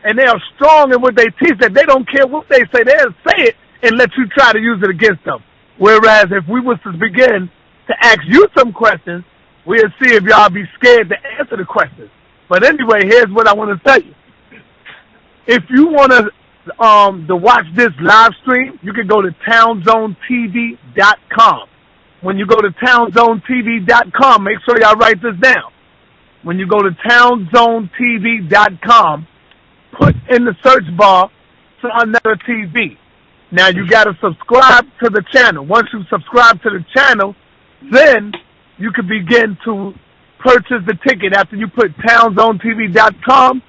and they are strong in what they teach that they don't care what they say. They'll say it and let you try to use it against them. Whereas if we was to begin to ask you some questions, we'll see if y'all be scared to answer the questions. But anyway, here's what I want to tell you. If you want to watch this live stream, you can go to townzonetv.com. When you go to townzonetv.com, make sure y'all write this down. When you go to townzonetv.com, put in the search bar Sarnetta TV. Now you got to subscribe to the channel. Once you subscribe to the channel, then you can begin to purchase the ticket. After you put townzonetv.com,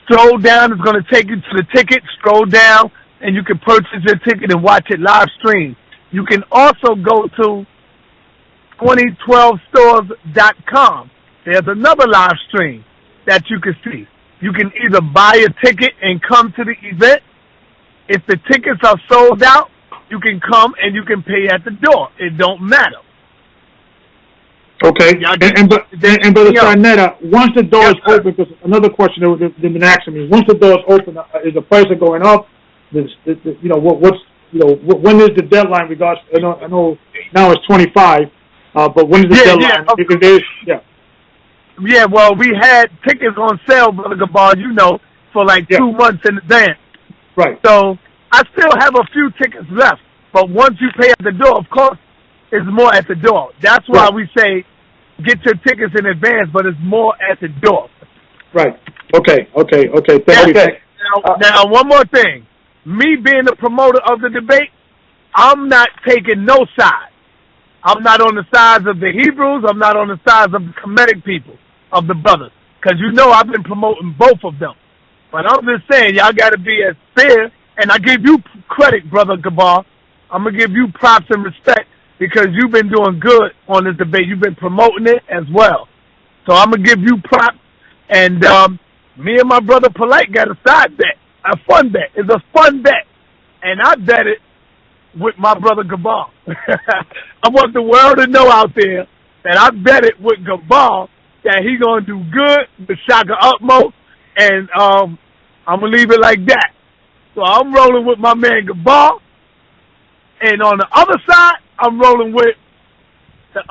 scroll down. It's going to take you to the ticket. Scroll down, and you can purchase your ticket and watch it live stream. You can also go to 2012stores.com. There's another live stream that you can see. You can either buy a ticket and come to the event. If the tickets are sold out, you can come and you can pay at the door. It don't matter. Okay. And Brother Sarnetta, once the door is open, because another question they've been asking me, once the door is open, is the price going up? When is the deadline? Regards, I know now it's 25, but when is the deadline? Yeah, well, we had tickets on sale, Brother Gabar, you know, for like 2 months in advance. Right. So I still have a few tickets left, but once you pay at the door, of course, it's more at the door. That's why we say get your tickets in advance, but it's more at the door. Right. Okay. Thank you. Now, one more thing. Me being the promoter of the debate, I'm not taking no side. I'm not on the sides of the Hebrews. I'm not on the sides of the Kemetic people, of the brothers, because you know I've been promoting both of them. But I'm just saying, y'all got to be as fair, and I give you credit, Brother Gabar. I'm going to give you props and respect because you've been doing good on this debate. You've been promoting it as well. So I'm going to give you props. And me and my brother Polite got a side bet, a fun bet. It's a fun bet. And I bet it with my brother Gabar. I want the world to know out there that I bet it with Gabar that he going to do good with Shaka Utmost. And I'm going to leave it like that. So I'm rolling with my man Gabar. And on the other side, I'm rolling with the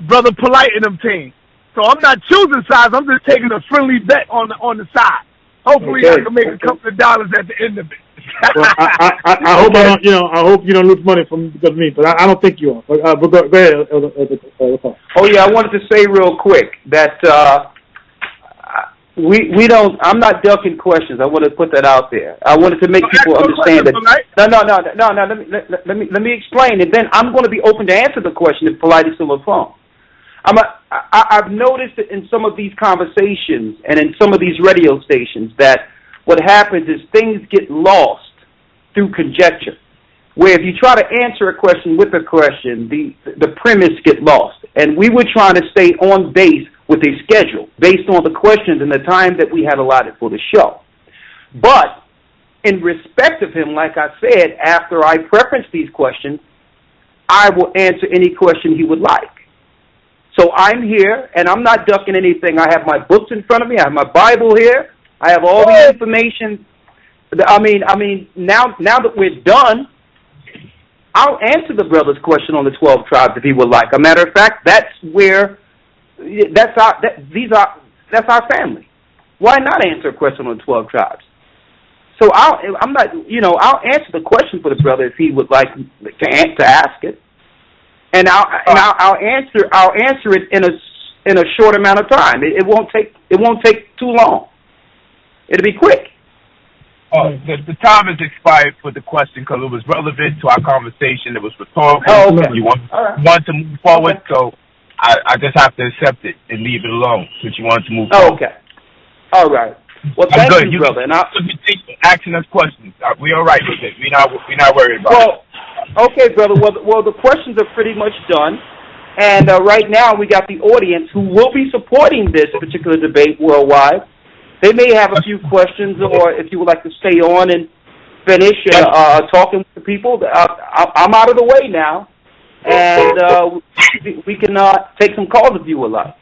Brother Polite and them team. So I'm not choosing sides. I'm just taking a friendly bet on the side. Hopefully, I can make a couple of dollars at the end of it. Well, I hope I don't. I hope you don't lose money because of me, but I don't think you are. But go ahead. Oh yeah, I wanted to say real quick that we don't. I'm not ducking questions. I want to put that out there. I wanted to make people understand that. No. Let me explain, and then I'm going to be open to answer the question if Polite is still on the phone. I've noticed that in some of these conversations and in some of these radio stations that what happens is things get lost through conjecture. Where if you try to answer a question with a question, the premise get lost. And we were trying to stay on base with a schedule based on the questions and the time that we had allotted for the show. But in respect of him, like I said, after I preference these questions, I will answer any question he would like. So I'm here, and I'm not ducking anything. I have my books in front of me. I have my Bible here. I have all the information. I mean, now that we're done, I'll answer the brother's question on the 12 tribes if he would like. A matter of fact, that's our family. Why not answer a question on the 12 tribes? So I'll answer the question for the brother if he would like to ask it. And I'll answer it in a short amount of time. It won't take too long. It'll be quick. Oh, the time has expired for the question because it was relevant to our conversation. It was rhetorical. Oh, okay. You want to move forward, so I just have to accept it and leave it alone since you want to move forward. Okay. All right. Well, thank you, brother. And asking us questions. We all right with it. We're not worried about it. Okay, brother. Well, the questions are pretty much done, And right now we got the audience who will be supporting this particular debate worldwide. They may have a few questions, or if you would like to stay on and finish talking with the people, I'm out of the way now. And we can take some calls if you would like.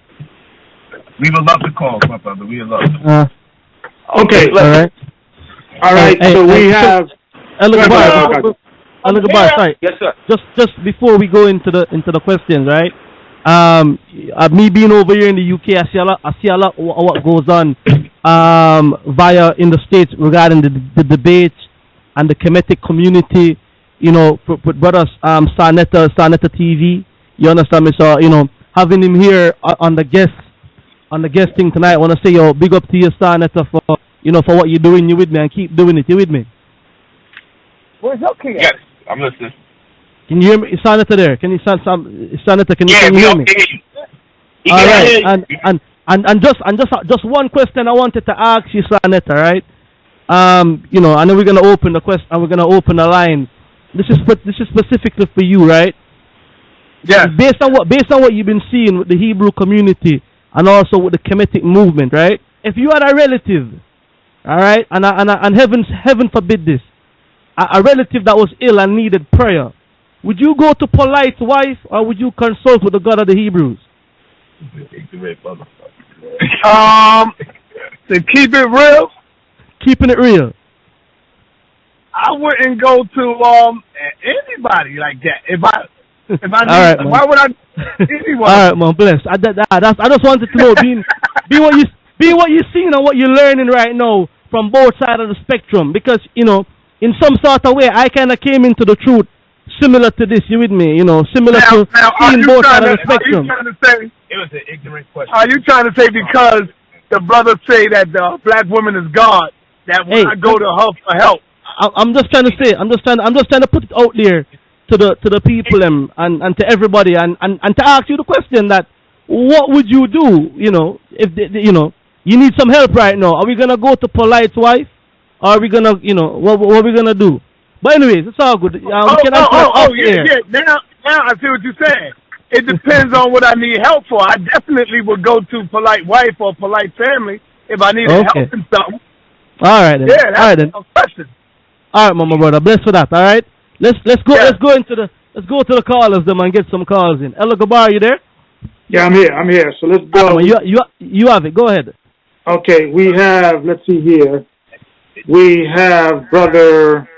We would love to call, my brother. We would love to. Okay. All right. So we have. Sorry. Yes, sir. Just before we go into the questions, right? Me being over here in the UK, I see a lot of what goes on via in the States regarding the debates and the Kemetic community. You know, with brothers, Sarnetta TV. You understand me? So, you know, having him here on the guesting tonight, I want to say, yo, big up to you, Sarnetta, for what you're doing. You with me, and keep doing it. You with me? Where's okay? Yes, I'm listening. Can you hear me? Sarnetta there? Can you Sarnetta? Can you hear me? All right, and just one question I wanted to ask you, Sarnetta, right? You know, and then we're gonna open the question, and we're gonna open the line. This is specifically for you, right? Yeah. Based on what you've been seeing with the Hebrew community and also with the Kemetic movement, right? If you had a relative, all right, and heaven forbid this, a relative that was ill and needed prayer, would you go to polite wife, or would you consult with the God of the Hebrews? To keep it real, keeping it real, I wouldn't go to anybody like that. If I need, right, why would I? Anyone? All right, man, bless. I just wanted to know, being what you're seeing and what you're learning right now from both sides of the spectrum, because you know, in some sort of way, I kind of came into the truth similar to this. You with me? You know, similar to seeing both sides of the spectrum. Are you trying to say It was an ignorant question. Are you trying to say because the brothers say that the black woman is God, that when I go to her for help? I'm just trying to say. I'm just trying to put it out there to the people and to everybody and to ask you the question that what would you do? You know, if you need some help right now. Are we gonna go to polite wife? Or are we gonna, what are we gonna do? But anyways, it's all good. Yeah. Now I see what you're saying. It depends on what I need help for. I definitely would go to polite wife or polite family if I needed help in something. All right then. Yeah, that's a question. All right, my brother. Bless for that. All right. Let's go to the callers them and get some calls in. Elder Rawchaa, you there? Yeah, I'm here. So let's go. You have it. Go ahead. Okay, we have. Let's see here. We have brother.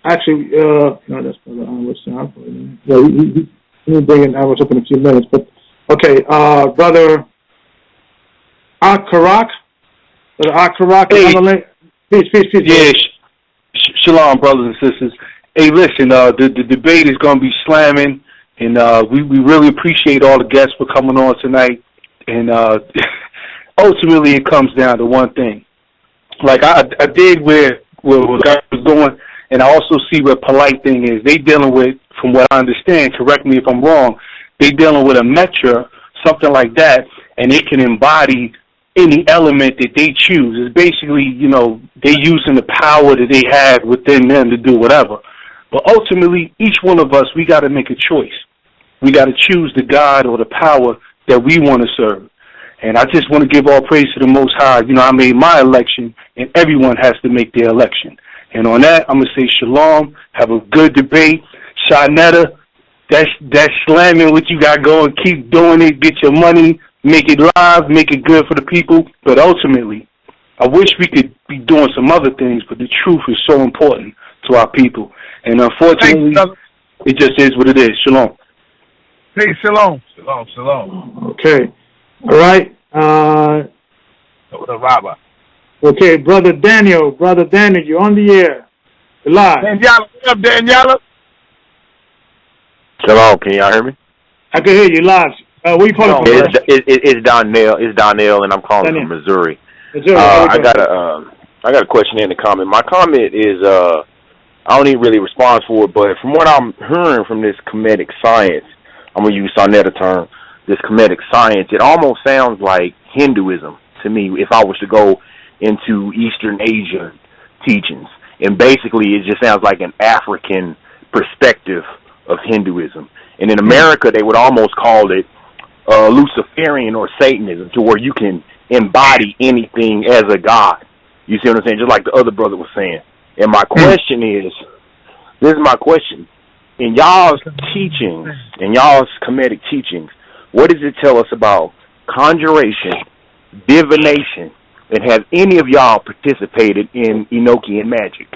Actually, no, that's brother Rawchaa. Yeah, we bring in Rawchaa up in a few minutes, but okay, brother Akarak. Hey. Peace. Yeah, shalom, brothers and sisters. Hey, listen, the debate is going to be slamming, and we really appreciate all the guests for coming on tonight. And ultimately, it comes down to one thing. Like, I dig where God was going, and I also see where polite thing is. They dealing with, from what I understand, correct me if I'm wrong, they dealing with a metra, something like that, and it can embody any element that they choose. It's basically, they using the power that they have within them to do whatever. But ultimately, each one of us, we got to make a choice. We got to choose the God or the power that we want to serve. And I just want to give all praise to the Most High. I made my election, and everyone has to make their election. And on that, I'm going to say shalom, have a good debate. Sarnetta, that's slamming what you got going. Keep doing it, get your money, make it live, make it good for the people. But ultimately, I wish we could be doing some other things, but the truth is so important to our people. And unfortunately, it just is what it is. Shalom. Peace, shalom. Shalom. Okay. All right. The robber. Okay, Brother Daniel, you're on the air. You're live. Daniela, what's up, Daniela? Shalom, can y'all hear me? I can hear you live. Where you calling from? It's Donnell, and I'm calling from Missouri. I got a question and a comment. My comment is, I don't even really respond for it, but from what I'm hearing from this Kemetic science, I'm going to use Sarnetta term, this Kemetic science, it almost sounds like Hinduism to me if I was to go into Eastern Asian teachings. And basically it just sounds like an African perspective of Hinduism. And in America, they would almost call it Luciferian or Satanism, to where you can embody anything as a god. You see what I'm saying? Just like the other brother was saying. And my question is, this is my question. In y'all's teachings, in y'all's Kemetic teachings, what does it tell us about conjuration, divination, and have any of y'all participated in Enochian magic?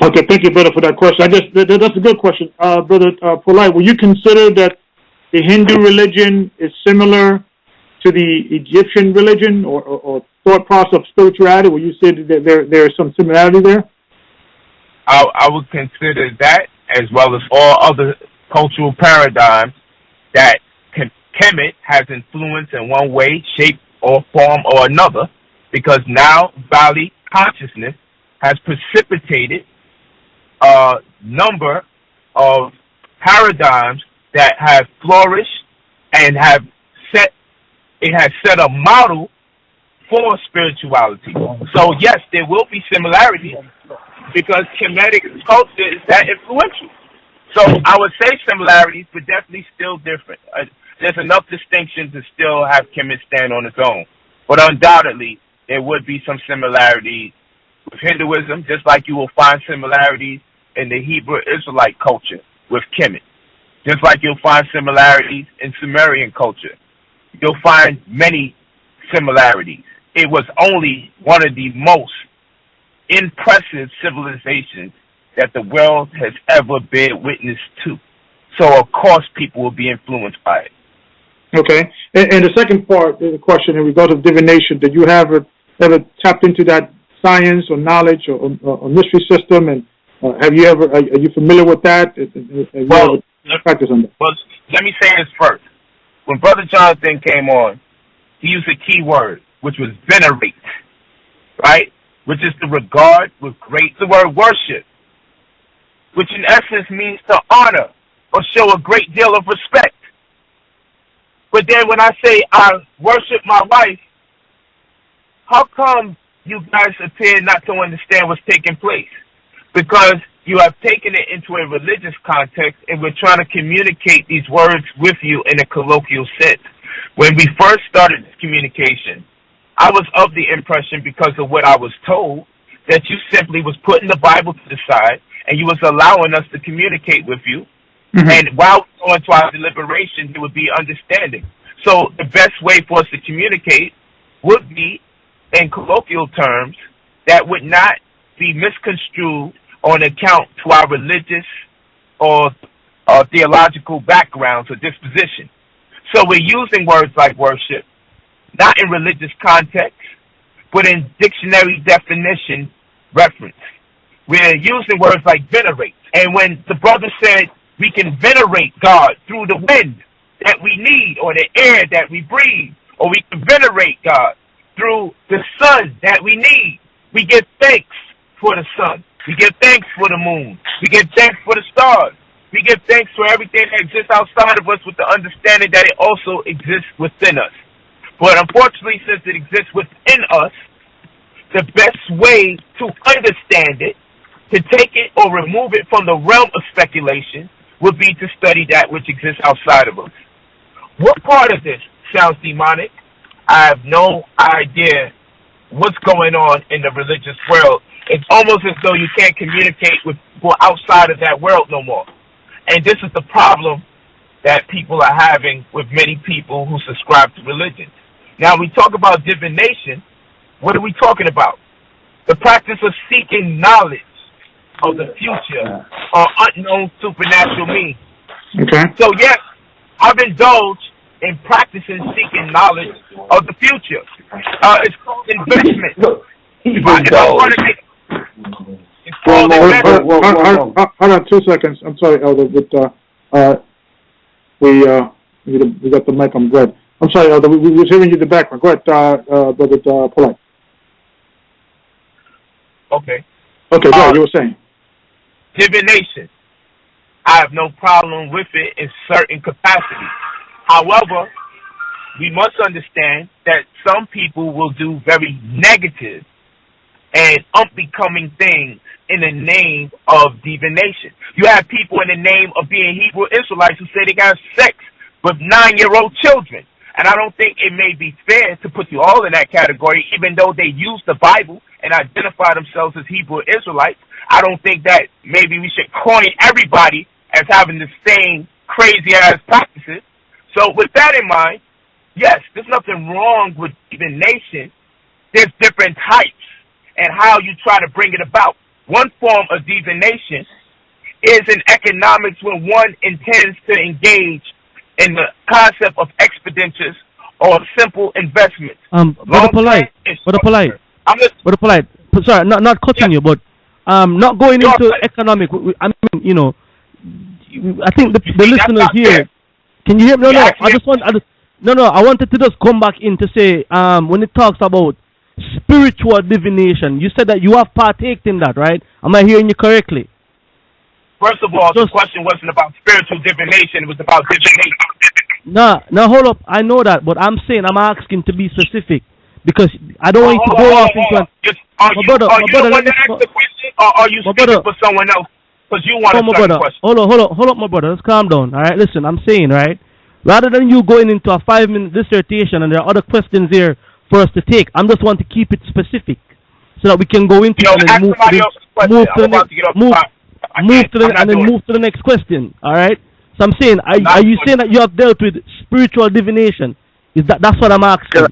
Okay, thank you, brother, for that question. That's a good question. Brother Polite, will you consider that the Hindu religion is similar to the Egyptian religion or thought process of spirituality? Will you say that there is some similarity there? I would consider that, as well as all other cultural paradigms, that Kemet has influence in one way, shape, or form or another, because now Valley consciousness has precipitated a number of paradigms that have flourished and have set a model for spirituality. So yes, there will be similarities because Kemetic culture is that influential. So I would say similarities, but definitely still different. There's enough distinction to still have Kemet stand on its own. But undoubtedly, there would be some similarities with Hinduism, just like you will find similarities in the Hebrew Israelite culture with Kemet. Just like you'll find similarities in Sumerian culture. You'll find many similarities. It was only one of the most impressive civilizations that the world has ever been witness to. So, of course, people will be influenced by it. Okay. And the second part of the question in regards of divination, did you ever tapped into that science or knowledge or mystery system? And are you familiar with that? Well, let me say this first. When Brother Jonathan came on, he used a key word, which was venerate, right? Which is to regard with great, the word worship, which in essence means to honor or show a great deal of respect. But then when I say I worship my wife, how come you guys appear not to understand what's taking place? Because you have taken it into a religious context, and we're trying to communicate these words with you in a colloquial sense. When we first started this communication, I was of the impression, because of what I was told, that you simply was putting the Bible to the side and you was allowing us to communicate with you. Mm-hmm. And while we go into our deliberation, there would be understanding. So the best way for us to communicate would be in colloquial terms that would not be misconstrued on account to our religious or theological backgrounds or disposition. So we're using words like worship, not in religious context, but in dictionary definition reference. We're using words like venerate. And when the brother said we can venerate God through the wind that we need or the air that we breathe, or we can venerate God through the sun that we need, we give thanks for the sun. We give thanks for the moon. We give thanks for the stars. We give thanks for everything that exists outside of us, with the understanding that it also exists within us. But unfortunately, since it exists within us, the best way to understand it, to take it or remove it from the realm of speculation, would be to study that which exists outside of us. What part of this sounds demonic? I have no idea what's going on in the religious world. It's almost as though you can't communicate with people outside of that world no more. And this is the problem that people are having with many people who subscribe to religion. Now, we talk about divination. What are we talking about? The practice of seeking knowledge of the future or unknown supernatural means. Okay. So, yes, I've indulged in practicing seeking knowledge of the future. It's called investment. Hold on 2 seconds. I'm sorry, Elder, but we got the mic on Brett. I'm sorry, Elder, we was hearing you in the background. Go ahead, Brother Polite. Okay. Okay, go ahead, you were saying. Divination. I have no problem with it in certain capacity. However, we must understand that some people will do very negative and unbecoming things in the name of divination. You have people in the name of being Hebrew Israelites who say they got sex with 9-year-old children. And I don't think it may be fair to put you all in that category, even though they use the Bible and identify themselves as Hebrew Israelites. I don't think that maybe we should coin everybody as having the same crazy-ass practices. So with that in mind, yes, there's nothing wrong with divination. There's different types and how you try to bring it about. One form of divination is in economics when one intends to engage in the concept of expenditures or simple investments. Brother Polite. Sorry, not cutting you, but not going into economic. I mean, you know, I think the listeners here. Can you hear me? No, I wanted to just come back in to say, when it talks about spiritual divination, you said that you have partaked in that, right? Am I hearing you correctly? First of all, the question wasn't about spiritual divination, it was about divination. No, hold up. I know that, but I'm asking to be specific, because I don't want you to go off into Are you the one to ask the question, or are you speaking for someone else? Because you want to ask the question. Hold up, my brother. Let's calm down. All right, listen, I'm saying, right, rather than you going into a 5-minute dissertation and there are other questions here for us to take, I'm just want to keep it specific so that we can go into it and then move to the next question. All right. So I'm saying, are you saying that you have dealt with spiritual divination? That's what I'm asking?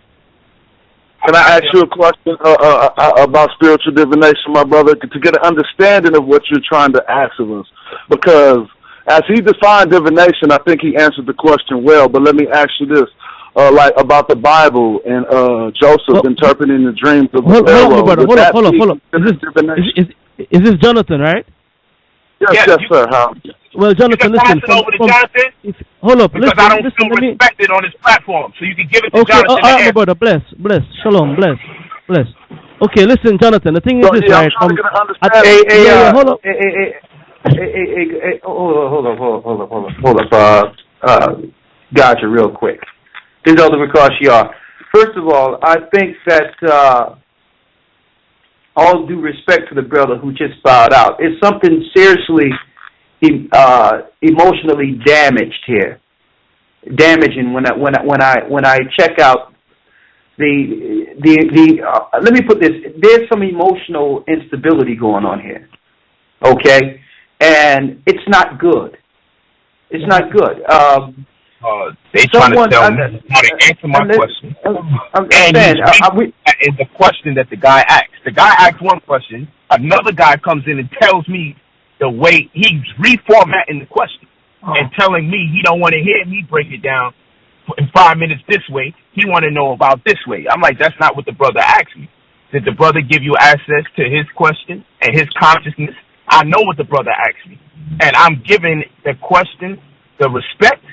Can I ask you a question about spiritual divination, my brother, to get an understanding of what you're trying to ask of us? Because as he defined divination, I think he answered the question well. But let me ask you this. Like about the Bible and Joseph interpreting the dreams of Pharaoh. Hold up. Is this Jonathan, right? Yes, sir. How? Well, Jonathan, listen. Hold up. Because I don't feel respected on this platform, so you can give it to Jonathan. Okay, all right, my brother. Bless. Shalom. Bless. Okay, listen, Jonathan. The thing is this, right? Hold up. Gotcha, real quick. This is Elder Rawchaa. First of all, I think that all due respect to the brother who just bowed out, it's something seriously emotionally damaged here. Damaging when I check out let me put this. There's some emotional instability going on here. Okay, and it's not good. It's not good. They trying to tell me how to answer my question. And the question that the guy asked. The guy asked one question. Another guy comes in and tells me the way he's reformatting the question and telling me he don't want to hear me break it down in 5 minutes this way. He want to know about this way. I'm like, that's not what the brother asked me. Did the brother give you access to his question and his consciousness? I know what the brother asked me, and I'm giving the question the respect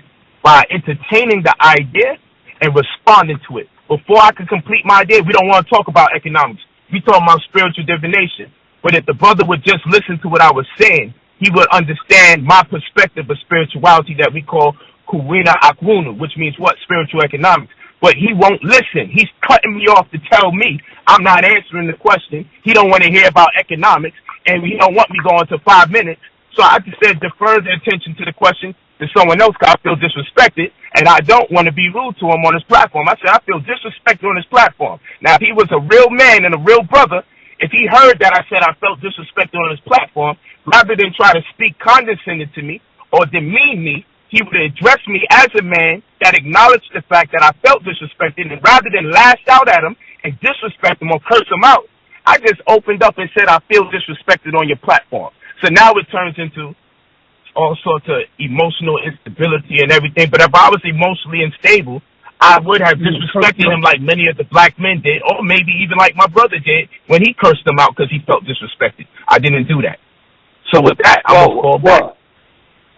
by entertaining the idea and responding to it. Before I can complete my idea, we don't want to talk about economics. We talking about spiritual divination. But if the brother would just listen to what I was saying, he would understand my perspective of spirituality that we call kuwina akwunu, which means what? Spiritual economics. But he won't listen. He's cutting me off to tell me I'm not answering the question. He don't want to hear about economics, and he don't want me going to 5 minutes. So I just said defer the attention to the question to someone else because I feel disrespected, and I don't want to be rude to him on his platform. I said I feel disrespected on his platform. Now, if he was a real man and a real brother, if he heard that I said I felt disrespected on his platform, rather than try to speak condescending to me or demean me, he would address me as a man that acknowledged the fact that I felt disrespected, and rather than lash out at him and disrespect him or curse him out, I just opened up and said I feel disrespected on your platform. So now it turns into all sorts of emotional instability and everything. But if I was emotionally unstable, I would have disrespected him like many of the black men did, or maybe even like my brother did when he cursed him out because he felt disrespected. I didn't do that. So with that, I'm going to fall back.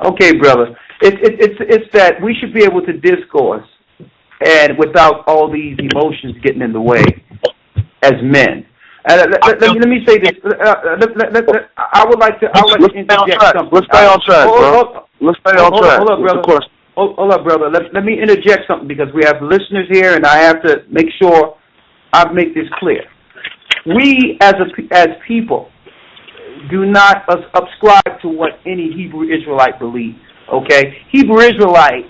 Okay, brother. It's that we should be able to discourse and without all these emotions getting in the way as men. Let me say this. I would like to interject something. Let's stay on track, bro. Let's stay on track. Hold up, brother. Let me interject something because we have listeners here, and I have to make sure I make this clear. we as people do not subscribe to what any Hebrew Israelite believes. Okay, Hebrew Israelite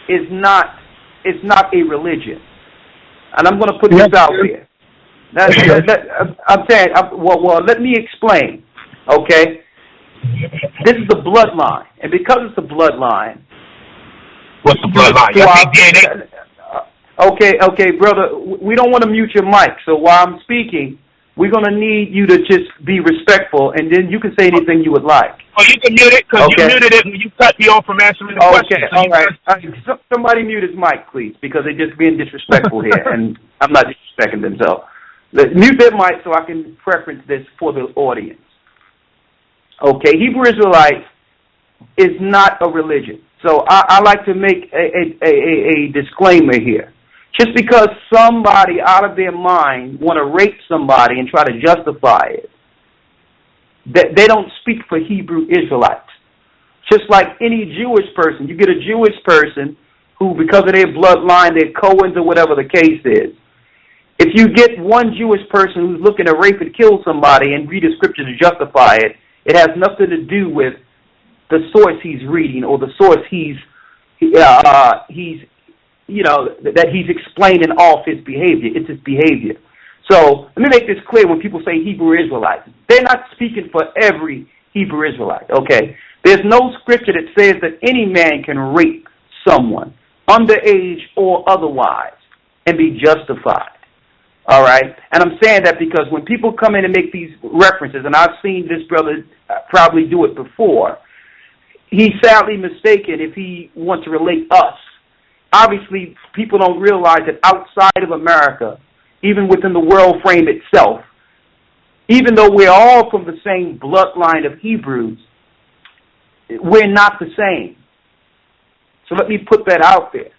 is not a religion, and I'm going to put this out there. I'm saying, well, let me explain. Okay, this is the bloodline, and because it's the bloodline. What's the bloodline? Okay, brother, we don't want to mute your mic, so while I'm speaking, we're going to need you to just be respectful, and then you can say anything you would like. Oh, you can mute it, because you muted it when you cut me off from answering the question. Okay, all right. Somebody mute his mic, please, because they're just being disrespectful here, and I'm not disrespecting them, so mute their mic so I can preference this for the audience. Okay, Hebrew Israelite is not a religion. So I like to make a disclaimer here. Just because somebody out of their mind want to rape somebody and try to justify it, they don't speak for Hebrew Israelites. Just like any Jewish person, you get a Jewish person who, because of their bloodline, they're Cohens or whatever the case is. If you get one Jewish person who's looking to rape and kill somebody and read the scripture to justify it, it has nothing to do with the source he's reading or the source that he's explaining off his behavior. It's his behavior. So let me make this clear when people say Hebrew Israelites. They're not speaking for every Hebrew Israelite, okay? There's no scripture that says that any man can rape someone, underage or otherwise, and be justified. All right? And I'm saying that because when people come in and make these references, and I've seen this brother probably do it before, he's sadly mistaken if he wants to relate us. Obviously, people don't realize that outside of America, even within the world frame itself, even though we're all from the same bloodline of Hebrews, we're not the same. So let me put that out there,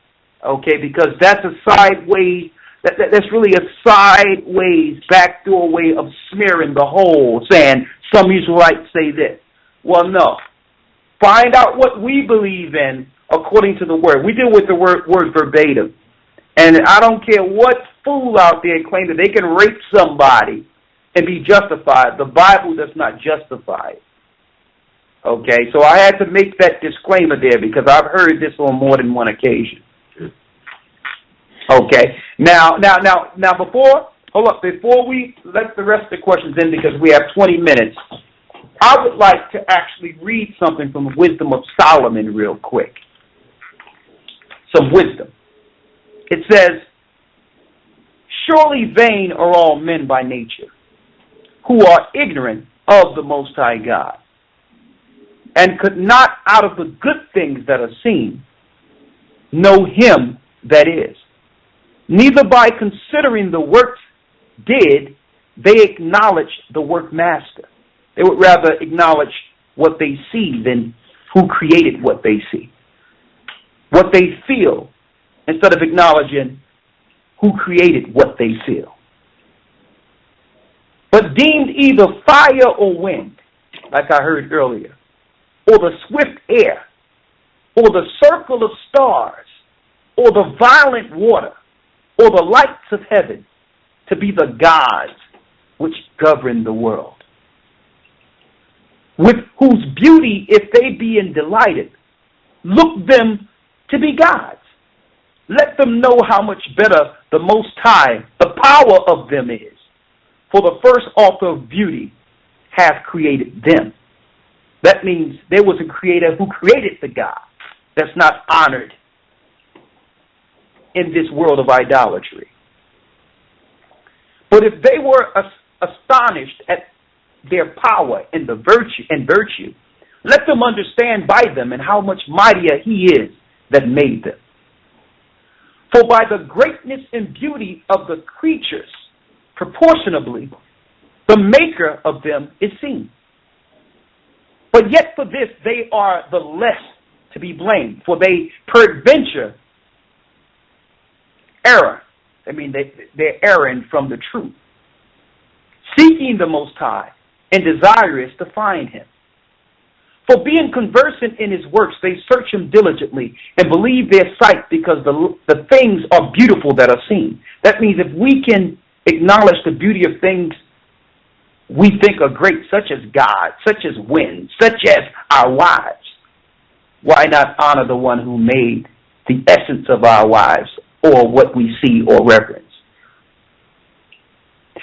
okay, because that's a sideways, that's really a sideways, backdoor way of smearing the whole, saying some Israelites say this. Well, no. Find out what we believe in according to the word. We deal with the word verbatim. And I don't care what fool out there claim that they can rape somebody and be justified. The Bible does not justify it. Okay, so I had to make that disclaimer there because I've heard this on more than one occasion. Okay, now, before we let the rest of the questions in, because we have 20 minutes, I would like to actually read something from the Wisdom of Solomon real quick. Some wisdom. It says, "Surely vain are all men by nature, who are ignorant of the Most High God, and could not out of the good things that are seen know him that is. Neither by considering the works did they acknowledge the workmaster." They would rather acknowledge what they see than who created what they see. What they feel, instead of acknowledging who created what they feel. But deemed either fire or wind, like I heard earlier, or the swift air, or the circle of stars, or the violent water, or the lights of heaven, to be the gods which govern the world. With whose beauty, if they be in delighted, look them to be gods. Let them know how much better the Most High, the power of them is. For the first author of beauty hath created them. That means there was a creator who created the God that's not honored in this world of idolatry. But if they were astonished at their power and the virtue, let them understand by them and how much mightier he is that made them. For by the greatness and beauty of the creatures, proportionably, the maker of them is seen. But yet for this they are the less to be blamed, for they peradventure error. I mean, they're erring from the truth, seeking the Most High and desirous to find him. For being conversant in his works, they search him diligently and believe their sight, because the things are beautiful that are seen. That means if we can acknowledge the beauty of things we think are great, such as God, such as wind, such as our wives, why not honor the one who made the essence of our wives, or what we see or reverence?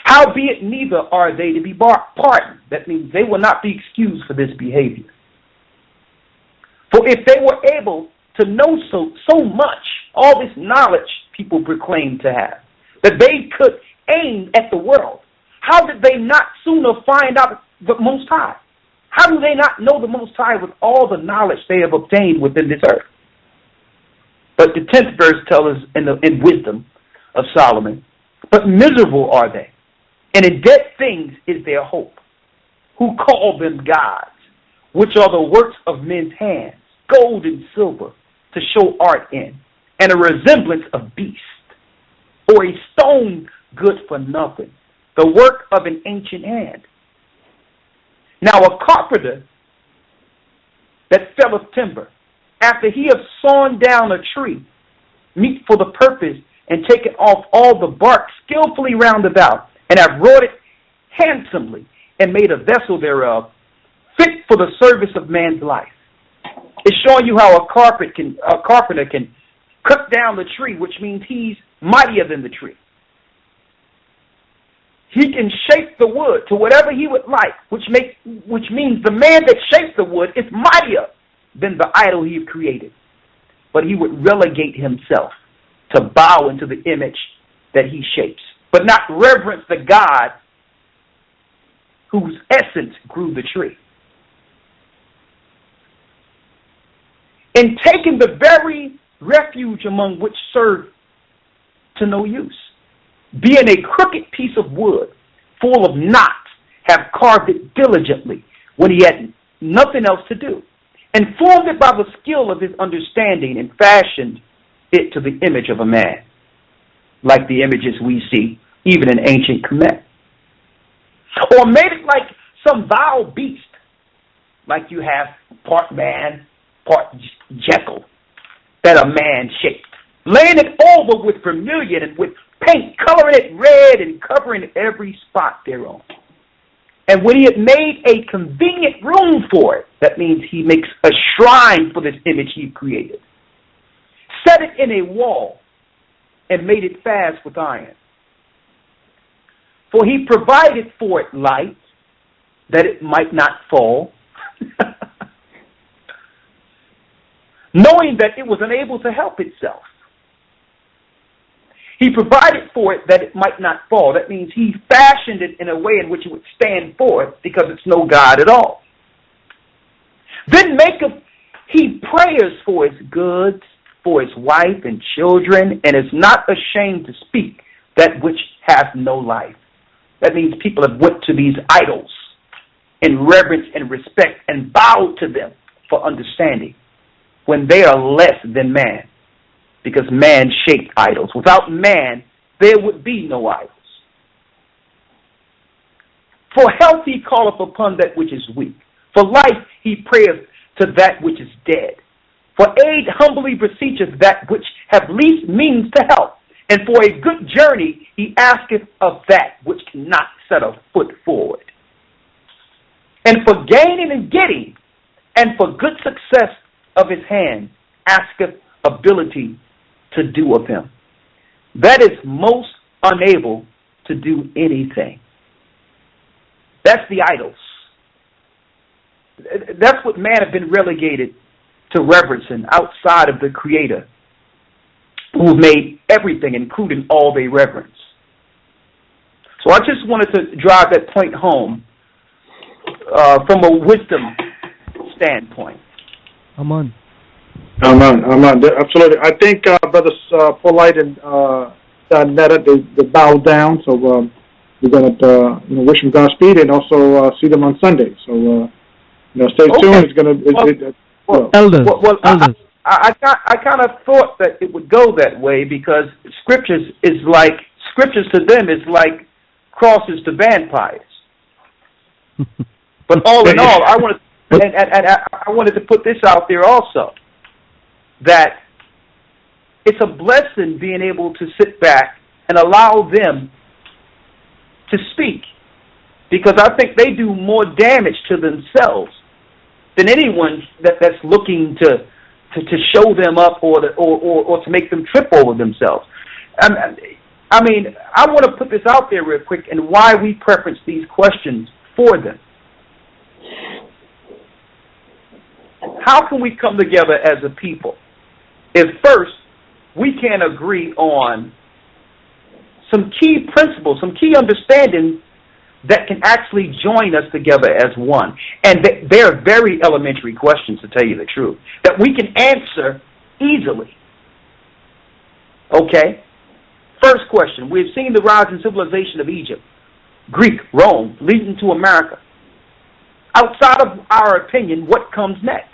Howbeit neither are they to be pardoned. That means they will not be excused for this behavior. For if they were able to know so much, all this knowledge people proclaim to have, that they could aim at the world, how did they not sooner find out the Most High? How do they not know the Most High with all the knowledge they have obtained within this earth? But the 10th verse tells us in wisdom of Solomon, but miserable are they, and in dead things is their hope, who call them gods, which are the works of men's hands, gold and silver, to show art in, and a resemblance of beast, or a stone good for nothing, the work of an ancient hand. Now a carpenter that felleth timber, after he hath sawn down a tree, meet for the purpose, and taken off all the bark skillfully round about, and have wrought it handsomely, and made a vessel thereof, fit for the service of man's life. It's showing you how a carpenter can cut down the tree, which means he's mightier than the tree. He can shape the wood to whatever he would like, which means the man that shapes the wood is mightier than the idol he created. But he would relegate himself to bow into the image that he shapes, but not reverence the God whose essence grew the tree. And taking the very refuge among which served to no use, being a crooked piece of wood full of knots, have carved it diligently when he had nothing else to do, and formed it by the skill of his understanding, and fashioned it to the image of a man, like the images we see even in ancient Kemet. Or made it like some vile beast, like you have part man, part jackal, that a man shaped, laying it over with vermilion and with paint, coloring it red and covering every spot thereon. And when he had made a convenient room for it, that means he makes a shrine for this image he created, set it in a wall and made it fast with iron. For he provided for it light, that it might not fall, knowing that it was unable to help itself. He provided for it that it might not fall. That means he fashioned it in a way in which it would stand forth, because it's no God at all. Then maketh he prayers for his goods, for his wife and children, and is not ashamed to speak that which hath no life. That means people have went to these idols in reverence and respect and bowed to them for understanding, when they are less than man, because man shaped idols. Without man, there would be no idols. For health he calleth upon that which is weak. For life he prayeth to that which is dead. For aid humbly beseecheth that which have least means to help. And for a good journey he asketh of that which cannot set a foot forward. And for gaining and getting, and for good success of his hand, asketh ability to do of him. That is most unable to do anything. That's the idols. That's what man have been relegated to reverencing outside of the Creator, who made everything, including all they reverence. So I just wanted to drive that point home from a wisdom standpoint. Amen. Absolutely. I think brothers Polite and Netta, they bowed down. So we're going to wish them Godspeed and also see them on Sunday. So stay tuned. It's going to. Elders. Elders. I kind of thought that it would go that way, because scriptures to them is like crosses to vampires. But all in all, I wanted to put this out there also, that it's a blessing being able to sit back and allow them to speak because I think they do more damage to themselves than anyone that's looking to show them up or to make them trip over themselves. I mean, I want to put this out there real quick and why we preference these questions for them. How can we come together as a people if first we can't agree on some key principles, some key understandings that can actually join us together as one? And they're very elementary questions, to tell you the truth, that we can answer easily. Okay? First question, we've seen the rise in civilization of Egypt, Greek, Rome, leading to America. Outside of our opinion, what comes next?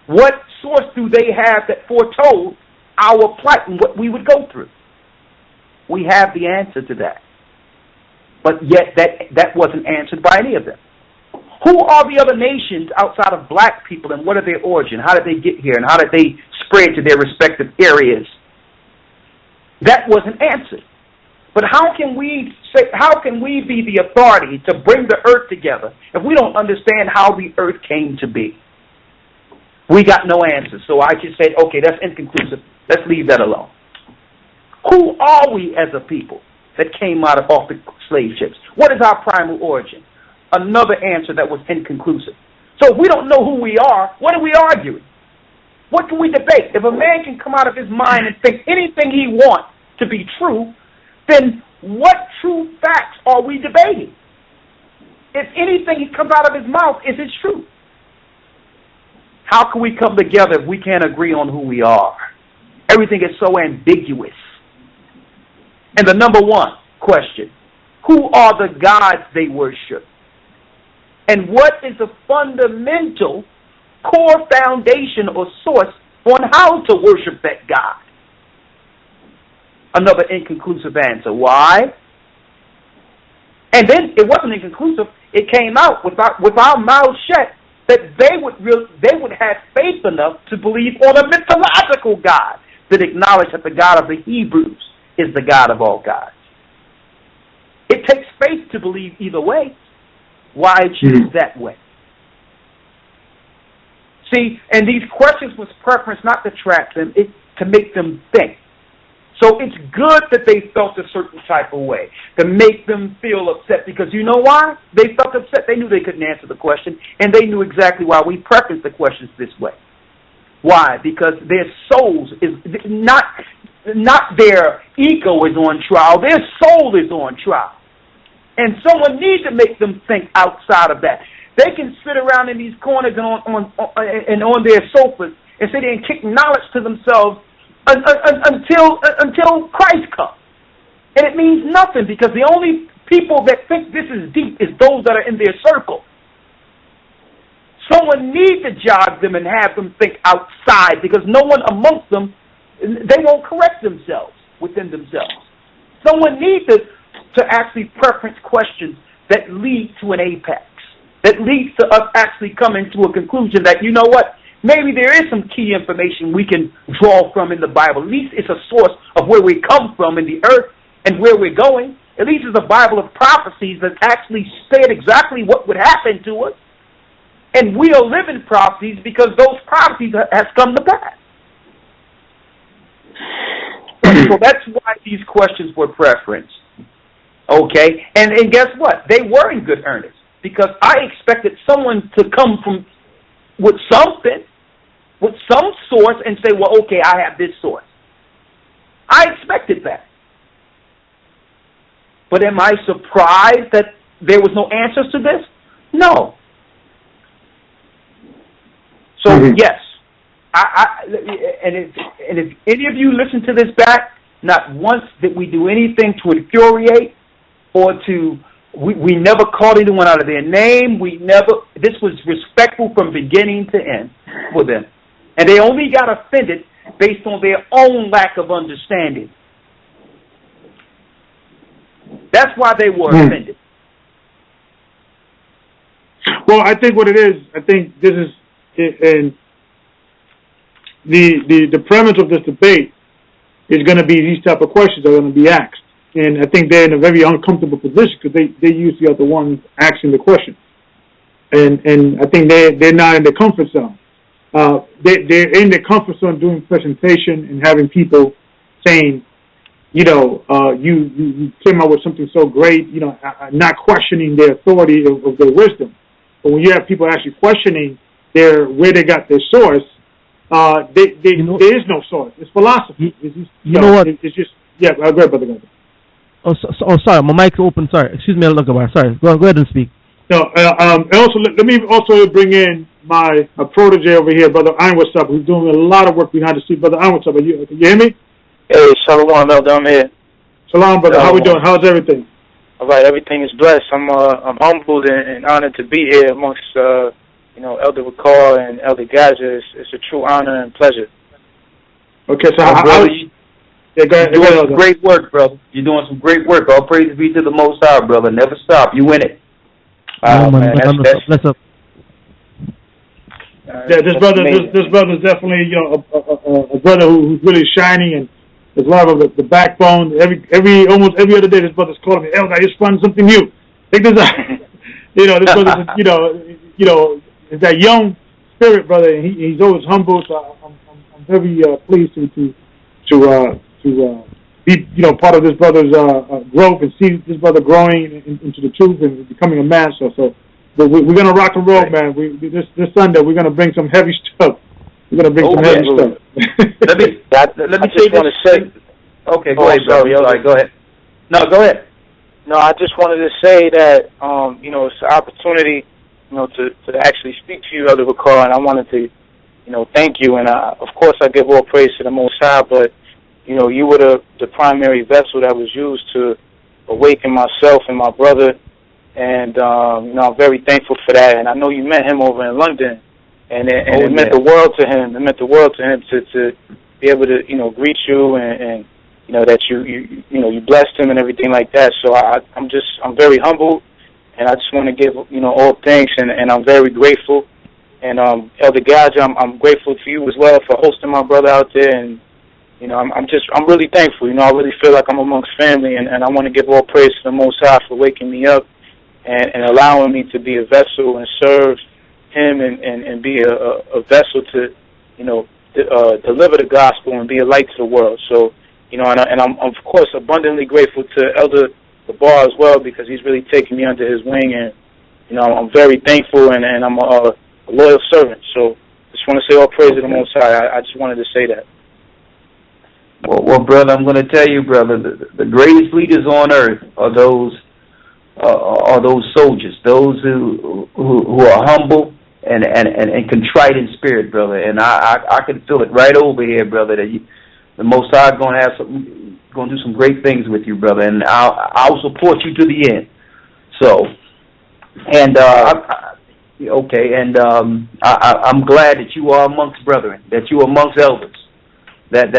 What source do they have that foretold our plight and what we would go through? We have the answer to that. But yet that wasn't answered by any of them. Who are the other nations outside of black people, and what are their origin? How did they get here, and how did they spread to their respective areas? That wasn't answered. But how can we be the authority to bring the earth together if we don't understand how the earth came to be? We got no answers. So I just said, okay, that's inconclusive. Let's leave that alone. Who are we as a people that came off the slave ships? What is our primal origin? Another answer that was inconclusive. So if we don't know who we are, what are we arguing? What can we debate? If a man can come out of his mind and think anything he wants to be true, then what true facts are we debating? If anything comes out of his mouth, is it true? How can we come together if we can't agree on who we are? Everything is so ambiguous. And the number one question, who are the gods they worship? And what is the fundamental core foundation or source on how to worship that God? Another inconclusive answer. Why? And then it wasn't inconclusive. It came out with our mouths shut that they would have faith enough to believe on a mythological God that acknowledged that the God of the Hebrews is the God of all gods. It takes faith to believe either way. Why choose that way? See, and these questions was preference not to trap them, it's to make them think. So it's good that they felt a certain type of way, to make them feel upset, because you know why? They felt upset. They knew they couldn't answer the question, and they knew exactly why we preference the questions this way. Why? Because their souls is not their ego is on trial. Their soul is on trial. And someone needs to make them think outside of that. They can sit around in these corners and on their sofas and sit there and kick knowledge to themselves until Christ comes. And it means nothing, because the only people that think this is deep is those that are in their circle. Someone needs to jog them and have them think outside, because no one amongst them, they won't correct themselves within themselves. Someone needs to actually preference questions that lead to an apex, that leads to us actually coming to a conclusion that, you know what, maybe there is some key information we can draw from in the Bible. At least it's a source of where we come from in the earth and where we're going. At least it's a Bible of prophecies that actually said exactly what would happen to us. And we are living prophecies because those prophecies have come to pass. So that's why these questions were preferenced. Okay? And guess what? They were in good earnest, because I expected someone to come from with something, with some source, and say, well, okay, I have this source. I expected that. But am I surprised that there was no answers to this? No. So, yes, and if any of you listen to this back, not once did we do anything to infuriate or we never called anyone out of their name. This was respectful from beginning to end for them. And they only got offended based on their own lack of understanding. That's why they were offended. Well, I think what it is, I think this is, and the premise of this debate is going to be these type of questions are going to be asked. and I think they're in a very uncomfortable position because they usually are the ones asking the question, and I think they're not in the comfort zone. They're in the comfort zone doing presentation and having people saying, you came up with something so great, not questioning their authority of their wisdom. But when you have people actually questioning where they got their source, there is no source. It's philosophy. It's just, know what? It's just, yeah, go ahead, Brother Gardner. Oh, sorry, my mic's open. Sorry, excuse me, Elder Rawchaa. Sorry, go ahead and speak. No, and also let me also bring in my protege over here, Brother Rawchaa, who's doing a lot of work behind the scenes. Brother Rawchaa, can you hear me? Hey, Shalom, Elder. I'm here. Shalom, brother. How we doing? How's everything? All right, everything is blessed. I'm humbled and honored to be here amongst Elder Rawchaa and Elder GOCC. It's a true honor and pleasure. Okay, so how brother, go ahead. You're doing some great work, brother. You're doing some great work. All praise be to the Most High, brother. Never stop. You win it. Man, bless up. Yeah, this brother is definitely a brother who's really shining, and there's a lot of the backbone. Almost every other day, this brother's calling me, Elder, I just found something new. Take this out. This brother, is that young spirit, brother, and he's always humble. So I'm very pleased to be part of this brother's growth and see this brother growing into the truth and becoming a man. So we're gonna rock and roll, man. This Sunday we're gonna bring some heavy stuff. We're gonna bring some heavy stuff. let me just want to say. Okay, go ahead, brother. Sorry, go ahead. No, go ahead. No, I just wanted to say that it's an opportunity, to actually speak to you, Elder Rawchaa, and I wanted to, thank you. And of course, I give all praise to the Most High, but you were the primary vessel that was used to awaken myself and my brother. And, I'm very thankful for that. And I know you met him over in London, and it meant the world to him. It meant the world to him to be able to, greet you and that you blessed him and everything like that. So I'm very humble, and I just want to give, all thanks, and I'm very grateful. And, Elder GOCC, I'm grateful to you as well for hosting my brother out there. And, I'm really thankful. I really feel like I'm amongst family, and I want to give all praise to the Most High for waking me up and allowing me to be a vessel and serve him and be a vessel to, deliver the gospel and be a light to the world. So, and I'm of course abundantly grateful to Elder Rawchaa as well, because he's really taken me under his wing, and I'm very thankful, and I'm a loyal servant. So, just want to say all praise to the Most High. I just wanted to say that. Well, brother, I'm going to tell you, brother, the greatest leaders on earth are those soldiers, those who are humble and contrite in spirit, brother. And I can feel it right over here, brother, that the Most High going to do some great things with you, brother, and I'll support you to the end. So, and I'm glad that you are amongst brethren, that you are amongst elders, that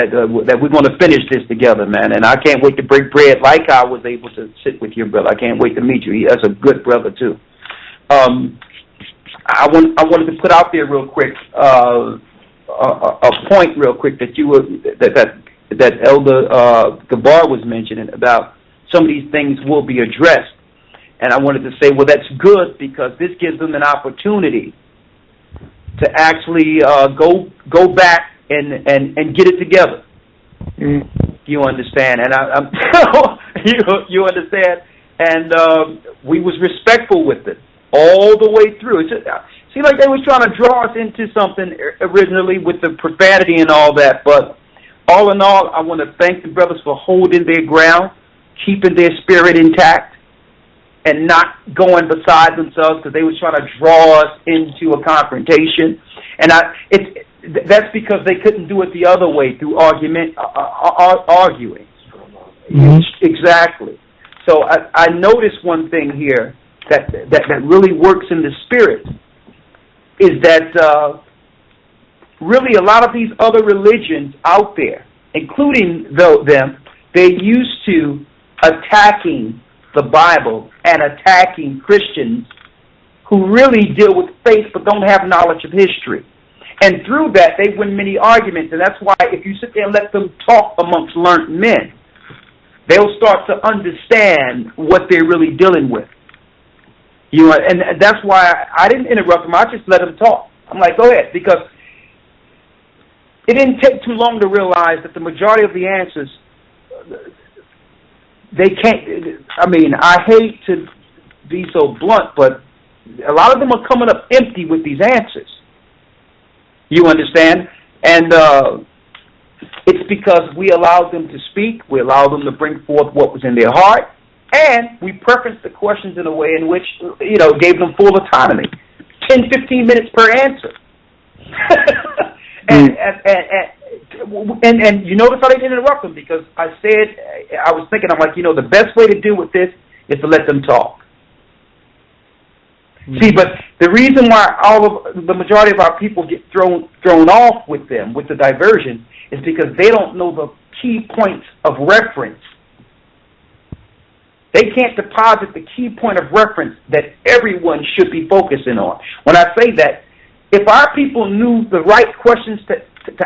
we're going to finish this together, man. And I can't wait to break bread like I was able to sit with your brother. I can't wait to meet you. That's a good brother too. I wanted to put out there real quick a point real quick that that Elder Gabar was mentioning about some of these things will be addressed. And I wanted to say, well, that's good, because this gives them an opportunity to actually go back and get it together. You understand? And you understand? And we was respectful with it all the way through. It seemed like they was trying to draw us into something originally with the profanity and all that. But all in all, I want to thank the brothers for holding their ground, keeping their spirit intact, and not going beside themselves, because they was trying to draw us into a confrontation. And that's because they couldn't do it the other way, through arguing. Mm-hmm. Exactly. So I noticed one thing here that really works in the spirit, is that really a lot of these other religions out there, including them, they're used to attacking the Bible and attacking Christians who really deal with faith but don't have knowledge of history. And through that, they win many arguments. And that's why if you sit there and let them talk amongst learned men, they'll start to understand what they're really dealing with. You know, and that's why I didn't interrupt them. I just let them talk. I'm like, go ahead, because it didn't take too long to realize that the majority of the answers, they can't. I mean, I hate to be so blunt, but a lot of them are coming up empty with these answers. You understand? And it's because we allowed them to speak, we allowed them to bring forth what was in their heart, and we preferenced the questions in a way in which, you know, gave them full autonomy. 10, 15 minutes per answer. and you notice I didn't interrupt them, because I was thinking, I'm like, you know, the best way to deal with this is to let them talk. See, but the reason why the majority of our people get thrown off with them, with the diversion, is because they don't know the key points of reference. They can't deposit the key point of reference that everyone should be focusing on. When I say that, if our people knew the right questions to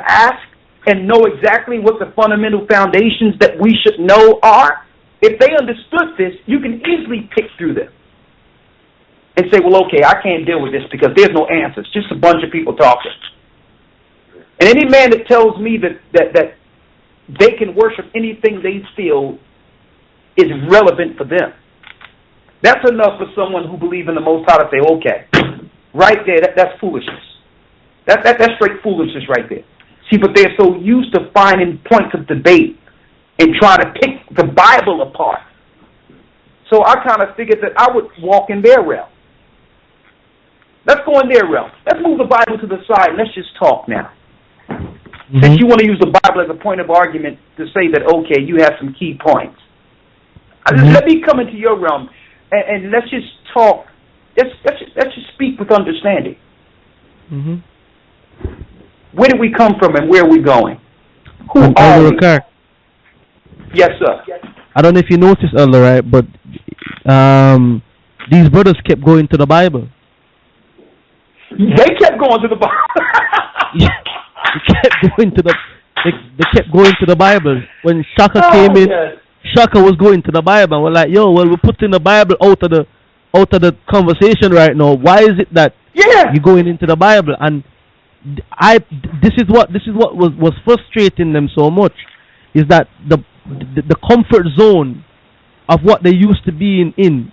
ask and know exactly what the fundamental foundations that we should know are, if they understood this, you can easily pick through them and say, well, okay, I can't deal with this because there's no answers, just a bunch of people talking. And any man that tells me that they can worship anything they feel is relevant for them, that's enough for someone who believes in the Most High to say, okay, right there, that's foolishness. That's straight foolishness right there. See, but they're so used to finding points of debate and trying to pick the Bible apart. So I kind of figured that I would walk in their realm. Let's go in their realm. Let's move the Bible to the side and let's just talk now. Mm-hmm. Since you want to use the Bible as a point of argument to say that, okay, you have some key points. Mm-hmm. Let me come into your realm and let's just talk. Let's just speak with understanding. Mm-hmm. Where did we come from and where are we going? Who are we? Rawchaa. Yes, sir. I don't know if you noticed, Elder, right? But these brothers kept going to the Bible. They kept going to the Bible. They kept going to the Bible. When Shaka came in, yes. Shaka was going to the Bible. We're like, yo, well, we're putting the Bible out of the conversation right now. Why is it that you're going into the Bible? And this is what was frustrating them so much, is that the comfort zone of what they used to be in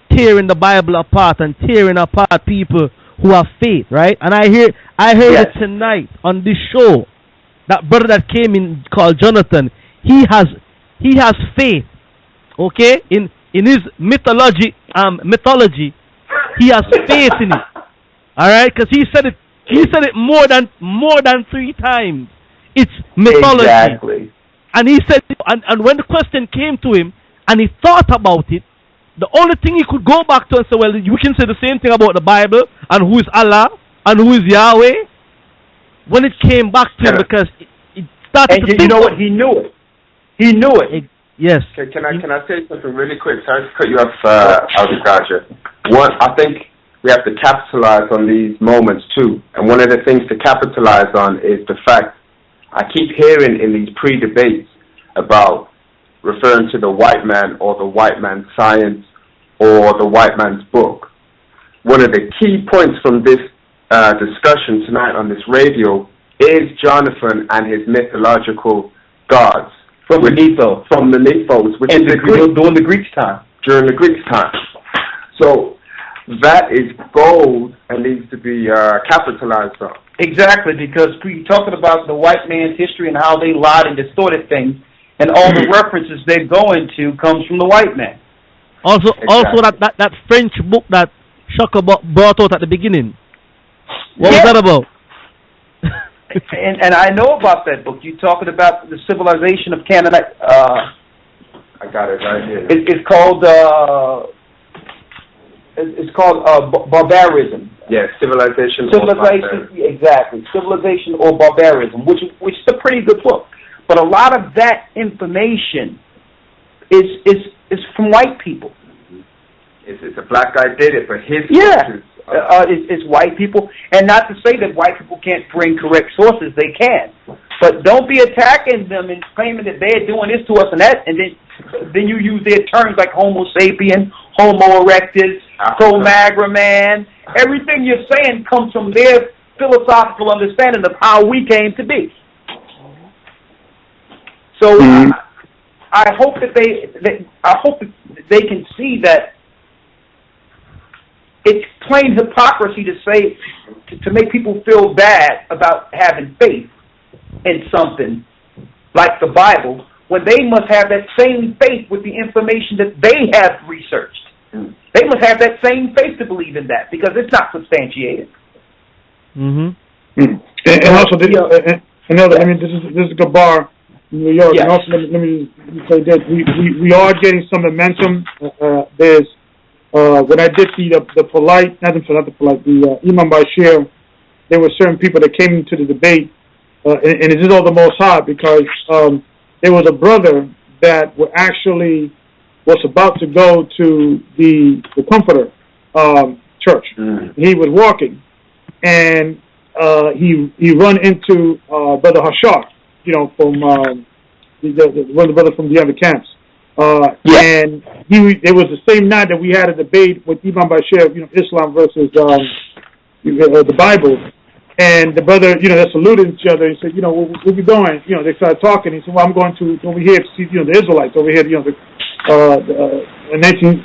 tearing the Bible apart and tearing apart people who have faith, right? And I heard it tonight on this show. That brother that came in called Jonathan, he has faith, okay? In his mythology, he has faith in it. All right, because he said it more than 3 times. It's mythology. Exactly. And he said, and when the question came to him, and he thought about it, the only thing he could go back to and say, well, you can say the same thing about the Bible, and who is Allah, and who is Yahweh. When it came back to him, because it started to you know what? He knew it. He knew it. Yes. Can I say something really quick? Sorry to cut you off, Elder Rawchaa. One, I think we have to capitalize on these moments too. And one of the things to capitalize on is the fact I keep hearing in these pre-debates about referring to the white man or the white man's science or the white man's book. One of the key points from this discussion tonight on this radio is Jonathan and his mythological gods. From the Nephos, which is during the Greeks' time. During the Greeks' time. So that is gold and needs to be capitalized on. Exactly, because we're talking about the white man's history and how they lied and distorted things, and all the references they go into comes from the white man. Also that French book that Shaka brought out at the beginning. What was that about? and I know about that book. You're talking about the civilization of Canada. I got it right here. It's called barbarism. Yes, civilization. Exactly. Civilization or barbarism, which is a pretty good book. But a lot of that information is from white people. It's a black guy did it, but his sources. It's white people, and not to say that white people can't bring correct sources, they can. But don't be attacking them and claiming that they're doing this to us and that, and then then you use their terms like Homo sapien, Homo erectus, Cro-Magra man. Everything you're saying comes from their philosophical understanding of how we came to be. So I hope that they can see that it's plain hypocrisy to say to make people feel bad about having faith in something like the Bible when they must have that same faith with the information that they have researched. They must have that same faith to believe in that because it's not substantiated. And also, this is Gabar, New York. Yes. And also, let me say this: we are getting some momentum. There's when I did the Imam Bashir, there were certain people that came into the debate, and it is all the Most High because there was a brother that was about to go to the Comforter church. He was walking, and he run into Brother Rawchaa, from one of the brothers from the other camps. And it was the same night that we had a debate with Imam Bashir, Islam versus the Bible. And the brother, they saluted each other and said, where we going? They started talking. He said, well, I'm going to over here to see, the Israelites over here, in 1941.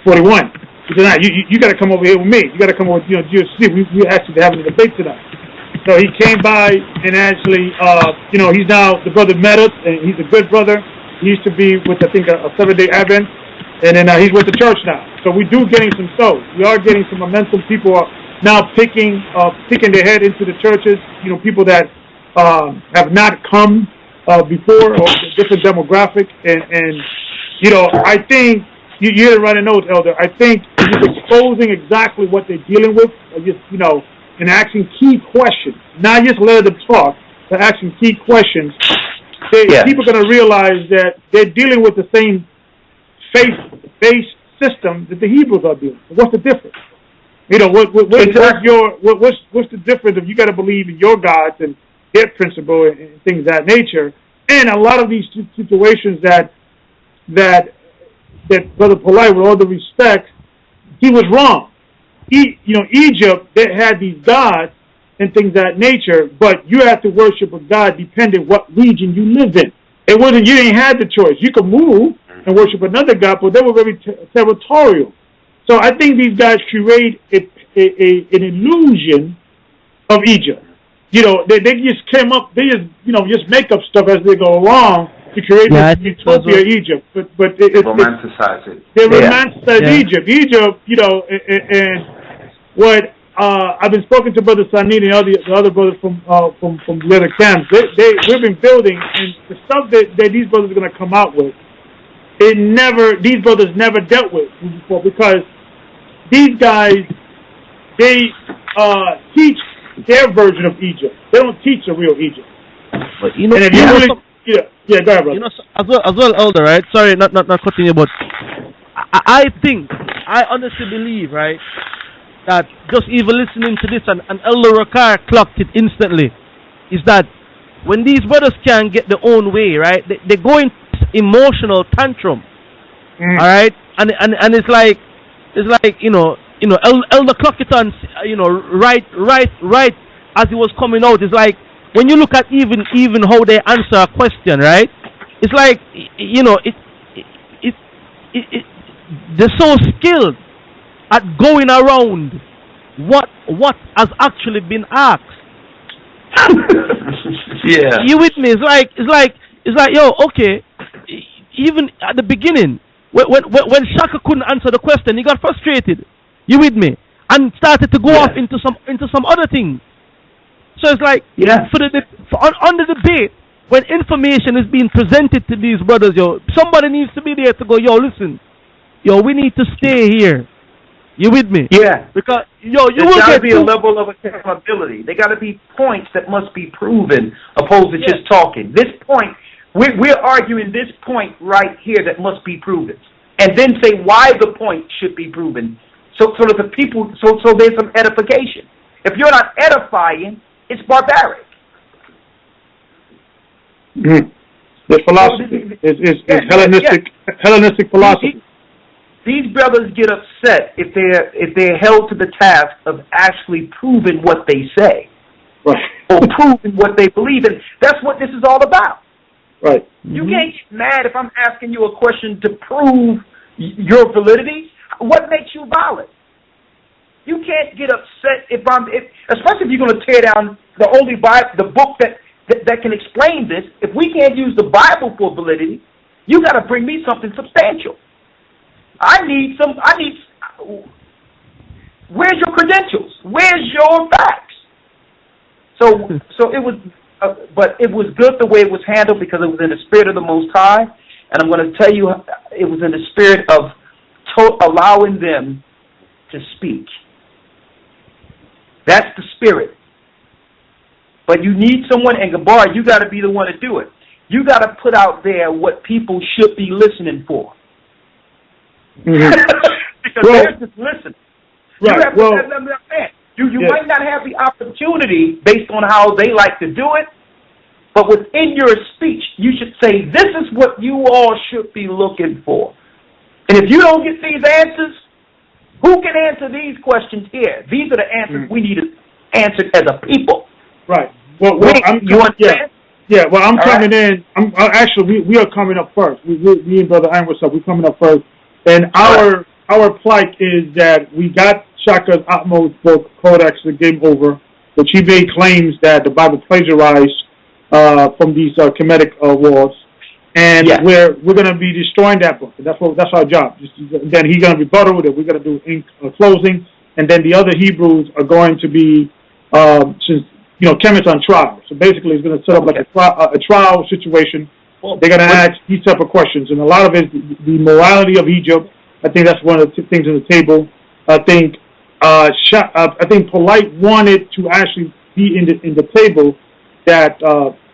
He said, nah, you got to come over here with me. You got to come over with, GOCC. We're actually having a debate tonight. So he came by and actually, he's now, the brother met us, and he's a good brother. He used to be with, I think, a Seventh-day Advent, and then he's with the church now. So we do getting some souls. We are getting some momentum. People are now picking their head into the churches. People that have not come before, or different demographic, and I think you hit it right in the nose, Elder. I think just exposing exactly what they're dealing with, and asking key questions, not just let them talk, but asking key questions. People are going to realize that they're dealing with the same faith-based system that the Hebrews are dealing with. What's the difference? What's the difference if you got to believe in your gods and their principle and things of that nature? And a lot of these situations that Brother Polite, with all the respect, he was wrong. Egypt, they had these gods and things of that nature, but you have to worship a god depending what region you live in. It wasn't, you didn't have the choice. You could move and worship another god, but they were very territorial. So I think these guys create an illusion of Egypt. They just came up, they just make up stuff as they go along to create this utopia of Egypt. But they romanticize it. They romanticize Egypt. Egypt, and what I've been speaking to Brother Sanid and the other brothers from the other camps. We've been building, and the stuff that these brothers are going to come out with, these brothers never dealt with before, because these guys, they teach their version of Egypt. They don't teach the real Egypt. But go ahead, brother. As well, Elder, right? Sorry, not cutting you, but I think, I honestly believe, right, that just even listening to this, and Elder Rawchaa clocked it instantly, is that when these brothers can't get their own way, right, they go into emotional tantrum, all right, and it's like Elder clocked it on, right as it was coming out. It's like when you look at even how they answer a question, right, it's like they're so skilled at going around what has actually been asked. Yeah. You with me? It's like yo, okay. Even at the beginning, when Shaka couldn't answer the question, he got frustrated. You with me? And started to go off into some other things. So it's like on the debate, when information is being presented to these brothers, somebody needs to be there to go, listen, we need to stay here. You with me? Yeah. Because there got to be a level of accountability. There got to be points that must be proven, opposed to just talking. This point, we're arguing this point right here that must be proven, and then say why the point should be proven, so that the people, so there's some edification. If you're not edifying, it's barbaric. Their philosophy is Hellenistic philosophy. These brothers get upset if they're held to the task of actually proving what they say, right, or proving what they believe in. That's what this is all about. Right. You can't get mad if I'm asking you a question to prove your validity. What makes you valid? You can't get upset especially if you're going to tear down the only Bible, the book that can explain this. If we can't use the Bible for validity, you got to bring me something substantial. Where's your credentials? Where's your facts? So it was, but it was good the way it was handled because it was in the spirit of the Most High, and I'm going to tell you, it was in the spirit of allowing them to speak. That's the spirit. But you need someone, and Gabar, you got to be the one to do it. You got to put out there what people should be listening for. Because they're just listening. Right. You might not have the opportunity based on how they like to do it, but within your speech, you should say, this is what you all should be looking for. And if you don't get these answers, who can answer these questions here? These are the answers we need answered as a people. Right. Well, I'm coming in. Actually, we are coming up first. Me and Brother Aaron, we're coming up first. And our plight is that we got Shaka's utmost book, Codex, the Game Over, which he made claims that the Bible plagiarized from these Kemetic wars, and we're going to be destroying that book. And that's our job. Then he's going to rebuttal with it. We're going to do closing, and then the other Hebrews are going to be since Kemet's on trial. So basically, he's going to set up like a trial situation. They're going to ask these type of questions, and a lot of it is the morality of Egypt. I think that's one of the things on the table. I think Polite wanted to actually be in the table that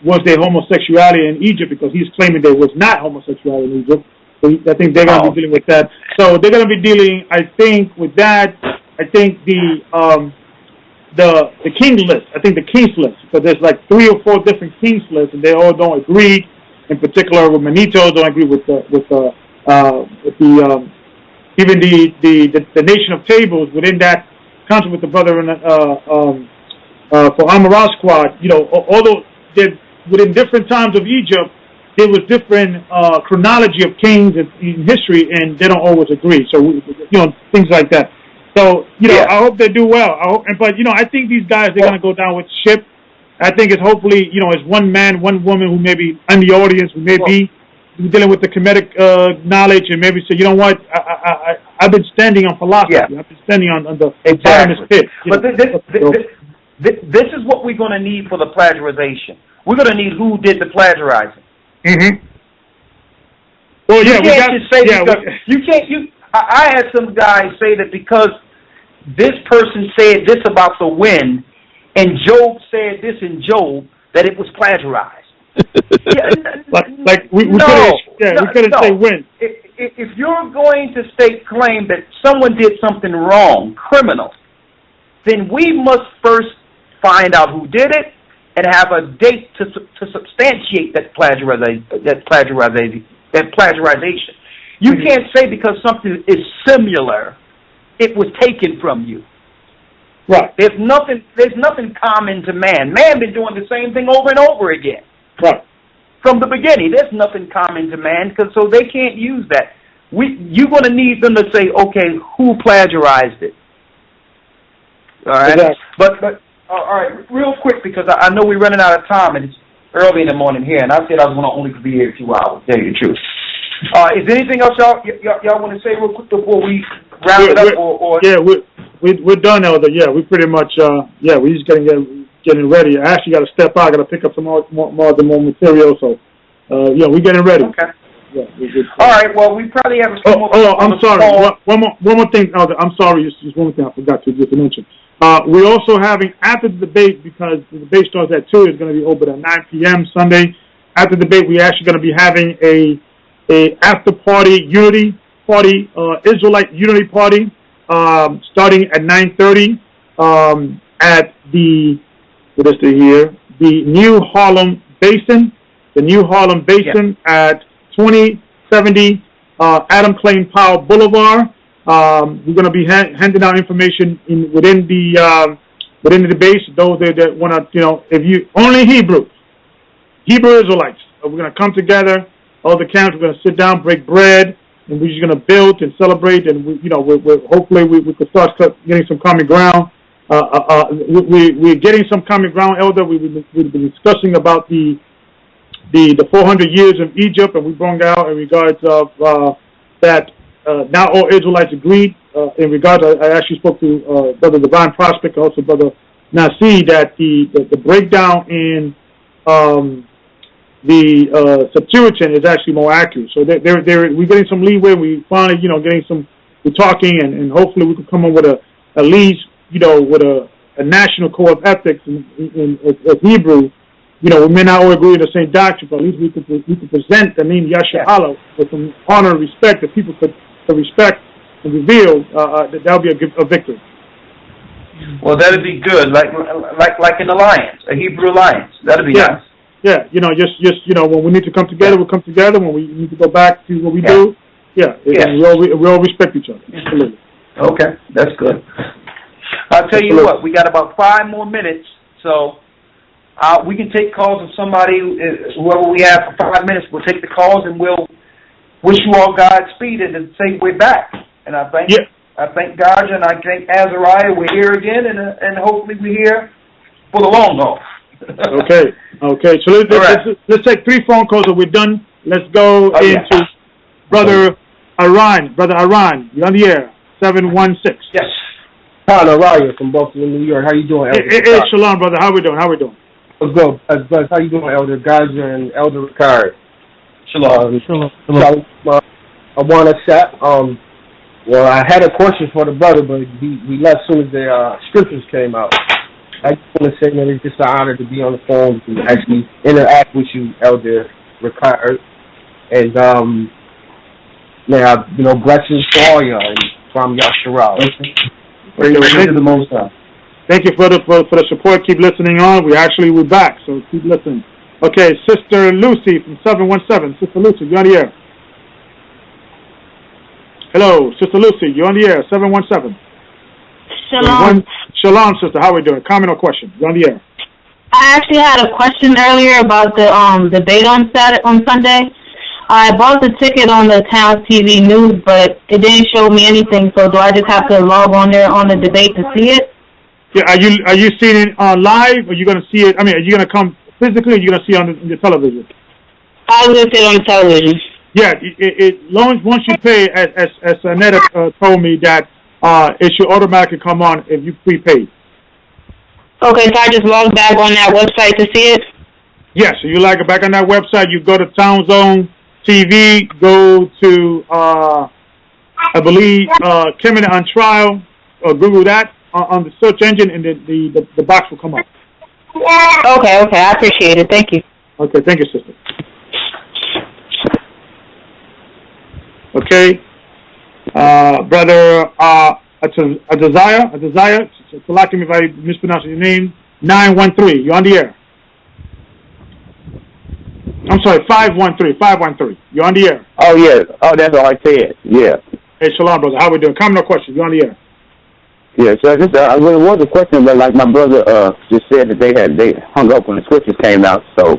was there homosexuality in Egypt, because he's claiming there was not homosexuality in Egypt. So I think they're going to be dealing with that. So they're going to be dealing, I think, with that. I think the king list. I think the king's list, because there's like 3 or 4 different kings lists, and they all don't agree. In particular, with Manito, don't agree with even the nation of tables within that council with the brother for Amaral squad. Although within different times of Egypt, there was different chronology of kings in history, and they don't always agree. So things like that. So I hope they do well. But I think these guys, they're going to go down with the ship. I think it's hopefully it's one man, one woman who may be in the audience, who may be dealing with the Kemetic knowledge, and maybe say, you know what, I've been standing on philosophy. I've been standing on the bottom of this pit. But this is what we're going to need for the plagiarization. We're going to need who did the plagiarizing. Mm-hmm. Well, I had some guys say that because this person said this about the wind, and Job said this in Job, that it was plagiarized. we couldn't say when. If you're going to state claim that someone did something wrong, criminal, then we must first find out who did it and have a date to substantiate that plagiarization. You can't say because something is similar, it was taken from you. Right. There's nothing common to man. Man been doing the same thing over and over again. Right. From the beginning, there's nothing common to man, so they can't use that. You're going to need them to say, okay, who plagiarized it? All right. Exactly. But all right, real quick, because I know we're running out of time, and it's early in the morning here, and I said I was going to only be here 2 hours. Tell you the truth. Is there anything else y'all want to say real quick before we round it up? Yeah, we're done, Elder. Yeah, we pretty much we just getting ready. I actually got to step out. I got to pick up some more material. So we're getting ready. Okay. Yeah, all right. Well, we probably have. I'm sorry. One more thing, Elder. I'm sorry. Just one more thing I forgot to mention. We're also having after the debate, because the debate starts at 2. It's going to be open at 9 p.m. Sunday. After the debate, we're actually going to be having a after party unity party, Israelite unity party, starting at 9:30 at the New Harlem Basin the New Harlem Basin at 2070 Adam Clayton Powell Boulevard. We're going to be handing out information within the base. Those that want to, if you only Hebrew Israelites, we're going to come together. All the camps, we're going to sit down, break bread, and we're just going to build and celebrate. And hopefully we could start getting some common ground. We're getting some common ground, Elder. We've been discussing about the 400 years of Egypt, and we brought out in regards of that. Now all Israelites agreed in regards. I actually spoke to Brother Divine Prospect, also Brother Nasi, that the breakdown in the Septuagint is actually more accurate. So we're getting some leeway. We finally, we're talking, and hopefully we can come up with at least, with a national code of ethics in Hebrew. We may not all agree on the same doctrine, but at least we could present the name Yasha'Allah with some honor and respect that people could respect and reveal. That would be a victory. Well, that'd be good, like an alliance, a Hebrew alliance. That'd be nice. Yeah, just when we need to come together, we'll come together. When we need to go back to what we do, we all respect each other. Absolutely. Okay, that's good. I'll tell you what, we got about 5 more minutes, so we can take calls of somebody, whoever we have for 5 minutes. We'll take the calls and we'll wish you all Godspeed and say we're back. And I thank Rawchaa and I thank Azariah. We're here again, and hopefully we're here for the long haul. Okay. So let's take 3 phone calls and we're done. Let's go into Brother Aran. Brother Aran, you're on the air. 716. Yes. Hi, Lawya from Buffalo, New York. How you doing, Elder? Hey, shalom, brother. How we doing? What's good? How you doing, Elder Rawchaa and Elder Rawchaa? Shalom. I want to set. Well, I had a question for the brother, but we left as soon as the scriptures came out. I just want to say that it's just an honor to be on the phone and actually interact with you, Elder Rawchaa. And blessings for all y'all and from Yasha'Allah. Thank you for the support. Keep listening on. We're back, so keep listening. Okay, Sister Lucy from 717. Sister Lucy, you're on the air. Hello, Sister Lucy, you're on the air. 717. Shalom. Shalom, sister. How are we doing? Comment or question? You're on the air. I actually had a question earlier about the debate on Sunday. I bought the ticket on the Town TV News, but it didn't show me anything. So do I just have to log on there on the debate to see it? Yeah. Are you seeing it live? Or are you going to see it? I mean, are you going to come physically? Or are you going to see it on the television? I was going to see it on the television. Yeah. Once you pay, as Annette told me that it should automatically come on if you prepaid. Okay, so I just log back on that website to see it. Yes. So you log back on that website. You go to Town Zone TV, go to, I believe, Kemet on Trial, or Google that on the search engine, and the box will come up. Okay, I appreciate it. Thank you. Okay, thank you, sister. Okay, Brother Adesire, select me if I mispronounce your name, 913, you're on the air. I'm sorry, 513. You're on the air. Oh, yeah. Oh, that's all I said. Yeah. Hey, shalom, brother. How we doing? Comment or question? You're on the air. Yeah, so just, it was a question, but like my brother just said that they hung up when the scriptures came out, so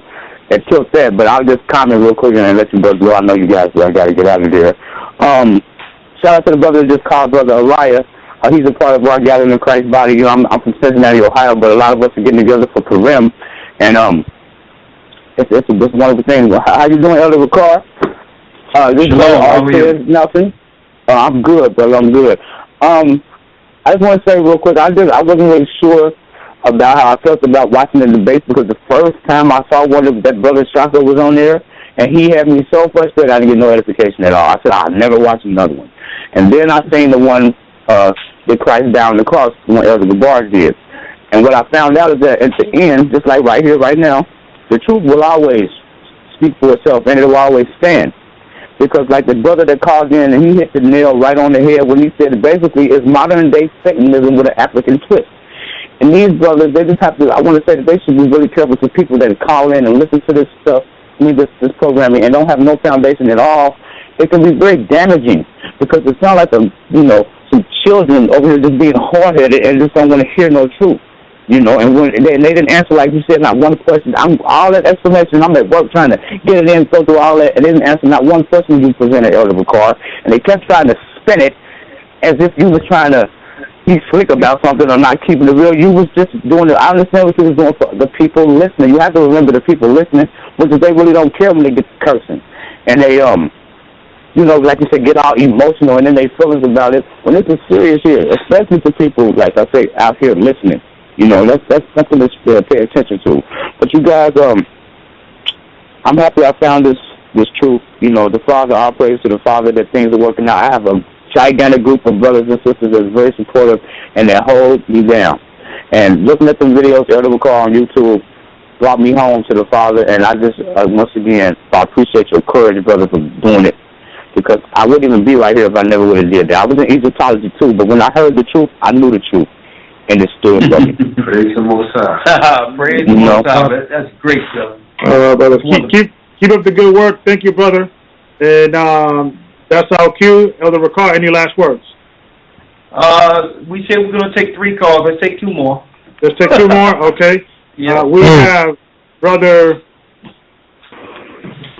it killed that. But I'll just comment real quick and let you brothers go. I know you guys, I got to get out of there. Shout out to the brother that just called Brother Rawchaa. He's a part of our gathering in Christ body. You know, I'm from Cincinnati, Ohio, but a lot of us are getting together for Purim, and it's one of the things. How you doing, Elder Rawchaa? This is Nelson. I'm good, brother. I'm good. I just want to say real quick, I wasn't really sure about how I felt about watching the debates because the first time I saw that Brother Shaka was on there, and he had me so frustrated I didn't get no edification at all. I said I'll never watch another one. And then I seen the one that Christ down the cross, the one Elder Rawchaa did. And what I found out is that at the end, just like right here, right now, the truth will always speak for itself, and it will always stand. Because like the brother that called in, and he hit the nail right on the head when he said basically it's modern-day Satanism with an African twist. And these brothers, they just have to, I want to say that they should be really careful to people that call in and listen to this stuff this programming, and don't have no foundation at all, it can be very damaging because it sounds like some children over here just being hard-headed and just don't want to hear no truth. And when they didn't answer, like you said, not one question. All that explanation, I'm at work trying to get it in, go through all that, and they didn't answer not one question you presented, Elder Rawchaa, and they kept trying to spin it as if you was trying to be slick about something or not keeping it real. You was just doing it. I understand what you was doing for the people listening. You have to remember the people listening, because they really don't care when they get to cursing. And they, like you said, get all emotional, and then they feelings about it. When this is serious here, especially for people, like I say, out here listening. That's something to pay attention to. But you guys, I'm happy I found this truth. The Father, all praise to the Father that things are working out. I have a gigantic group of brothers and sisters that's very supportive and that hold me down. And looking at them videos, Elder Rawchaa on YouTube, brought me home to the Father. And I just, once again, I appreciate your courage, brother, for doing it. Because I wouldn't even be right here if I never would have did that. I was in Egyptology too, but when I heard the truth, I knew the truth. And it stood for me. Praise the Most High. Praise the Most High. That's great, brother. Brother, keep up the good work. Thank you, brother. And that's our cue. Elder Rawchaa, any last words? We said we're going to take 3 calls. Let's take 2 more. Let's take 2 more? Okay. Yeah. We have Brother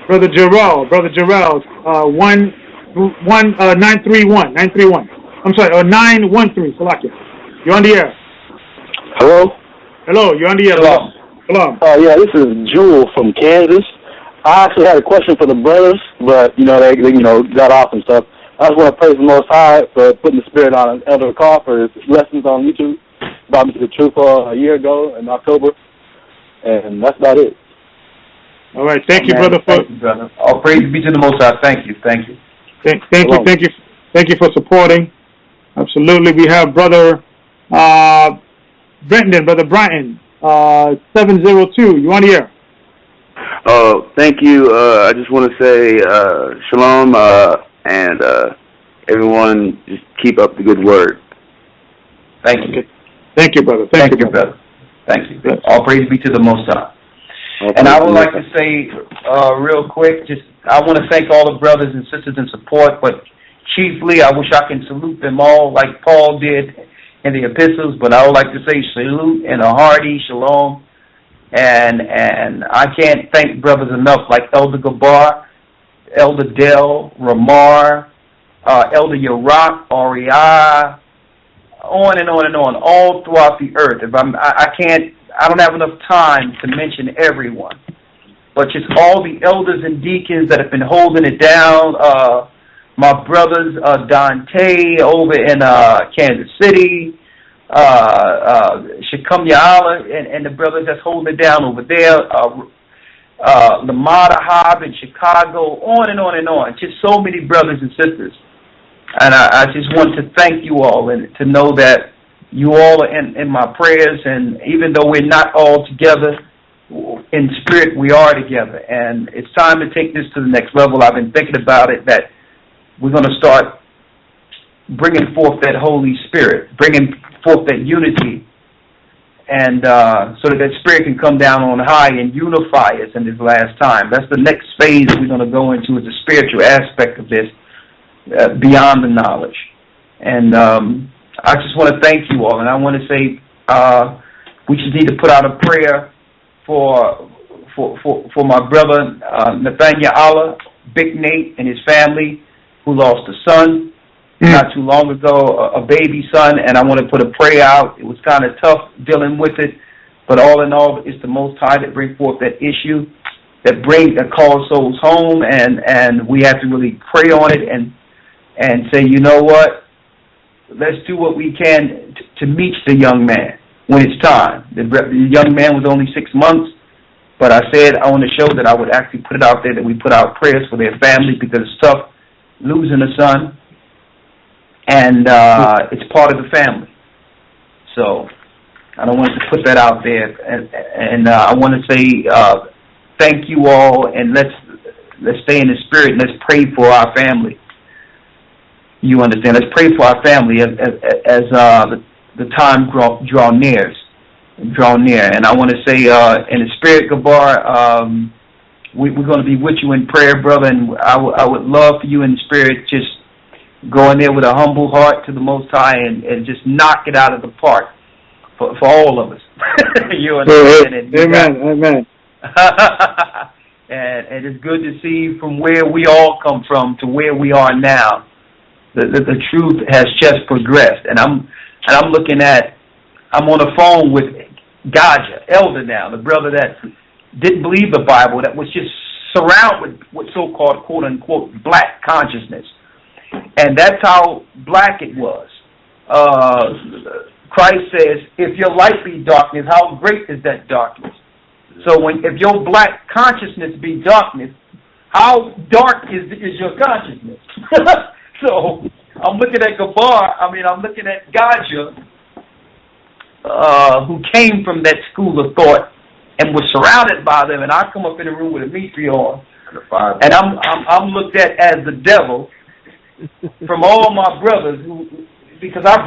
Gerald. Brother Gerald, 931. I'm sorry, 913. Salakia. You're on the air. Hello? Hello, you're on the air. Hello. Yeah, this is Jewel from Kansas. I actually had a question for the brothers, but, they got off and stuff. I just want to praise the Most High for putting the spirit on Elder Rawchaa for his lessons on YouTube. Brought me to the truth a year ago in October, and that's about it. All right, thank you, brother. Thank you, brother. All praise be to the Most High. Thank you. Thank you for supporting. Absolutely. We have Brother Brother Brian, 702. You on the air? Thank you. I just want to say shalom, and everyone just keep up the good work. Thank you. Thank you, brother. Thank you, brother. Thank you. All praise be to the Most High. And I would like to say real quick, I want to thank all the brothers and sisters in support, but chiefly I wish I can salute them all like Paul did in the epistles, but I would like to say salute and a hearty shalom. And I can't thank brothers enough, like Elder Gabar, Elder Del, Ramar, Elder Yarak, Rawchaa, on and on and on, all throughout the earth. I don't have enough time to mention everyone, but just all the elders and deacons that have been holding it down. My brothers, Dante over in Kansas City, Shekum Ya'ala, and the brothers that's holding it down over there, Lamada Hab in Chicago, on and on and on. Just so many brothers and sisters. And I just want to thank you all and to know that you all are in my prayers, and even though we're not all together, in spirit we are together. And it's time to take this to the next level. I've been thinking about it, that we're going to start bringing forth that Holy Spirit, bringing forth that unity, and so that Spirit can come down on high and unify us in this last time. That's the next phase we're going to go into, is the spiritual aspect of this, beyond the knowledge. And I just want to thank you all, and I want to say we just need to put out a prayer for my brother Nathaniel Allah, Big Nate, and his family, who lost a son not too long ago, a baby son, and I want to put a prayer out. It was kind of tough dealing with it, but all in all, it's the Most High that brings forth that issue, that calls souls home, and we have to really pray on it and say, you know what, let's do what we can to meet the young man when it's time. The young man was only 6 months, but I said I want to show that I would actually put it out there, that we put out prayers for their family, because it's tough losing a son, and it's part of the family. So I don't want to put that out there, and I want to say thank you all, and let's stay in the spirit, and let's pray for our family. You understand? Let's pray for our family as the time draw near. And I want to say in the spirit, Gabar, we're going to be with you in prayer, brother, and I would love for you in the spirit just go in there with a humble heart to the Most High and just knock it out of the park for all of us. You understand? Amen. And it's good to see from where we all come from to where we are now. The truth has just progressed, and I'm looking at. I'm on the phone with GOCC, Elder now, the brother that didn't believe the Bible, that was just surrounded with so-called quote-unquote black consciousness. And that's how black it was. Christ says, if your light be darkness, how great is that darkness? So if your black consciousness be darkness, how dark is your consciousness? So I'm looking at I'm looking at GOCC, who came from that school of thought and was surrounded by them, and I come up in the room with a Dimitri on, and I'm looked at as the devil from all my brothers because I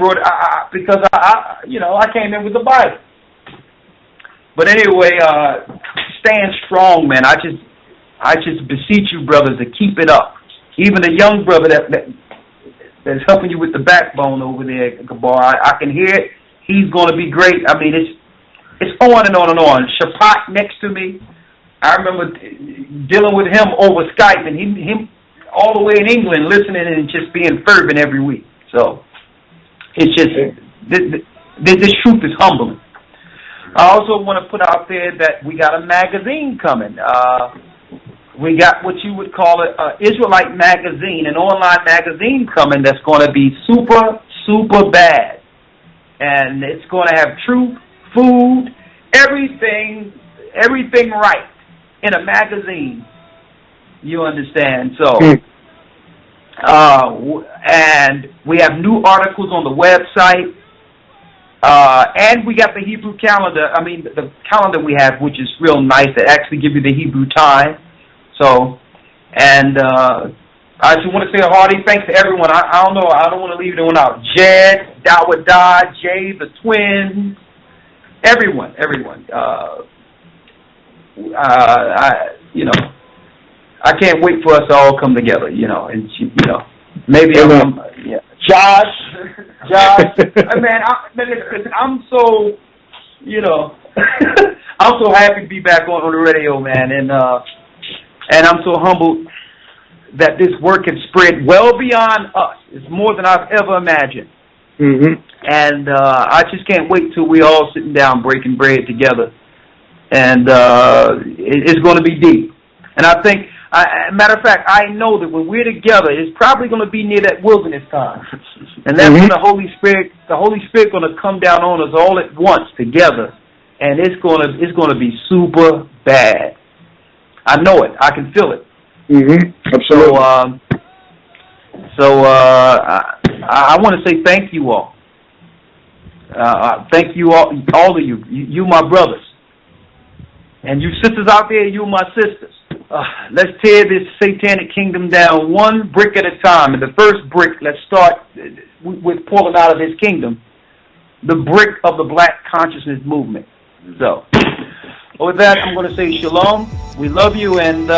came in with the Bible. But anyway, stand strong, man. I just beseech you, brothers, to keep it up. Even the young brother that's helping you with the backbone over there, Gabar, I can hear it. He's going to be great. I mean, it's on and on and on. Shapat next to me. I remember dealing with him over Skype, and him all the way in England listening and just being fervent every week. So it's just this truth is humbling. I also want to put out there that we got a magazine coming. We got what you would call it Israelite magazine, an online magazine coming that's going to be super, super bad. And it's going to have truth, food, everything right in a magazine. You understand? So, and we have new articles on the website. And we got the Hebrew calendar. I mean, the calendar we have, which is real nice. That actually give you the Hebrew time. So, and I just want to say a hearty thanks to everyone. I don't know. I don't want to leave anyone out. Jed, Dawada, Jay, the twins, everyone. I can't wait for us to all come together. And maybe Josh. Man, I'm so, I'm so happy to be back on the radio, man, and I'm so humbled that this work has spread well beyond us. It's more than I've ever imagined. Mm-hmm. And I just can't wait till we all sitting down breaking bread together. And it's going to be deep. And I think, matter of fact, I know that when we're together, it's probably going to be near that wilderness time. And that's when the Holy Spirit going to come down on us all at once together. And it's going to be super bad. I know it. I can feel it. Mm-hmm. Absolutely. So I want to say thank you all. Thank you all of you. You my brothers. And you sisters out there, you my sisters. Let's tear this satanic kingdom down one brick at a time. And the first brick, let's start with pulling out of his kingdom. The brick of the black consciousness movement. So, with that, I'm going to say shalom. We love you, and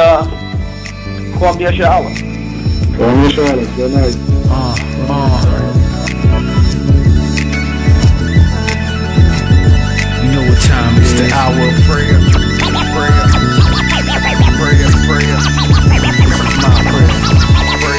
Kwam Yasha'Allah. Kwam Yasha'Allah. Good night. You know what time it is. The hour of prayer.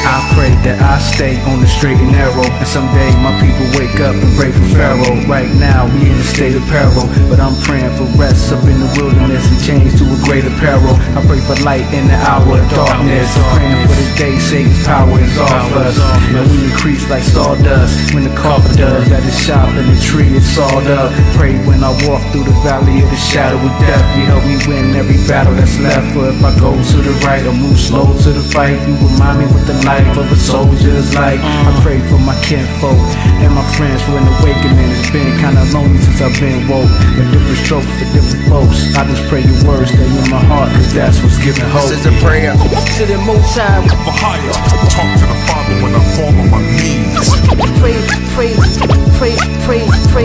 I pray that I stay on the straight and narrow, and someday my people wake up and pray for Pharaoh. Right now we in a state of peril, but I'm praying for rest up in the wilderness and change to a greater peril. I pray for light in the hour of darkness, praying for the day Satan's power is off us, and we increase like sawdust when the carpenter got his shop and the tree is sawed up. Pray when I walk through the valley of the shadow of death, you help me win every battle that's left. For if I go to the right or move slow to the fight, you remind me what the life of a soldier is like. I pray for my kinfolk and my friends for an awakening. It's been kinda lonely since I've been woke. A different stroke for different folks. I just pray your words stay in my heart, cause that's what's giving hope. This is a prayer to the Most High. For higher, talk to the Father when I fall on my knees. Pray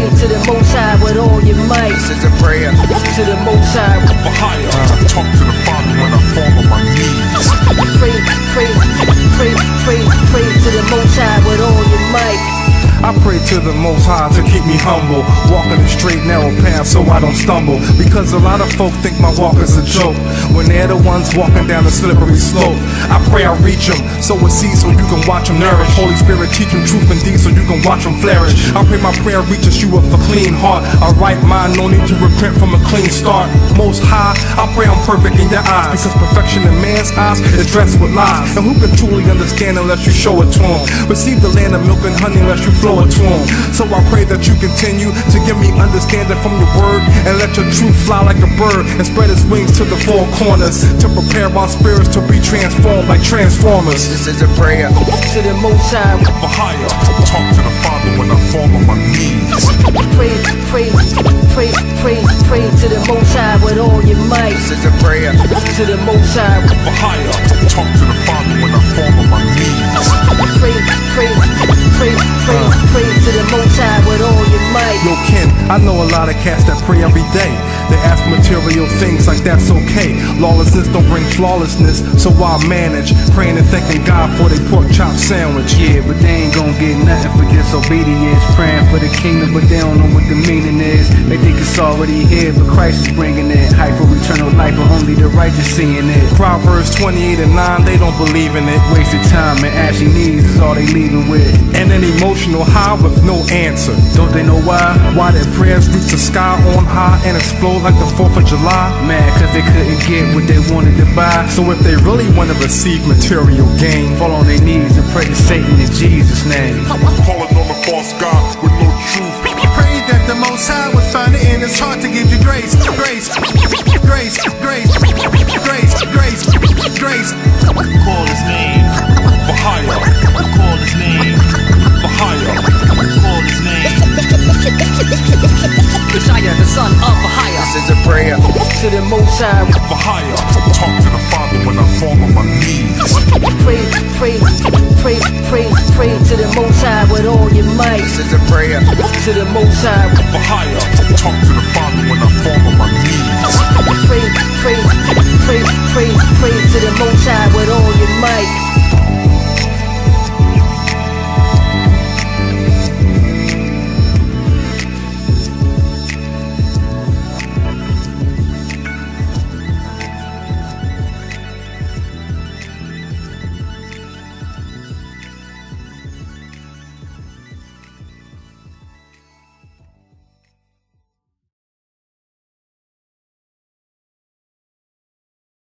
to the Most High with all your might. This is a prayer to the Most High. For higher, talk to the Father when I fall on my knees. Most High with all your might. I pray to the Most High to keep me humble, walking the straight narrow path so I don't stumble, because a lot of folk think my walk is a joke when they're the ones walking down the slippery slope. I pray I reach them, sow a seed so you can watch them nourish. Holy Spirit teach them truth and deeds so you can watch them flourish. I pray my prayer reaches you with a clean heart, a right mind, no need to repent from a clean start. Most High, I pray I'm perfect in your eyes, because perfection in man's eyes is dressed with lies. And who can truly understand unless you show it to him? Receive the land of milk and honey unless you flow it to him. So I pray that you continue to give me understanding from your word, and let your truth fly like a bird and spread its wings to the four corners, to prepare our spirits to be transformed like transformers. This is a prayer to the Most High for higher. Talk to the Father when I fall on my knees. Pray to the Most High with all your might. This is a prayer to the Most High for higher. Talk to the Father when I fall on my knees. Pray to the Most High with all your might. Yo, Ken, I know a lot of cats that pray every day. They ask material things like that's okay. Lawlessness don't bring flawlessness, so I manage praying and thanking God for their pork chop sandwich. Yeah, but they ain't gonna get nothing for disobedience. Praying for the kingdom, but they don't know what the meaning is. They think it's already here, but Christ is bringing it. Hype for eternal life, but only the righteous seeing it. Proverbs 28:9, they don't believe in it. Wasted time and ashy knees is all they leaving with. And an emotional high with no answer. Don't they know why? Why their prayers reach the sky on high and explode like the 4th of July? Mad cause they couldn't get what they wanted to buy. So if they really want to receive material gain, fall on their knees and pray to Satan in Jesus' name. Calling on a false God with no truth. Pray that the Most High would find it in his heart to give you grace. Grace. Call his name for higher. Call his name for higher. Call his name. Rawchaa, the son of Bahia. This is a prayer to the Most High for higher. Talk to the Father when I fall on my knees. Pray to the Most High with all your might. This is a prayer to the Most High for higher. Talk to the Father when I fall on my knees. Pray to the Most High with all your might.